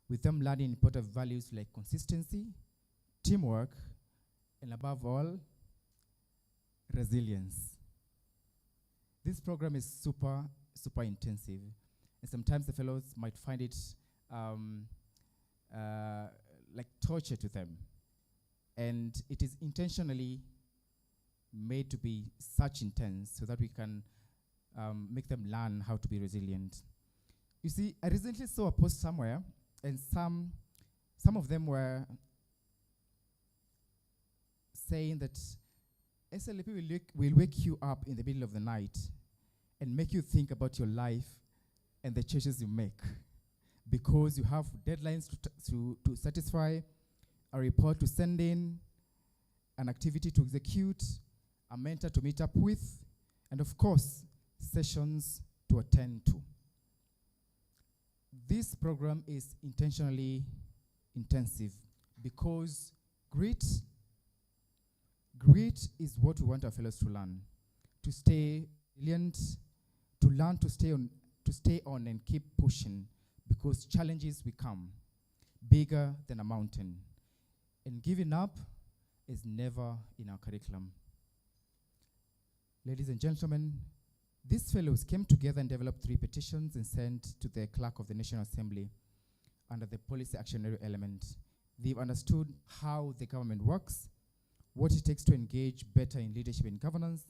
with them learning important values like consistency, teamwork, and above all, resilience. This program is super intensive, and sometimes the fellows might find it like torture to them. And it is intentionally made to be such intense so that we can make them learn how to be resilient. You see, I recently saw a post somewhere, and some Some of them were saying that SLP will wake you up in the middle of the night and make you think about your life and the choices you make, because you have deadlines to satisfy, a report to send in, an activity to execute, a mentor to meet up with, and of course, sessions to attend to. This program is intentionally intensive because grit is what we want our fellows to learn, to stay resilient, to learn to stay on and keep pushing, because challenges will come bigger than a mountain. And giving up is never in our curriculum. Ladies and gentlemen, these fellows came together and developed 3 petitions and sent to the clerk of the National Assembly under the policy actionary element. They've understood how the government works, what it takes to engage better in leadership and governance,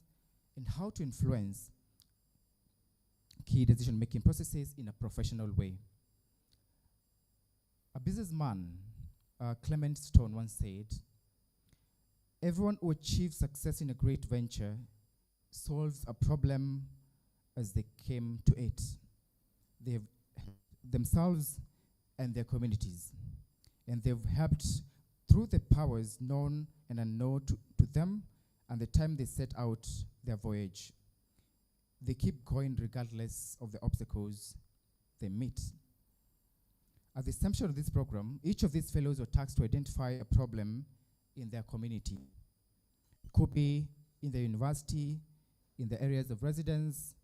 and how to influence key decision-making processes in a professional way. A businessman, Clement Stone, once said, "Everyone who achieves success in a great venture solves a problem as they came to it. They have themselves and their communities, and they've helped through the powers known and unknown to them and the time they set out their voyage. They keep going regardless of the obstacles they meet." At the inception of this program, each of these fellows were tasked to identify a problem in their community. It could be in the university, in the areas of residence,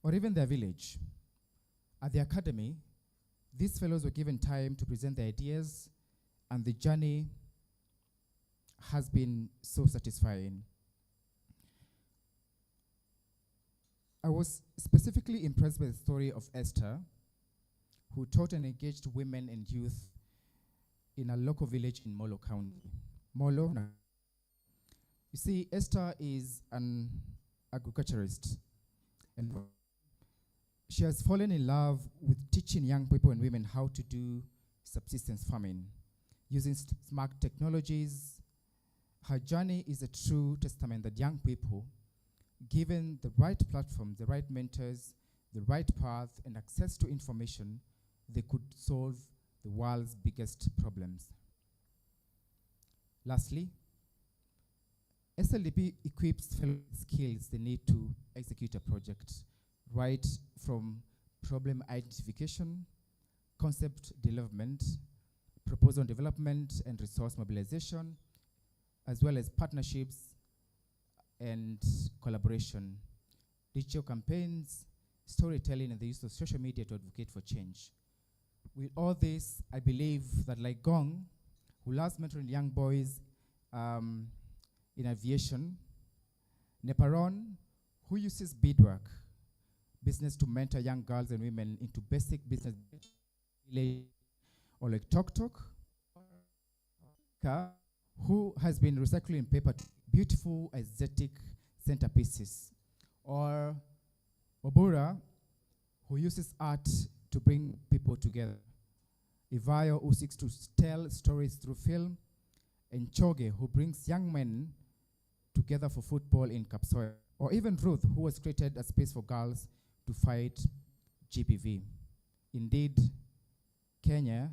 or even their village. At the academy, these fellows were given time to present their ideas, and the journey has been so satisfying. I was specifically impressed by the story of Esther, who taught and engaged women and youth in a local village in Molo County. You see, Esther is an agriculturist, and she has fallen in love with teaching young people and women how to do subsistence farming using smart technologies. Her journey is a true testament that young people, given the right platform, the right mentors, the right path, and access to information, they could solve the world's biggest problems. Lastly, SLDP equips fellows with skills they need to execute a project, right from problem identification, concept development, proposal development, and resource mobilization, as well as partnerships and collaboration, digital campaigns, storytelling, and the use of social media to advocate for change. With all this, I believe that like Gong, who loves mentoring young boys in aviation, Neparon, who uses beadwork business to mentor young girls and women into basic business, or like Tok Tok, who has been recycling paper to beautiful aesthetic centerpieces, or Obura, who uses art to bring people together, Ivayo, who seeks to tell stories through film, and Choge, who brings young men together for football in Kapsoy, or even Ruth, who has created a space for girls to fight GBV. Indeed, Kenya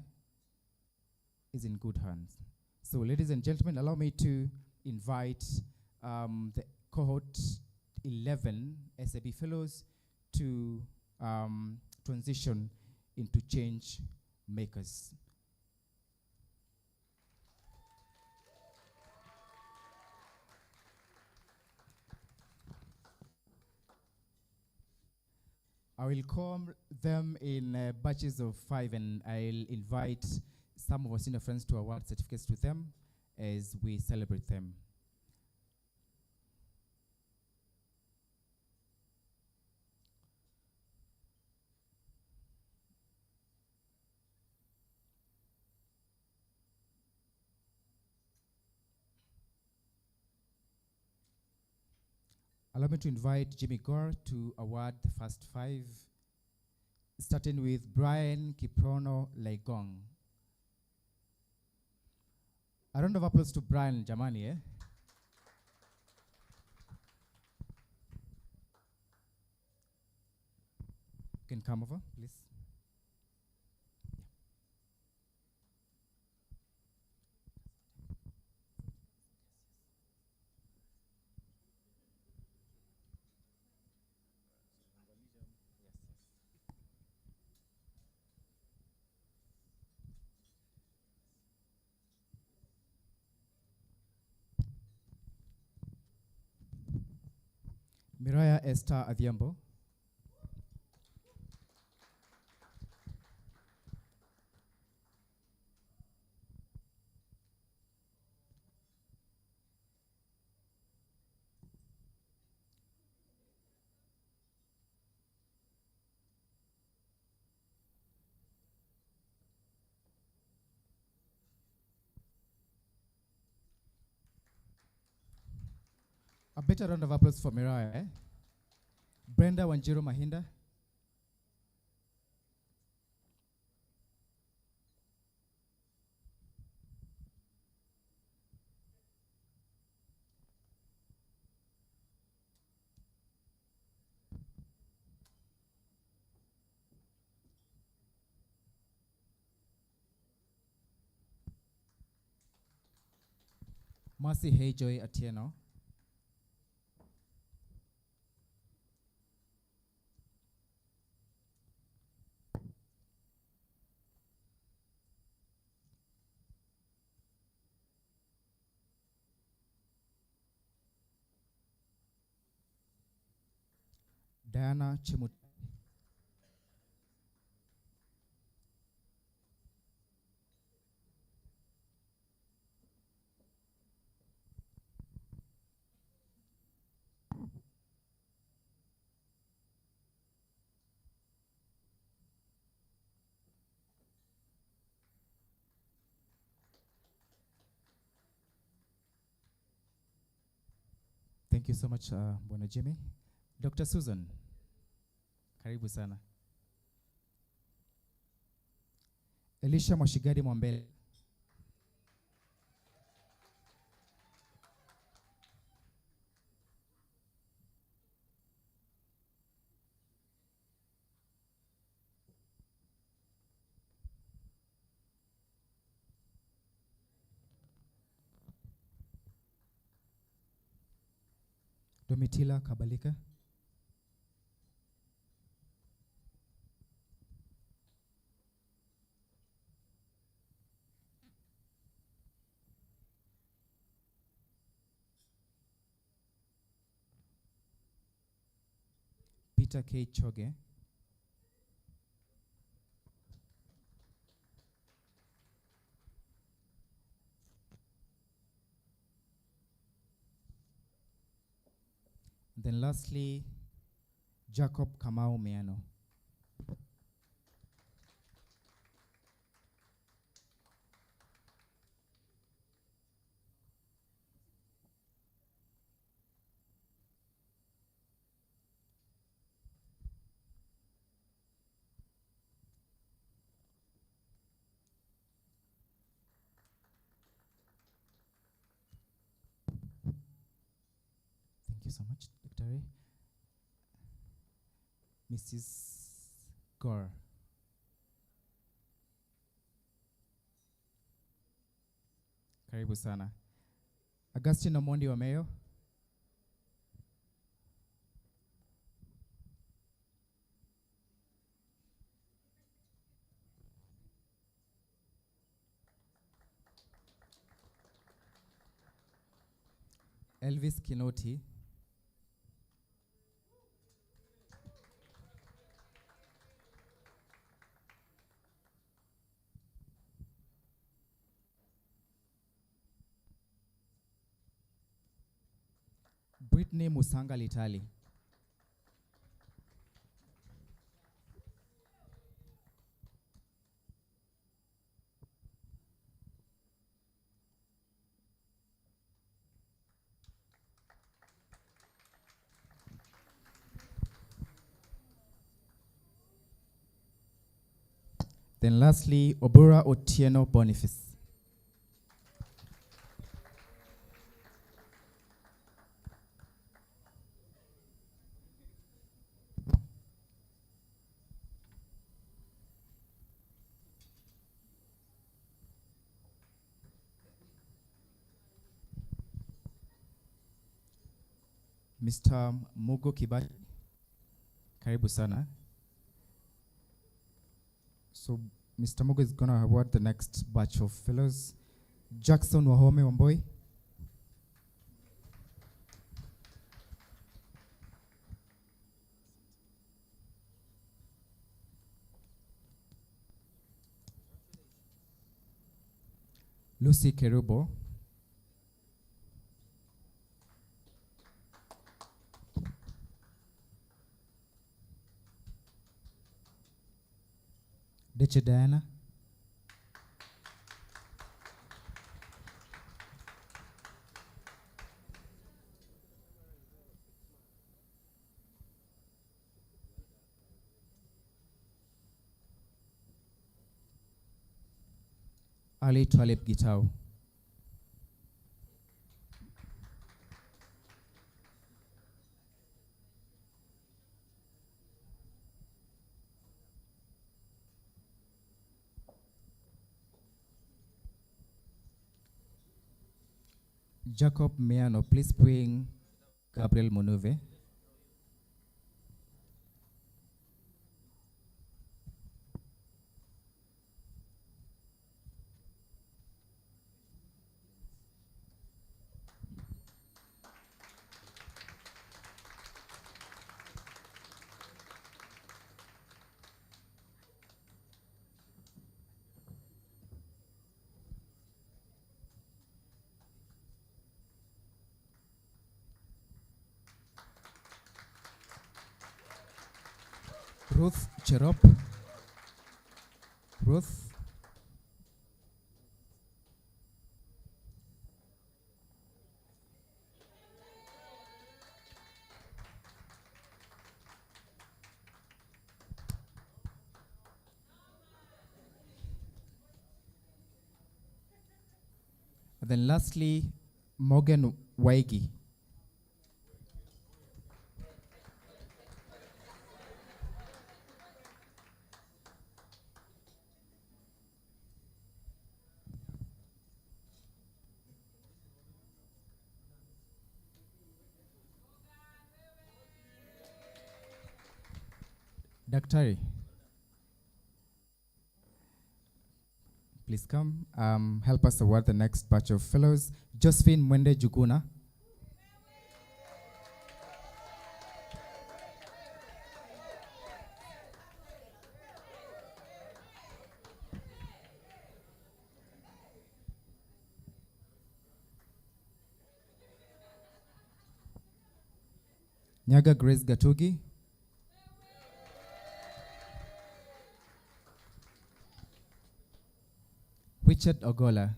is in good hands. So, ladies and gentlemen, allow me to invite the cohort 11 SAB fellows to transition into change makers. I will call them in batches of 5, and I'll invite some of our senior friends to award certificates to them as we celebrate them. Allow me to invite Jimmy Gore to award the first 5 starting with Brian Kiprono Laigong. A round of applause to Brian Jamani. You can come over, please. Miraya Esther Adhiambo. A better round of applause for Miraya. Brenda Wanjiru Mahinda. Mercy Heyjoy Atieno. Diana Chimut. Thank you so much, Bwana Jimmy. Dr. Susan, karibu sana. Elisha Mwashigadi Mwambele. Domitila Kabalika. Peter K. Choge. Then lastly, Jacob Kamau Meano. Thank you so much, Dr. Ray. Mrs. Gore. Karibu sana. Augustine Omondi wa Mayo. Elvis Kinoti. Brittany Musanga Litali. Then lastly, Obura Otieno Boniface. Mr. Mugo Kibaki, karibu sana. So Mr. Mugo is going to award the next batch of fellows. Jackson Wahome Wamboi. Lucy Kerubo. Deche Diana. Ali Twalib Gitau. Jacob Miano, please bring Gabriel Monove. Ruth Cherop. Ruth. And then lastly, Morgan Waigi. Daktari, please come help us award the next batch of fellows. Josephine Mwende Juguna. Nyaga Grace Gatugi. Richard Ogola.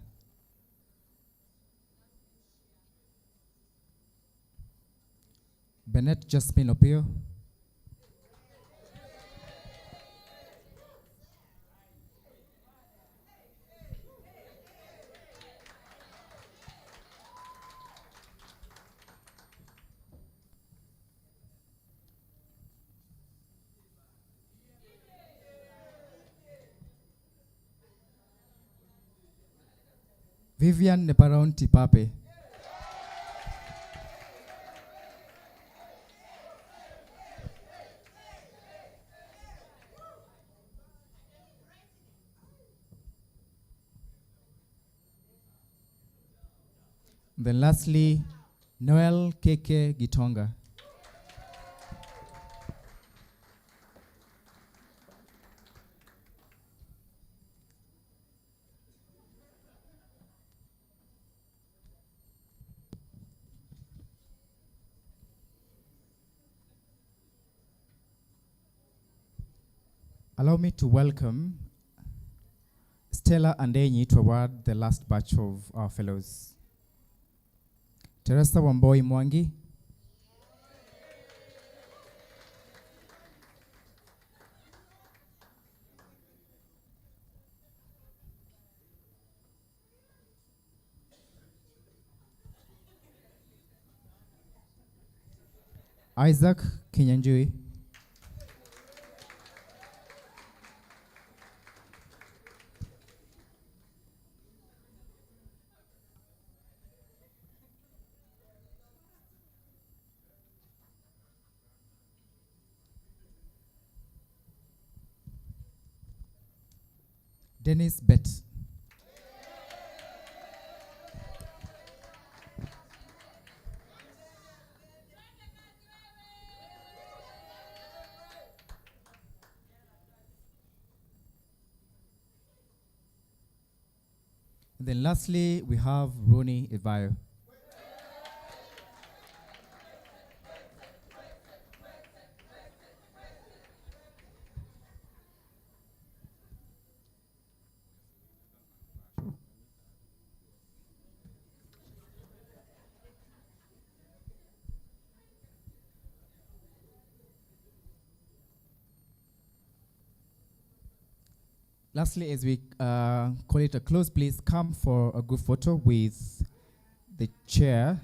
Bennett Jasmine Opio. Vivian Neparon Tipape. Then lastly, Noel Keke Gitonga. Allow me to welcome Stella Andenyi to award the last batch of our fellows. Teresa Wamboi Mwangi. Isaac Kinyanjui. Dennis Bet. And then lastly, we have Ronnie Evayo. Lastly, as we call it a close, please come for a group photo with the chair.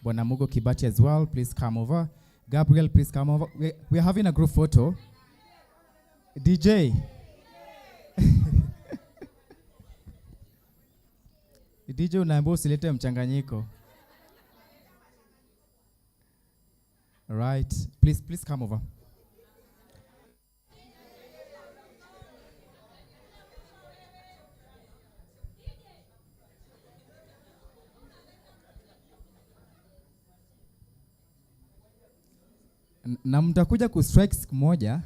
Bonamugo Kibati as well, please come over. Gabriel, please come over. We're having a group photo. DJ. DJ unaambiwa usilete mchanganyiko. All right, please come over. Na mtakuja kustrike siku moja.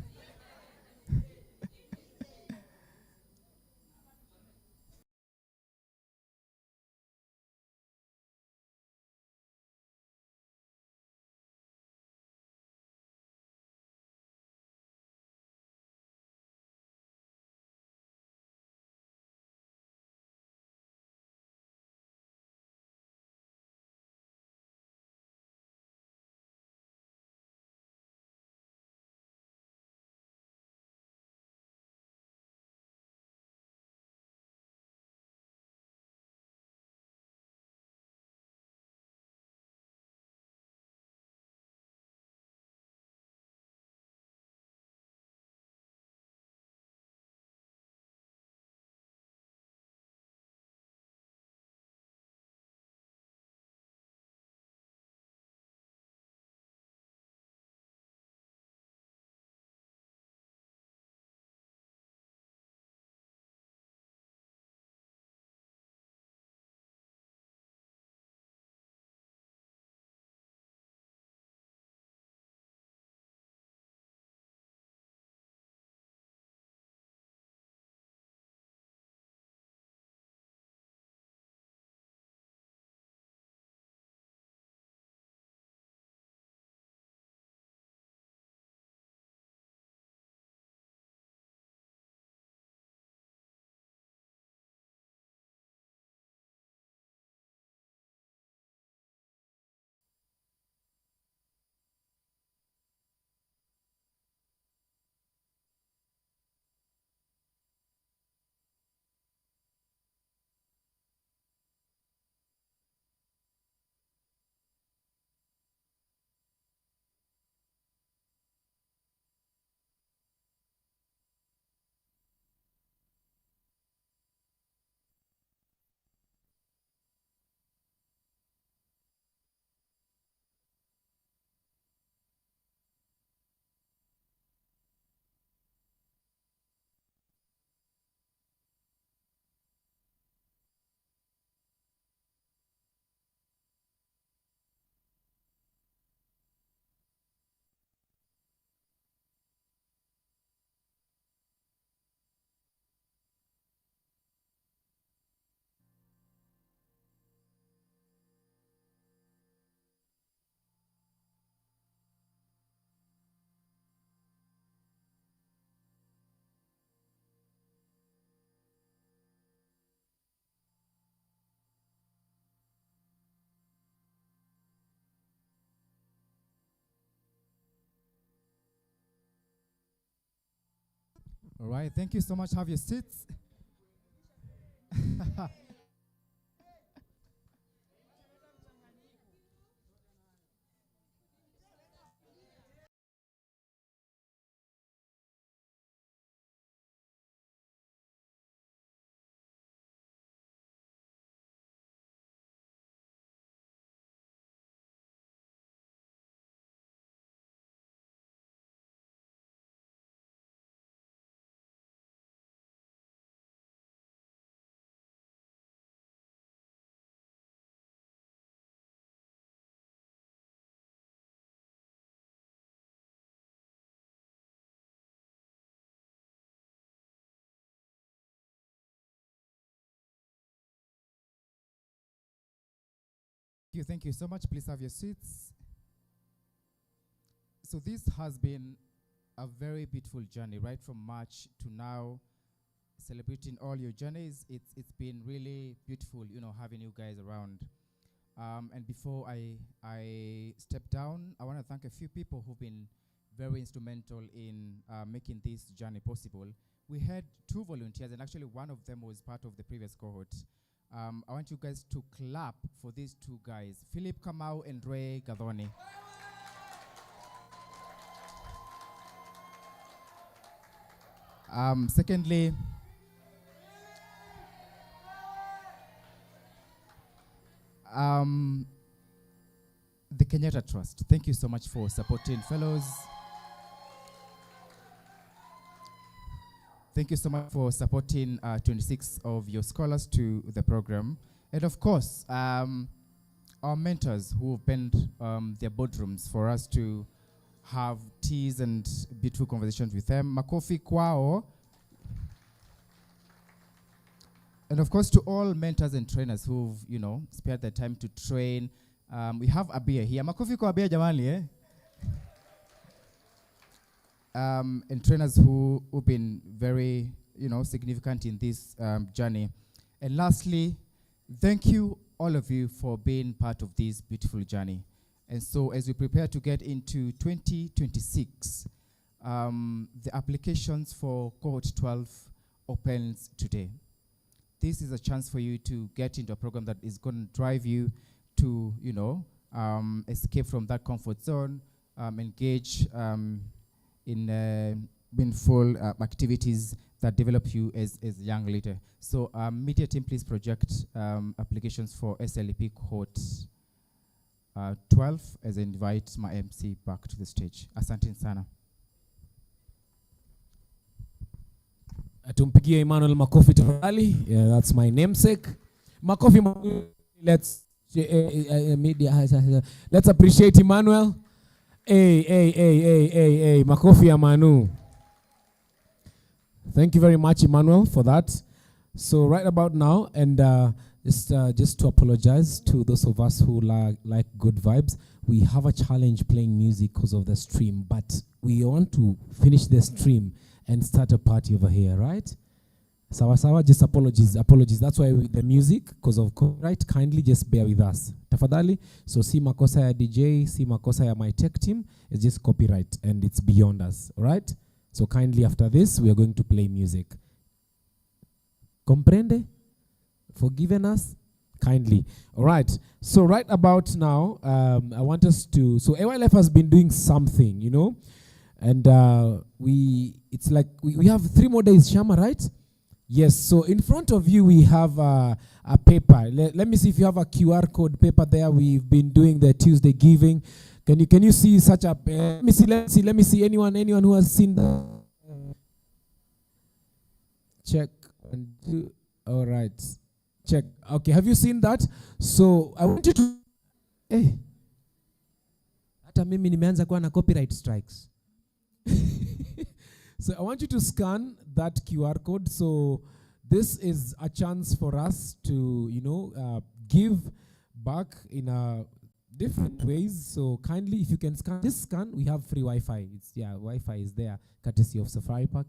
All right, thank you so much. Have your seats. Thank you so much. Please have your seats. So this has been a very beautiful journey, right from March to now, celebrating all your journeys. It's been really beautiful, having you guys around. And before I step down, I want to thank a few people who've been very instrumental in making this journey possible. We had 2 volunteers, and actually one of them was part of the previous cohort. I want you guys to clap for these 2 guys, Philip Kamau and Ray Gadoni. Secondly, the Kenyatta Trust. Thank you so much for supporting fellows. Thank you so much for supporting 26 of your scholars to the program. And of course, our mentors who have bent their boardrooms for us to have teas and beautiful conversations with them. Makofi kwao. And of course, to all mentors and trainers who've, spared their time to train. We have Abia here. Makofi kwa Abia jamani, eh? And trainers who've been very, significant in this journey. And lastly, thank you, all of you, for being part of this beautiful journey. And so as we prepare to get into 2026, the applications for cohort 12 opens today. This is a chance for you to get into a program that is going to drive you to, escape from that comfort zone, engage in meaningful activities that develop you as a young leader. So media team, please project applications for SLP cohort 12 as I invite my MC back to the stage. Asante sana. Tumpigie Emmanuel makofi tafadhali. Yeah, that's my namesake. Makofi. Let's appreciate Emmanuel. Hey, makofi ya Manu. Thank you very much, Emmanuel, for that. So right about now, and just to apologize to those of us who like good vibes, we have a challenge playing music because of the stream, but we want to finish the stream and start a party over here, right? Sawa, just apologies. That's why the music, because of copyright, kindly just bear with us. Tafadhali, so si makosa ya DJ, si makosa ya my tech team, it's just copyright and it's beyond us, all right? So kindly after this, we are going to play music. Comprende? Forgiven us? Kindly. All right. So right about now, I want us to, so AYLF has been doing something, and it's like we have 3 more days, Shama, right? Yes. So in front of you, we have a paper. Let me see if you have a QR code paper there. We've been doing the Tuesday giving. Can you see such a? Let me see. Anyone who has seen that? Check and do. All right. Check. Okay. Have you seen that? So I want you to. Hey. Hata mimi nimeanza kuwa na copyright strikes. So I want you to scan that QR code. So this is a chance for us to, give back in different ways. So kindly, if you can scan, just scan. We have free Wi-Fi. Wi-Fi is there, courtesy of Safari Park,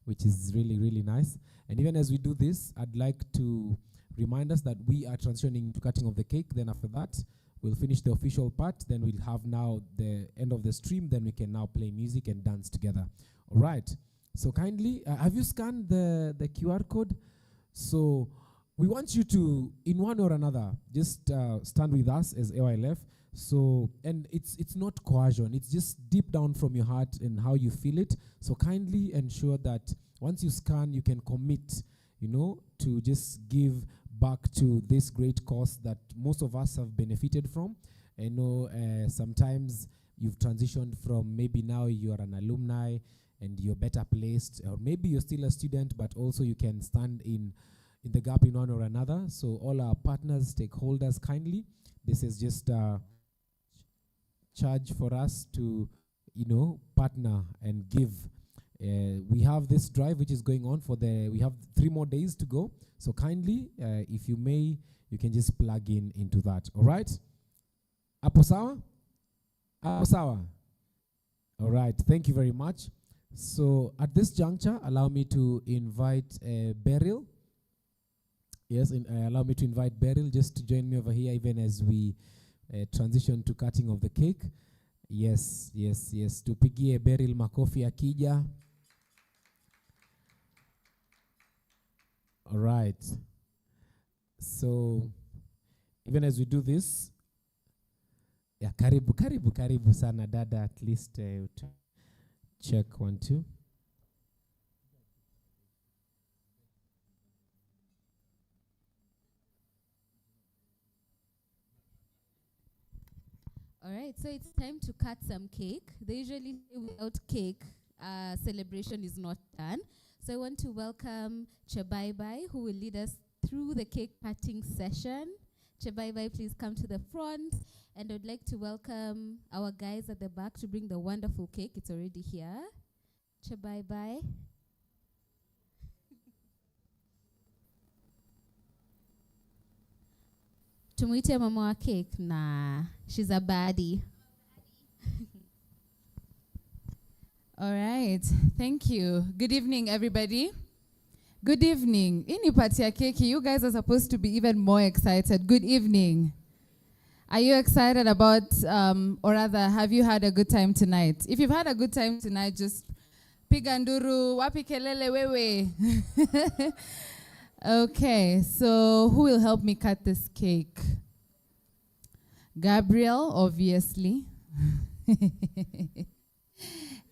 which is really, really nice. And even as we do this, I'd like to remind us that we are transitioning to cutting of the cake. Then after that, we'll finish the official part. Then we'll have now the end of the stream. Then we can now play music and dance together. All right. So kindly, have you scanned the QR code? So we want you to, in one or another, just stand with us as AYLF. So, and it's not coercion. It's just deep down from your heart and how you feel it. So kindly ensure that once you scan, you can commit, to just give back to this great cause that most of us have benefited from. I know sometimes you've transitioned from, maybe now you are an alumni and you're better placed, or maybe you're still a student, but also you can stand in the gap in one or another. So all our partners, stakeholders, kindly, this is just a charge for us to, partner and give. We have this drive which is going on we have 3 more days to go. So kindly, if you may, you can just plug into that, all right? So kindly, Hapo sawa? Hapo sawa? All right, thank you very much. So at this juncture, allow me to invite Beryl. Yes, allow me to invite Beryl just to join me over here even as we transition to cutting of the cake. Yes. Tupigie Beryl makofi akija. All right. So even as we do this, yeah, karibu sana dada, at least check 1 2. All right, so it's time to cut some cake. They usually say without cake, celebration is not done. So I want to welcome Chebaibai, who will lead us through the cake cutting session. Chebaibai, please come to the front. And I'd like to welcome our guys at the back to bring the wonderful cake. It's already here. Chebaibai. Tumuite mama wa cake? Nah, she's a baddie. All right, thank you. Good evening, everybody. Good evening. Ini party ya keki, you guys are supposed to be even more excited. Good evening. Are you excited about, or rather, have you had a good time tonight? If you've had a good time tonight, just piga nduru, wapi kelele wewe. Okay, so who will help me cut this cake? Gabriel, obviously.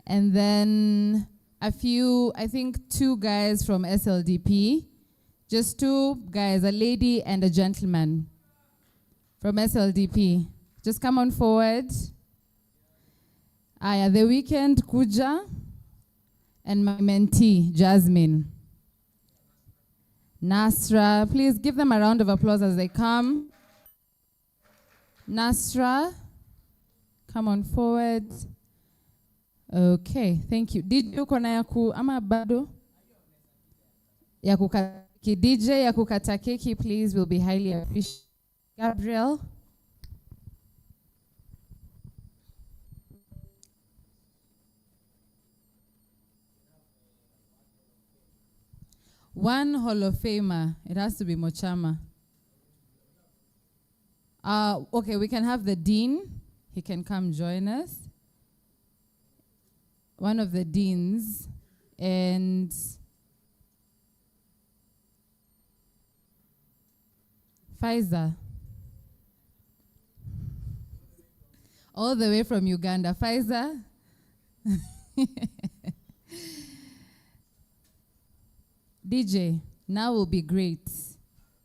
And then a few, I think 2 guys from SLDP. Just 2 guys, a lady and a gentleman from SLDP. Just come on forward. Aya, The Weekend, Kuja, and my mentee, Jasmine. Nasra, please give them a round of applause as they come. Nasra, come on forward. Okay, thank you. DJ uko na yaku ama bado? DJ ya kukata keki, please, will be highly appreciated. Gabriel. One Hall of Famer. It has to be Mochama. Okay, we can have the dean. He can come join us. One of the deans. And Pfizer. All the way from Uganda. Pfizer. DJ, now will be great.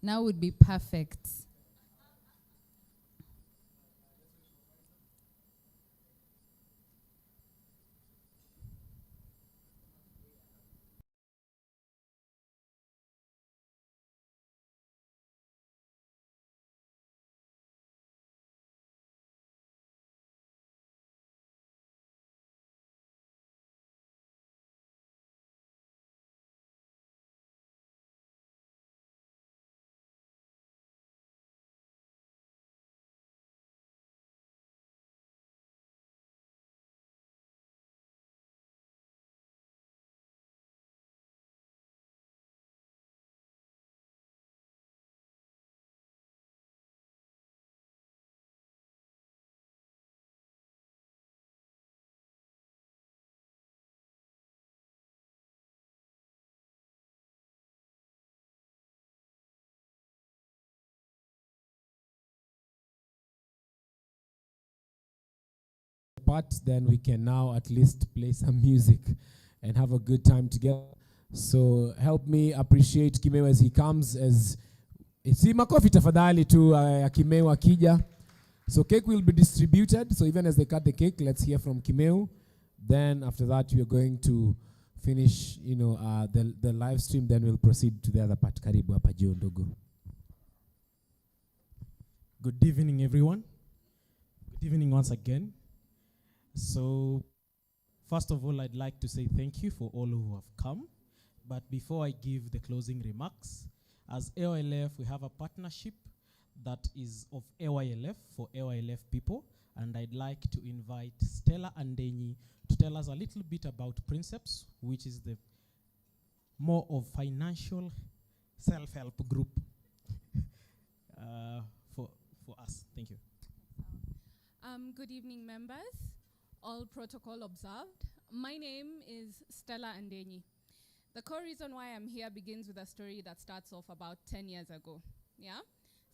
Now would be perfect. Part, then we can now at least play some music and have a good time together. So help me appreciate Kimeu as he comes. As si makofi tafadhali tu Kimeu akija. So cake will be distributed. So even as they cut the cake, let's hear from Kimeu. Then after that, we are going to finish, the live stream. Then we'll proceed to the other part. Karibu hapa juu ndogo. Good evening, everyone. Good evening once again. So, first of all, I'd like to say thank you for all who have come. But before I give the closing remarks, as AOLF, we have a partnership that is of AYLF for AYLF people, and I'd like to invite Stella Andenyi to tell us a little bit about Princeps, which is the more of financial self-help group for us. Thank you. Good evening, members. All protocol observed. My name is Stella Andenyi. The core reason why I'm here begins with a story that starts off about 10 years ago. Yeah?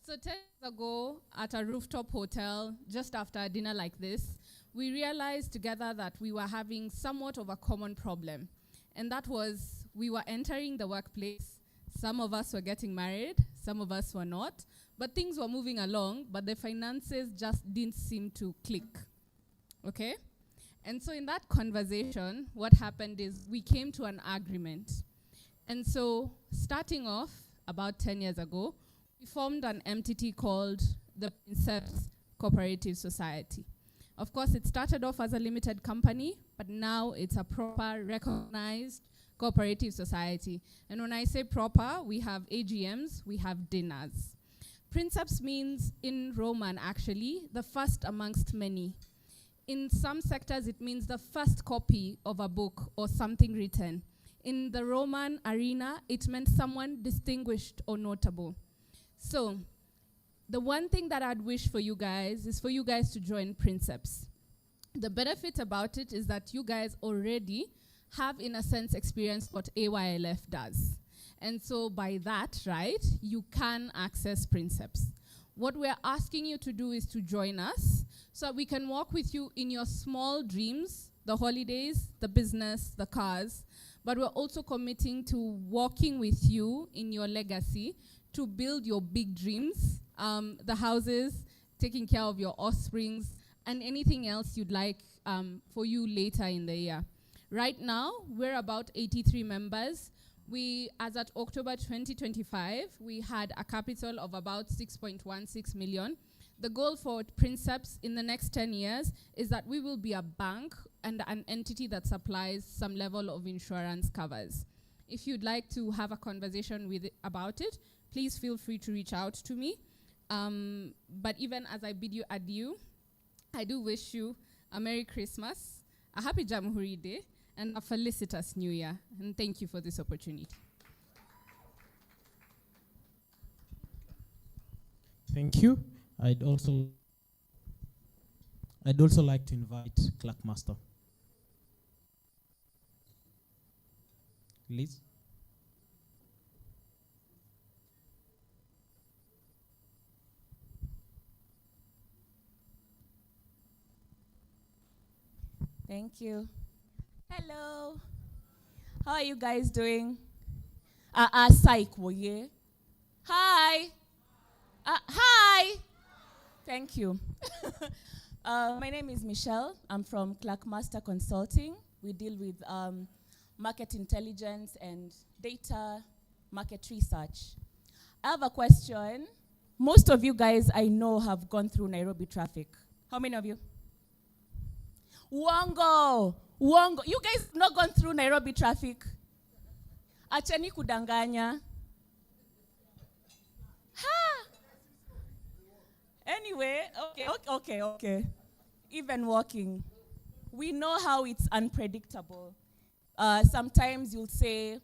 So 10 years ago, at a rooftop hotel, just after a dinner like this, we realized together that we were having somewhat of a common problem. And that was we were entering the workplace. Some of us were getting married, some of us were not. But things were moving along, but the finances just didn't seem to click. Okay? And so in that conversation, what happened is we came to an agreement. And so starting off about 10 years ago, we formed an entity called the Princeps Cooperative Society. Of course, it started off as a limited company, but now it's a proper, recognized cooperative society. And when I say proper, we have AGMs, we have dinners. Princeps means, in Roman actually, the first amongst many. In some sectors, it means the first copy of a book or something written. In the Roman arena, it meant someone distinguished or notable. So, the one thing that I'd wish for you guys is for you guys to join Princeps. The benefit about it is that you guys already have, in a sense, experienced what AYLF does. And so by that, right, you can access Princeps. What we're asking you to do is to join us so that we can walk with you in your small dreams, the holidays, the business, the cars, but we're also committing to walking with you in your legacy to build your big dreams, the houses, taking care of your offsprings, and anything else you'd like for you later in the year. Right now, we're about 83 members. We, as at October 2025, we had a capital of about 6.16 million. The goal for Princeps in the next 10 years is that we will be a bank and an entity that supplies some level of insurance covers. If you'd like to have a conversation about it, please feel free to reach out to me. But even as I bid you adieu, I do wish you a Merry Christmas, a Happy Jamhuri Day, and a felicitous New Year. And thank you for this opportunity. Thank you. I'd also like to invite Clerkmaster. Liz? Thank you. Hello. How are you guys doing? Psych, yeah? Hi. Hi. Thank you. My name is Michelle. I'm from Clerkmaster Consulting. We deal with market intelligence and data market research. I have a question. Most of you guys I know have gone through Nairobi traffic. How many of you? Wongo. You guys have not gone through Nairobi traffic? Acheni kudanganya. Ha! Anyway, okay. Even walking. We know how it's unpredictable. Sometimes you'll say,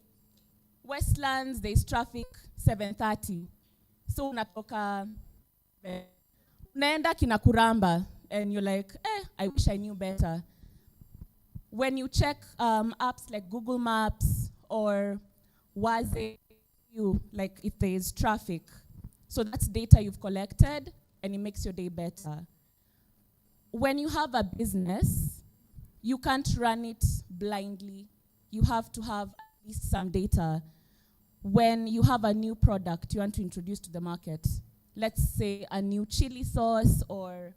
Westlands, there's traffic, 7:30. So unatoka, naenda Kinakuramba, and you're like, I wish I knew better. When you check apps like Google Maps or Waze, like if there is traffic, so that's data you've collected, and it makes your day better. When you have a business, you can't run it blindly. You have to have at least some data. When you have a new product you want to introduce to the market, let's say a new chili sauce or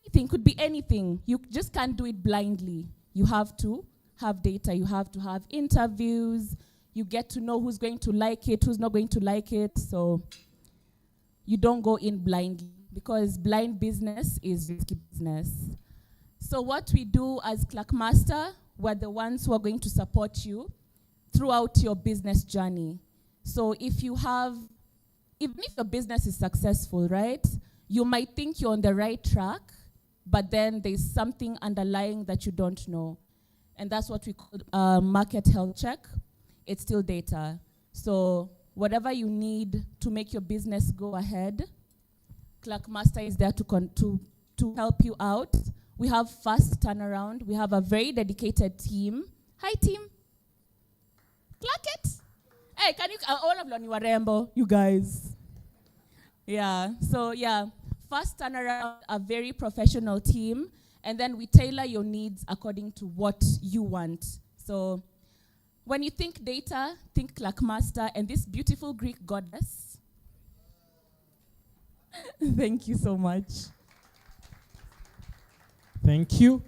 anything, could be anything. You just can't do it blindly. You have to have data. You have to have interviews. You get to know who's going to like it, who's not going to like it. So you don't go in blindly, because blind business is risky business. So what we do as Clerkmaster, we're the ones who are going to support you throughout your business journey. So if you have even if your business is successful, right, you might think you're on the right track, but then there's something underlying that you don't know. And that's what we call market health check. It's still data. So whatever you need to make your business go ahead, Clerkmaster is there to help you out. We have fast turnaround. We have a very dedicated team. Hi, team. Clack it. Hey, can you, all of you warembo, you guys. Yeah, so yeah, fast turnaround, a very professional team, and then we tailor your needs according to what you want. So when you think data, think Clerkmaster and this beautiful Greek goddess. Thank you so much. Thank you.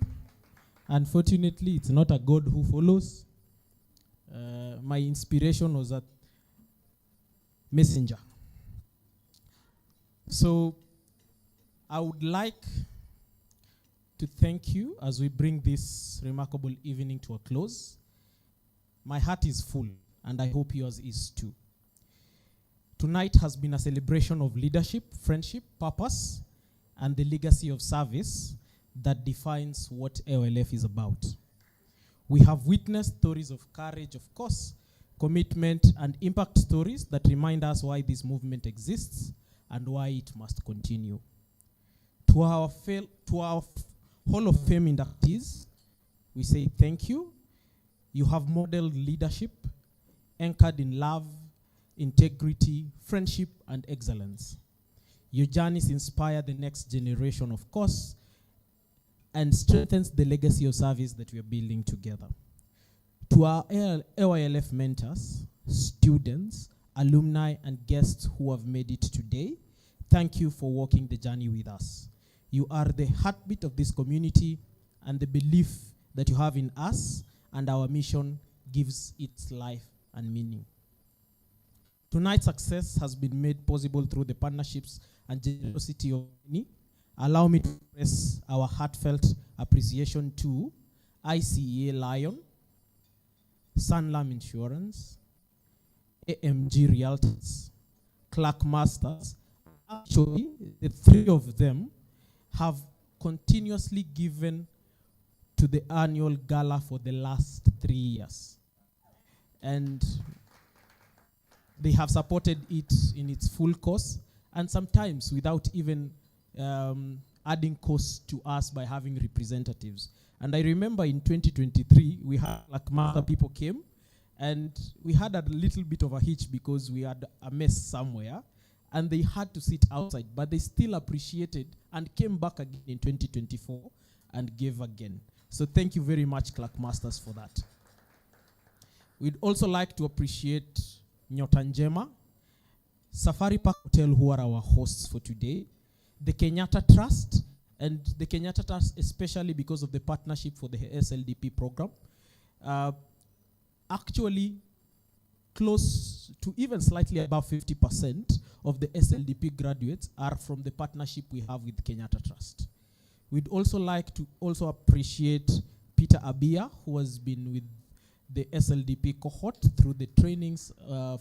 Unfortunately, it's not a God who follows. My inspiration was a messenger. So I would like to thank you as we bring this remarkable evening to a close. My heart is full, and I hope yours is too. Tonight has been a celebration of leadership, friendship, purpose, and the legacy of service that defines what AOLF is about. We have witnessed stories of courage, of course, commitment, and impact stories that remind us why this movement exists and why it must continue. To our Hall of Fame inductees, we say thank you. You have modeled leadership anchored in love, integrity, friendship, and excellence. Your journeys inspire the next generation, of course, and strengthens the legacy of service that we are building together. To our AYLF mentors, students, alumni, and guests who have made it today, thank you for walking the journey with us. You are the heartbeat of this community, and the belief that you have in us and our mission gives its life and meaning. Tonight's success has been made possible through the partnerships and generosity of many. Allow me to express our heartfelt appreciation to ICEA Lion, Sanlam Insurance, AMG Realtors, Clerkmasters. Actually, the three of them have continuously given to the annual gala for the last 3 years. And they have supported it in its full course, and sometimes without even adding costs to us by having representatives. And I remember in 2023, we had Clerkmaster people came, and we had a little bit of a hitch because we had a mess somewhere, and they had to sit outside, but they still appreciated and came back again in 2024 and gave again. So thank you very much, Clerkmasters, for that. We'd also like to appreciate Nyota Njema, Safari Park Hotel, who are our hosts for today, the Kenyatta Trust, and the Kenyatta Trust especially because of the partnership for the SLDP program. Actually, close to even slightly above 50% of the SLDP graduates are from the partnership we have with Kenyatta Trust. We'd also like to also appreciate Peter Abia, who has been with the SLDP cohort through the trainings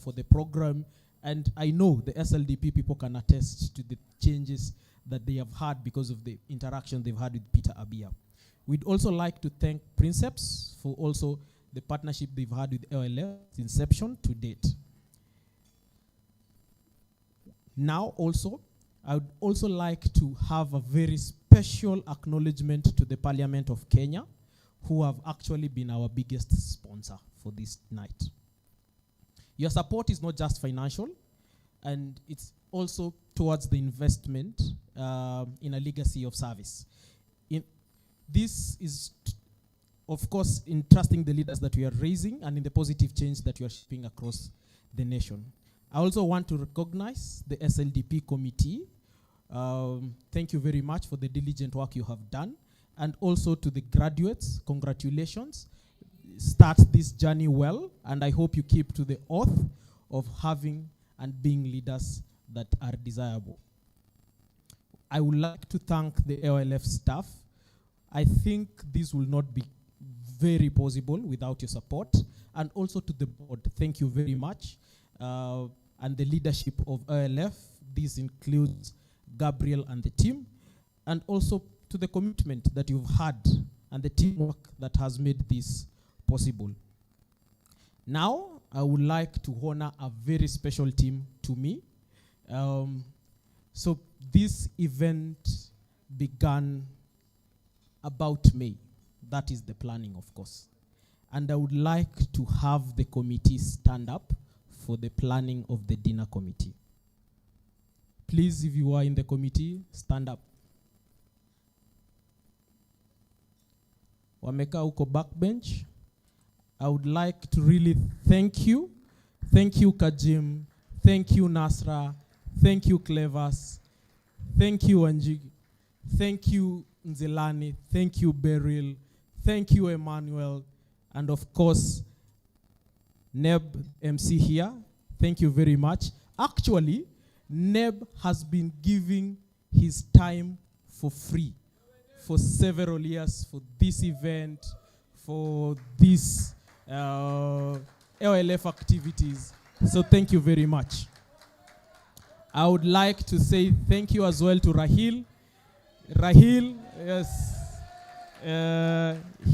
for the program. And I know the SLDP people can attest to the changes that they have had because of the interaction they've had with Peter Abia. We'd also like to thank Princeps for also the partnership they've had with AOLF inception to date. Now also, I would also like to have a very special acknowledgement to the Parliament of Kenya, who have actually been our biggest sponsor for this night. Your support is not just financial, and it's also towards the investment in a legacy of service. This is, of course, in trusting the leaders that we are raising and in the positive change that we are shaping across the nation. I also want to recognize the SLDP committee. Thank you very much for the diligent work you have done. And also to the graduates, congratulations. Start this journey well, and I hope you keep to the oath of having and being leaders that are desirable. I would like to thank the AOLF staff. I think this will not be very possible without your support. And also to the board, thank you very much. and the leadership of OLF. This includes Gabriel and the team, and also to the commitment that you've had and the teamwork that has made this possible. Now, I would like to honor a very special team to me. So this event began about May. That is the planning, of course. And I would like to have the committee stand up for the planning of the dinner committee. Please, if you are in the committee, stand up. Wameka uko backbench. I would like to really thank you. Thank you, Kajim. Thank you, Nasra. Thank you, Clevas. Thank you, Anjig. Thank you, Nzelani. Thank you, Beryl. Thank you, Emmanuel. And of course, Neb MC here. Thank you very much. Actually, Neb has been giving his time for free for several years for this event, for this LLF activities. So thank you very much. I would like to say thank you as well to Rahil. Rahil, yes,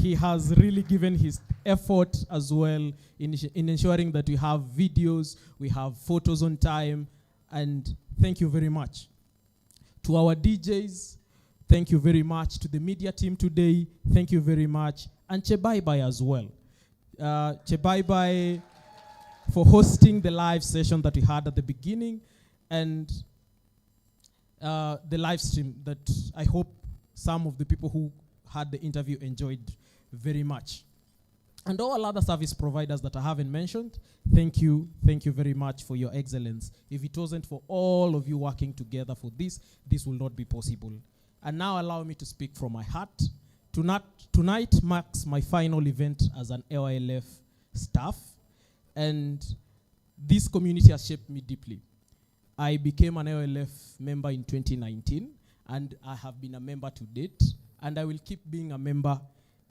he has really given his effort as well in ensuring that we have videos, we have photos on time, and thank you very much. To our DJs, thank you very much. To the media team today, thank you very much. And Chebaibai as well. Chebaibai for hosting the live session that we had at the beginning, and the live stream that I hope some of the people who had the interview enjoyed very much. And all other service providers that I haven't mentioned, thank you very much for your excellence. If it wasn't for all of you working together for this, this will not be possible. And now allow me to speak from my heart. Tonight marks my final event as an LILF staff, and this community has shaped me deeply. I became an LLF member in 2019, and I have been a member to date, and I will keep being a member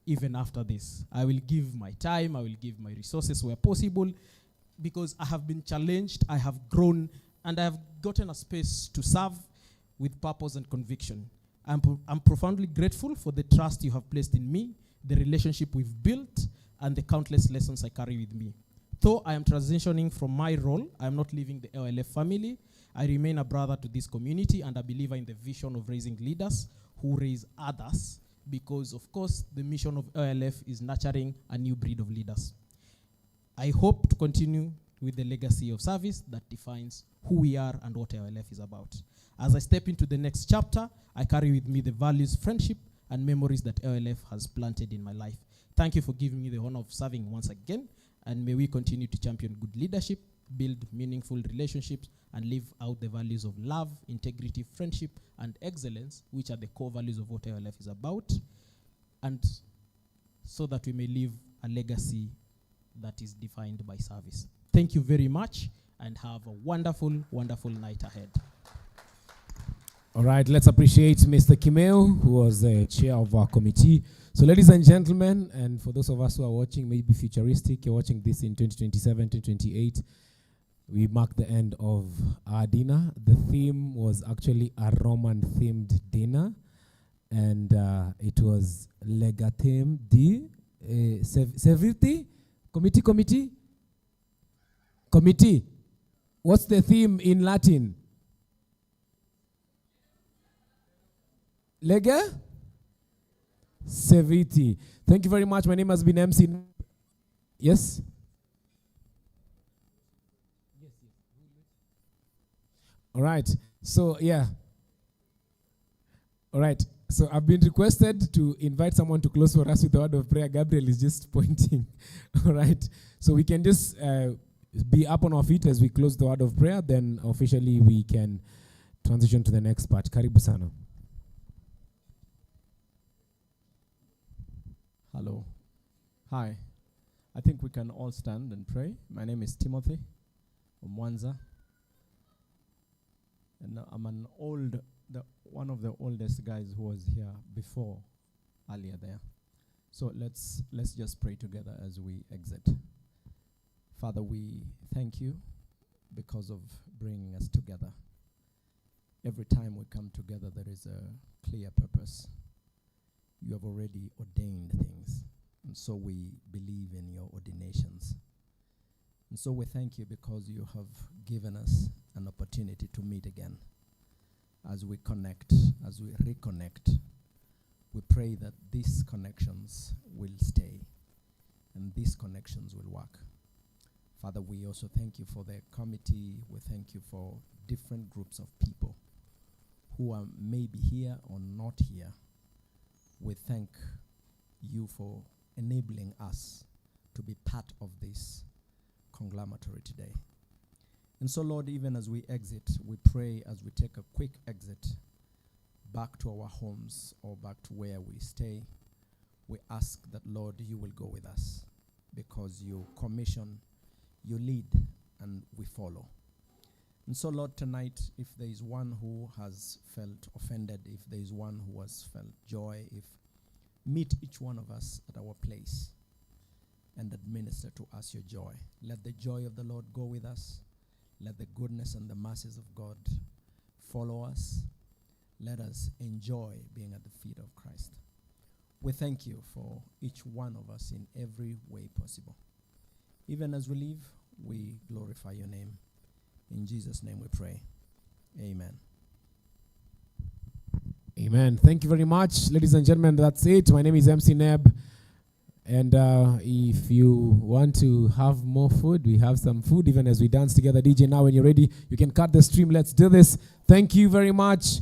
even after this. I will give my time, I will give my resources where possible, because I have been challenged, I have grown, and I have gotten a space to serve with purpose and conviction. I'm profoundly grateful for the trust you have placed in me, the relationship we've built, and the countless lessons I carry with me. Though I am transitioning from my role, I am not leaving the LLF family. I remain a brother to this community and a believer in the vision of raising leaders who raise others, because of course the mission of LLF is nurturing a new breed of leaders. I hope to continue with the legacy of service that defines who we are and what LLF is about. As I step into the next chapter, I carry with me the values, friendship, and memories that LLF has planted in my life. Thank you for giving me the honor of serving once again, and may we continue to champion good leadership, build meaningful relationships, and live out the values of love, integrity, friendship, and excellence, which are the core values of what LLF is about, and so that we may leave a legacy that is defined by service. Thank you very much, and have a wonderful, wonderful night ahead. All right, let's appreciate Mr. Kimeo, who was the chair of our committee. So ladies and gentlemen, and for those of us who are watching, maybe futuristic, you're watching this in 2027, 2028, we mark the end of our dinner. The theme was actually a Roman-themed dinner, and it was Legatem di Severity? Committee? What's the theme in Latin? Lega? Severity. Thank you very much. My name has been MC. Yes? All right. So, yeah. All right. So, I've been requested to invite someone to close for us with the word of prayer. Gabriel is just pointing. All right. So, we can just be up on our feet as we close the word of prayer. Then, officially, we can transition to the next part. Karibu sana. Hello. Hi. I think we can all stand and pray. My name is Timothy Omwanza. And I'm one of the oldest guys who was here before, earlier there. So let's just pray together as we exit. Father, we thank you because of bringing us together. Every time we come together, there is a clear purpose. You have already ordained things, and so we believe in your ordinations. And so we thank you because you have given us an opportunity to meet again. As we connect, as we reconnect, we pray that these connections will stay and these connections will work. Father, we also thank you for the committee. We thank you for different groups of people who are maybe here or not here. We thank you for enabling us to be part of this conglomerate today. And so, Lord, even as we exit, we pray as we take a quick exit back to our homes or back to where we stay, we ask that, Lord, you will go with us because you commission, you lead, and we follow. And so, Lord, tonight, if there is one who has felt offended, if there is one who has felt joy, meet each one of us at our place and administer to us your joy. Let the joy of the Lord go with us. Let the goodness and the mercies of God follow us. Let us enjoy being at the feet of Christ. We thank you for each one of us in every way possible. Even as we leave, we glorify your name. In Jesus' name we pray. Amen. Amen. Thank you very much. Ladies and gentlemen, that's it. My name is MC Neb. And if you want to have more food, we have some food even as we dance together. DJ, now when you're ready, you can cut the stream. Let's do this. Thank you very much.